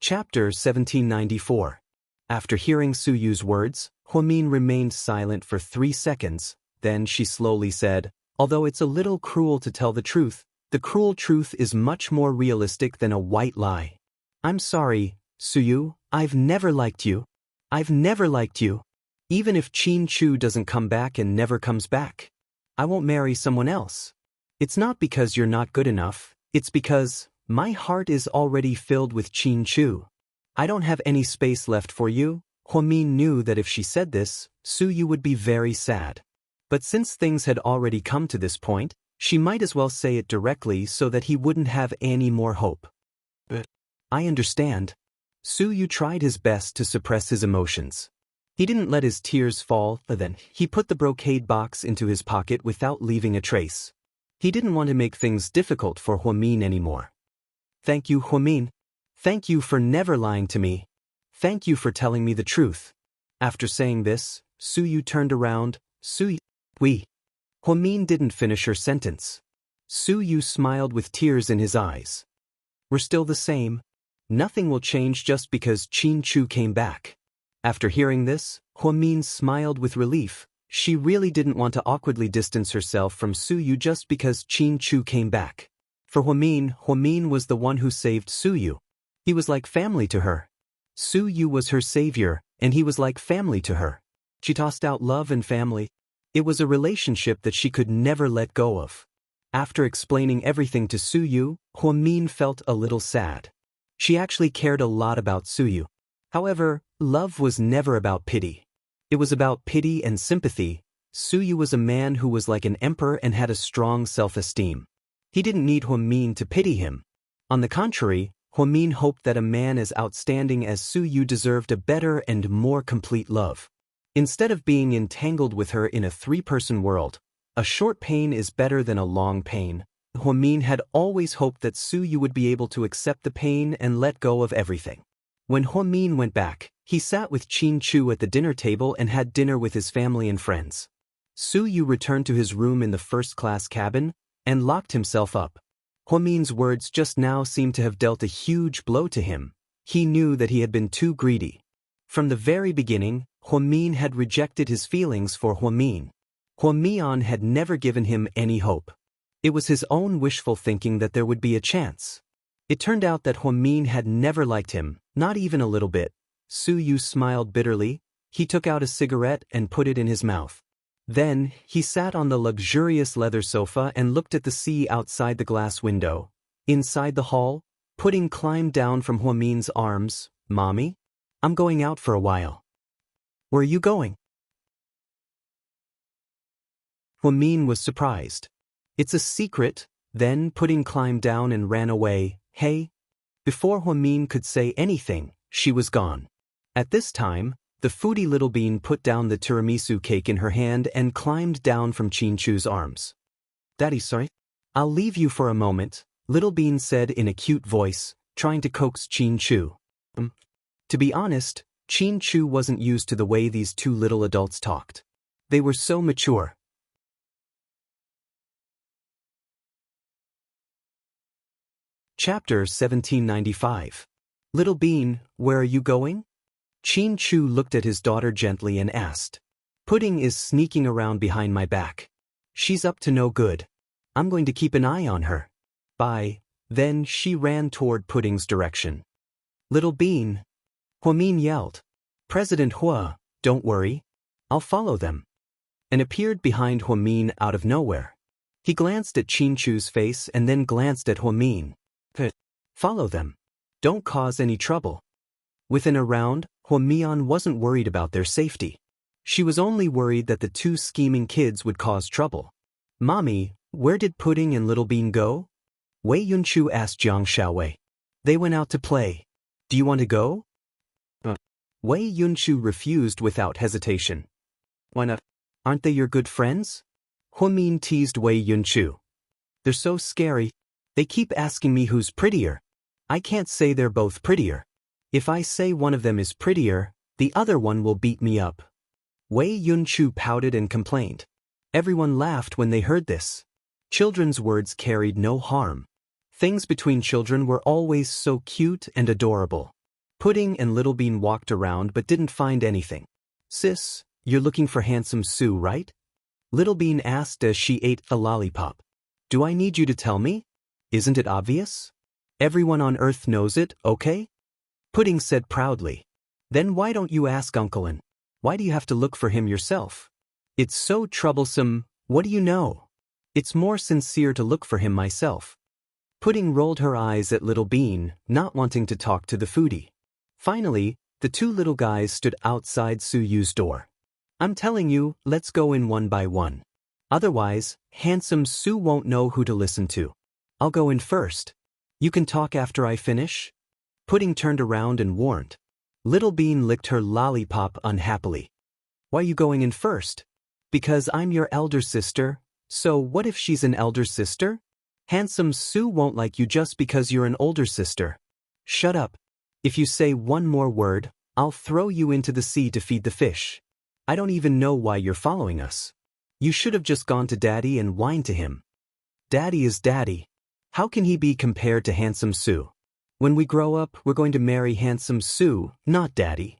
Chapter 1794. After hearing Su Yu's words, Huamin remained silent for 3 seconds. Then she slowly said, although it's a little cruel to tell the cruel truth is much more realistic than a white lie. I'm sorry, Su Yu, I've never liked you. I've never liked you. Even if Qin Chu doesn't come back and never comes back, I won't marry someone else. It's not because you're not good enough, it's because my heart is already filled with Qin Chu. I don't have any space left for you. Huamin knew that if she said this, Su Yu would be very sad. But since things had already come to this point, she might as well say it directly so that he wouldn't have any more hope. But I understand. Su Yu tried his best to suppress his emotions. He didn't let his tears fall, then he put the brocade box into his pocket without leaving a trace. He didn't want to make things difficult for Huamin anymore. Thank you, Huamin. Thank you for never lying to me. Thank you for telling me the truth. After saying this, Su Yu turned around. Su Yu. Huamin didn't finish her sentence. Su Yu smiled with tears in his eyes. We're still the same. Nothing will change just because Qin Chu came back. After hearing this, Huamin smiled with relief. She really didn't want to awkwardly distance herself from Su Yu just because Qin Chu came back. For Huamin was the one who saved Su Yu. He was like family to her. Su Yu was her savior, and he was like family to her. She tossed out love and family. It was a relationship that she could never let go of. After explaining everything to Su Yu, Huamin felt a little sad. She actually cared a lot about Su Yu. However, love was never about pity. It was about pity and sympathy. Su Yu was a man who was like an emperor and had a strong self-esteem. He didn't need Huamin to pity him. On the contrary, Huamin hoped that a man as outstanding as Su Yu deserved a better and more complete love. Instead of being entangled with her in a 3-person world, A short pain is better than a long pain. Huamin had always hoped that Su Yu would be able to accept the pain and let go of everything. When Huamin went back, he sat with Qin Chu at the dinner table and had dinner with his family and friends. Su Yu returned to his room in the first-class cabin and locked himself up. Huamin's words just now seemed to have dealt a huge blow to him. He knew that he had been too greedy. From the very beginning, Huamin had rejected his feelings for Huamin. Huamian had never given him any hope. It was his own wishful thinking that there would be a chance. It turned out that Huamin had never liked him, not even a little bit. Su Yu smiled bitterly. He took out a cigarette and put it in his mouth. Then, he sat on the luxurious leather sofa and looked at the sea outside the glass window. Inside the hall, Pudding climbed down from Huamin's arms. "Mommy? I'm going out for a while." "Where are you going?" Huamin was surprised. "It's a secret." Then Pudding climbed down and ran away. "Hey?" Before Huamin could say anything, she was gone. At this time, the foodie Little Bean put down the tiramisu cake in her hand and climbed down from Qin Chu's arms. "Daddy, sorry. I'll leave you for a moment," Little Bean said in a cute voice, trying to coax Qin Chu. To be honest, Qin Chu wasn't used to the way these two little adults talked. They were so mature. Chapter 1795. "Little Bean, where are you going?" Qin Chu looked at his daughter gently and asked. "Pudding is sneaking around behind my back. She's up to no good. I'm going to keep an eye on her. Bye." Then she ran toward Pudding's direction. "Little Bean," Huamin yelled. "President Hua, don't worry. I'll follow them," and appeared behind Huamin out of nowhere. He glanced at Qin Chu's face and then glanced at Huamin. "Follow them. Don't cause any trouble." Within a round, Huamian wasn't worried about their safety. She was only worried that the two scheming kids would cause trouble. "Mommy, where did Pudding and Little Bean go?" Wei Yunchu asked Jiang Xiaowei. "They went out to play. Do you want to go?" Wei Yunchu refused without hesitation. "Why not? Aren't they your good friends?" Huamin teased Wei Yunchu. "They're so scary. They keep asking me who's prettier. I can't say they're both prettier. If I say one of them is prettier, the other one will beat me up." Wei Yunchu pouted and complained. Everyone laughed when they heard this. Children's words carried no harm. Things between children were always so cute and adorable. Pudding and Little Bean walked around but didn't find anything. "Sis, you're looking for handsome Sue, right?" Little Bean asked as she ate a lollipop. "Do I need you to tell me? Isn't it obvious? Everyone on Earth knows it, okay?" Pudding said proudly. "Then why don't you ask Uncle Lin? Why do you have to look for him yourself? It's so troublesome. What do you know? It's more sincere to look for him myself." Pudding rolled her eyes at Little Bean, not wanting to talk to the foodie. Finally, the two little guys stood outside Su Yu's door. "I'm telling you, let's go in one by one. Otherwise, handsome Su won't know who to listen to. I'll go in first. You can talk after I finish." Pudding turned around and warned. Little Bean licked her lollipop unhappily. "Why are you going in first?" "Because I'm your elder sister." "So what if she's an elder sister?" "Handsome Sue won't like you just because you're an older sister." "Shut up. If you say one more word, I'll throw you into the sea to feed the fish. I don't even know why you're following us. You should have just gone to Daddy and whined to him." "Daddy is Daddy. How can he be compared to Handsome Sue? When we grow up, we're going to marry Handsome Sue, not Daddy,"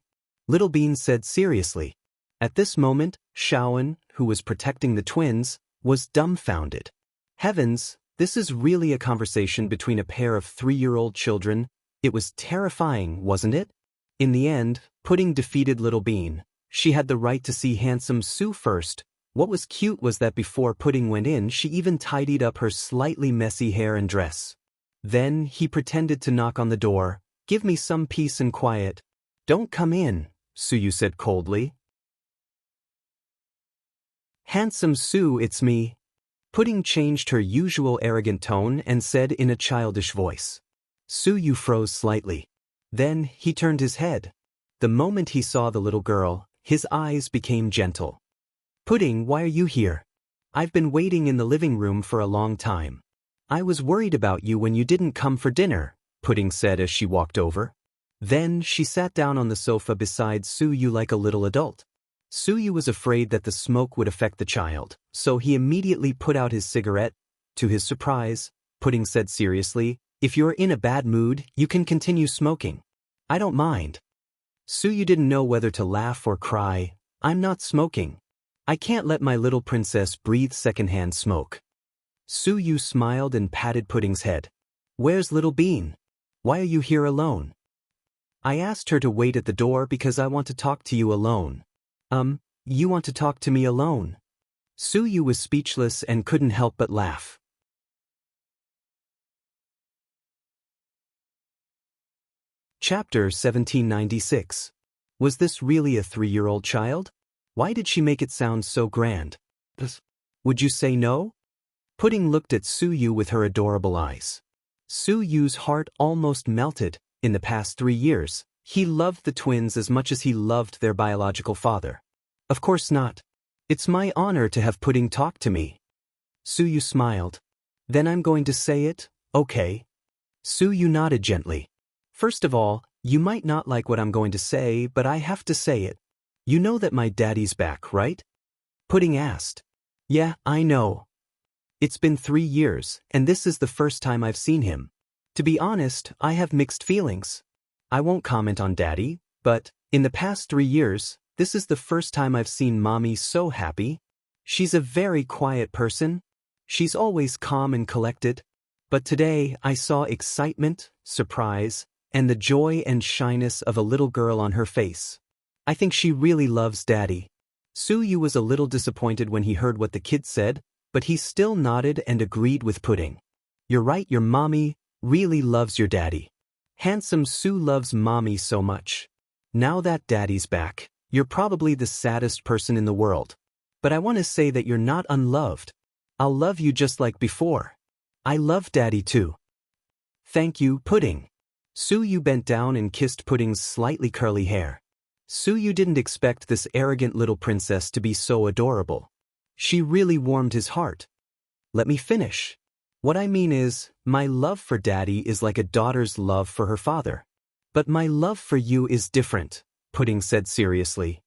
Little Bean said seriously. At this moment, Shaoan, who was protecting the twins, was dumbfounded. Heavens, this is really a conversation between a pair of 3-year-old children. It was terrifying, wasn't it? In the end, Pudding defeated Little Bean. She had the right to see Handsome Sue first. What was cute was that before Pudding went in, she even tidied up her slightly messy hair and dress. Then he pretended to knock on the door. "Give me some peace and quiet." "Don't come in," Suyu said coldly. "Handsome Sue, it's me." Pudding changed her usual arrogant tone and said in a childish voice. Suyu froze slightly. Then he turned his head. The moment he saw the little girl, his eyes became gentle. "Pudding, why are you here?" I've been waiting in the living room for a long time. I was worried about you when you didn't come for dinner, Pudding said as she walked over. Then she sat down on the sofa beside Suyu like a little adult. Suyu was afraid that the smoke would affect the child, so he immediately put out his cigarette. To his surprise, Pudding said seriously, "If you're in a bad mood, you can continue smoking. I don't mind." Suyu didn't know whether to laugh or cry. "I'm not smoking. I can't let my little princess breathe secondhand smoke." Suyu smiled and patted Pudding's head. "Where's Little Bean? Why are you here alone?" "I asked her to wait at the door because I want to talk to you alone." You want to talk to me alone?" Suyu was speechless and couldn't help but laugh. Chapter 1796. Was this really a 3-year-old child? Why did she make it sound so grand? Would you say no? Pudding looked at Suyu with her adorable eyes. Suyu's heart almost melted. In the past 3 years, he loved the twins as much as he loved their biological father. "Of course not. It's my honor to have Pudding talk to me." Suyu smiled. "Then I'm going to say it, okay?" Suyu nodded gently. "First of all, you might not like what I'm going to say, but I have to say it. You know that my daddy's back, right?" Pudding asked. "Yeah, I know. It's been 3 years, and this is the first time I've seen him. To be honest, I have mixed feelings. I won't comment on Daddy, but in the past 3 years, this is the first time I've seen Mommy so happy. She's a very quiet person. She's always calm and collected. But today I saw excitement, surprise, and the joy and shyness of a little girl on her face. I think she really loves Daddy." Suyu was a little disappointed when he heard what the kid said, but he still nodded and agreed with Pudding. "You're right, your mommy really loves your daddy. Handsome Su loves Mommy so much. Now that Daddy's back, you're probably the saddest person in the world. But I want to say that you're not unloved. I'll love you just like before. I love Daddy too." "Thank you, Pudding." Suyu bent down and kissed Pudding's slightly curly hair. Suyu didn't expect this arrogant little princess to be so adorable. She really warmed his heart. "Let me finish. What I mean is, my love for Daddy is like a daughter's love for her father. But my love for you is different," Pudding said seriously.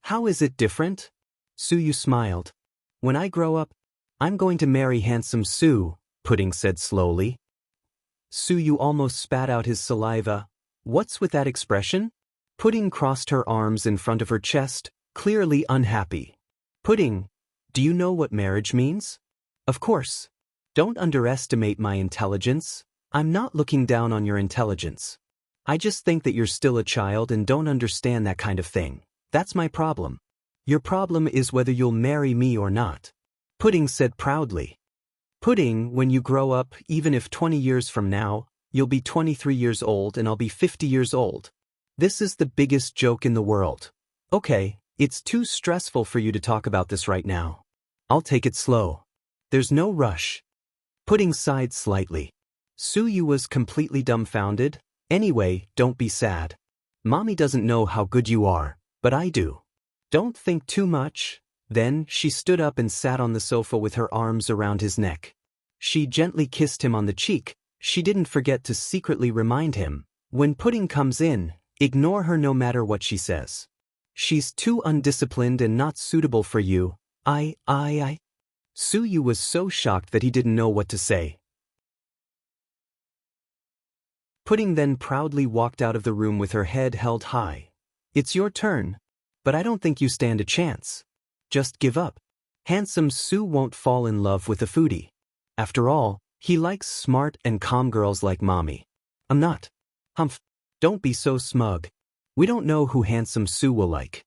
"How is it different?" Suyu smiled. "When I grow up, I'm going to marry Handsome Su," Pudding said slowly. Suyu almost spat out his saliva. "What's with that expression?" Pudding crossed her arms in front of her chest, clearly unhappy. "Pudding, do you know what marriage means?" "Of course. Don't underestimate my intelligence. I'm not looking down on your intelligence. I just think that you're still a child and don't understand that kind of thing. That's my problem. Your problem is whether you'll marry me or not," Pudding said proudly. "Pudding, when you grow up, even if 20 years from now, you'll be 23 years old and I'll be 50 years old. This is the biggest joke in the world. Okay, it's too stressful for you to talk about this right now. I'll take it slow. There's no rush." Pudding sighed slightly. Suyu was completely dumbfounded. "Anyway, don't be sad. Mommy doesn't know how good you are, but I do. Don't think too much." Then she stood up and sat on the sofa with her arms around his neck. She gently kissed him on the cheek. She didn't forget to secretly remind him, "When Pudding comes in, ignore her no matter what she says. She's too undisciplined and not suitable for you. I. Suyu was so shocked that he didn't know what to say. Pudding then proudly walked out of the room with her head held high. "It's your turn. But I don't think you stand a chance. Just give up. Handsome Su won't fall in love with a foodie. After all, he likes smart and calm girls like Mommy. I'm not. Humph. Don't be so smug. We don't know who Handsome Su will like."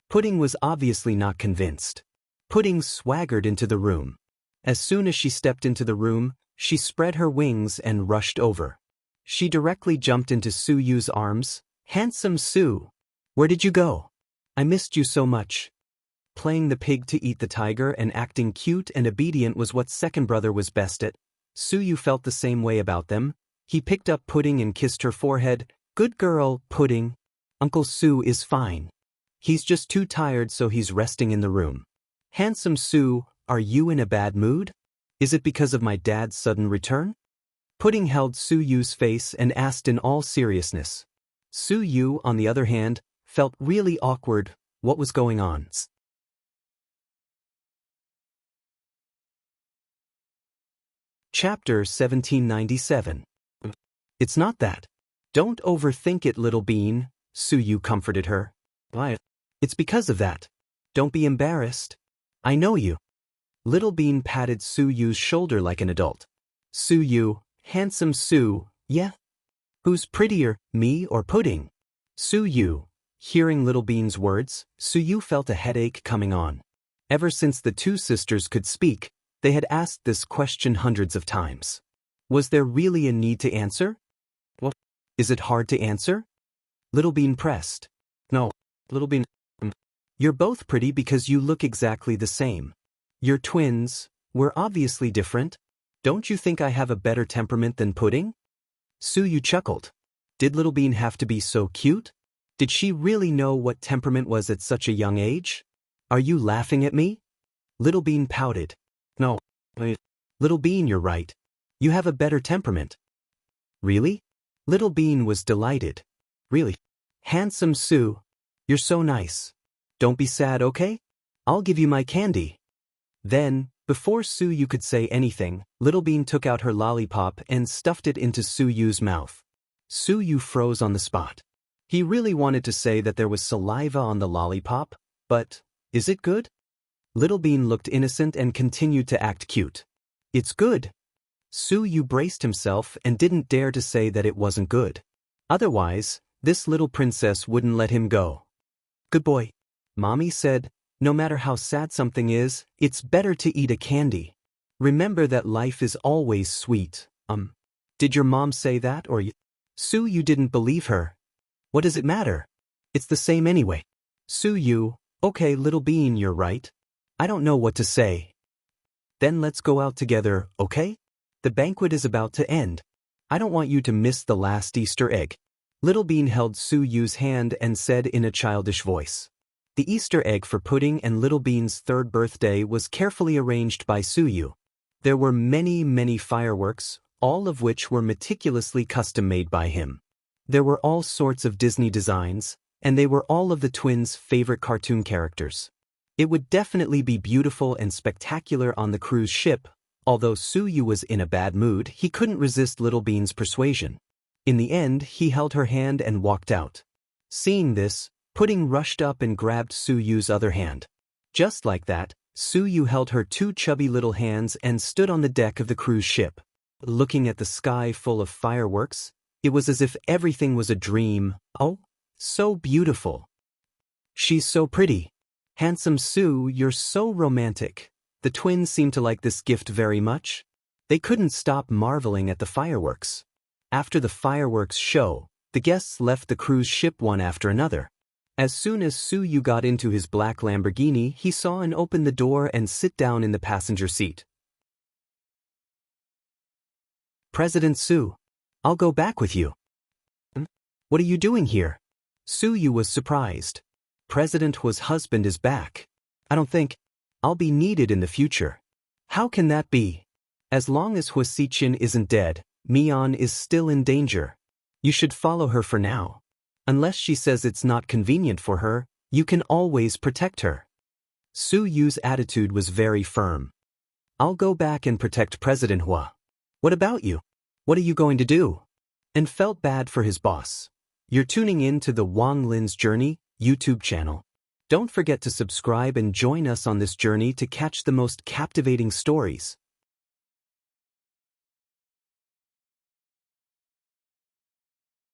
Pudding was obviously not convinced. Pudding swaggered into the room. As soon as she stepped into the room, she spread her wings and rushed over. She directly jumped into Suyu's arms. "Handsome Su, where did you go? I missed you so much." Playing the pig to eat the tiger and acting cute and obedient was what second brother was best at. Suyu felt the same way about them. He picked up Pudding and kissed her forehead. "Good girl, Pudding. Uncle Su is fine. He's just too tired, so he's resting in the room. Handsome Su, Are you in a bad mood? Is it because of my dad's sudden return? Pudding held Su Yu's face and asked in all seriousness. Su Yu, on the other hand, felt really awkward. What was going on? Chapter 1797. It's not that. Don't overthink it, little bean, Su Yu comforted her. Why? It's because of that. Don't be embarrassed. I know you. Little bean patted Su Yu's shoulder like an adult. Su Yu, handsome Su, yeah? Who's prettier, me or Pudding? Su Yu. Hearing Little Bean's words, Su Yu felt a headache coming on. Ever since the two sisters could speak, they had asked this question hundreds of times. Was there really a need to answer? What? Is it hard to answer? Little Bean pressed. No, Little Bean. You're both pretty because you look exactly the same. You're twins. We're obviously different. Don't you think I have a better temperament than Pudding? Su Yu chuckled. Did Little Bean have to be so cute? Did she really know what temperament was at such a young age? Are you laughing at me? Little Bean pouted. No. Little Bean, you're right. You have a better temperament. Really? Little Bean was delighted. Really? Handsome Su. You're so nice. Don't be sad, okay? I'll give you my candy. Then, before Su Yu could say anything, Little Bean took out her lollipop and stuffed it into Su Yu's mouth. Su Yu froze on the spot. He really wanted to say that there was saliva on the lollipop, but, is it good? Little Bean looked innocent and continued to act cute. It's good. Su Yu braced himself and didn't dare to say that it wasn't good. Otherwise, this little princess wouldn't let him go. Good boy. Mommy said, no matter how sad something is, it's better to eat a candy. Remember that life is always sweet. Did your mom say that or you? Su Yu didn't believe her. What does it matter? It's the same anyway. Su Yu, okay, Little Bean, you're right. I don't know what to say. Then let's go out together, okay? The banquet is about to end. I don't want you to miss the last Easter egg. Little Bean held Su Yu's hand and said in a childish voice. The Easter egg for Pudding and Little Bean's third birthday was carefully arranged by Su Yu. There were many fireworks, all of which were meticulously custom-made by him. There were all sorts of Disney designs, and they were all of the twins' favorite cartoon characters. It would definitely be beautiful and spectacular on the cruise ship. Although Su Yu was in a bad mood, he couldn't resist Little Bean's persuasion. In the end, he held her hand and walked out. Seeing this, Pudding rushed up and grabbed Su Yu's other hand. Just like that, Su Yu held her two chubby little hands and stood on the deck of the cruise ship. Looking at the sky full of fireworks, it was as if everything was a dream. Oh, so beautiful. She's so pretty. Handsome Su, you're so romantic. The twins seemed to like this gift very much. They couldn't stop marveling at the fireworks. After the fireworks show, the guests left the cruise ship one after another. As soon as Su Yu got into his black Lamborghini, he saw and opened the door and sit down in the passenger seat. President Su, I'll go back with you. What are you doing here? Su Yu was surprised. President Hua's husband is back. I don't think I'll be needed in the future. How can that be? As long as Hua Xichin isn't dead, Mian is still in danger. You should follow her for now. Unless she says it's not convenient for her, you can always protect her. Su Yu's attitude was very firm. I'll go back and protect President Hua. What about you? What are you going to do? And felt bad for his boss. You're tuning in to the Wang Lin's Journey YouTube channel. Don't forget to subscribe and join us on this journey to catch the most captivating stories.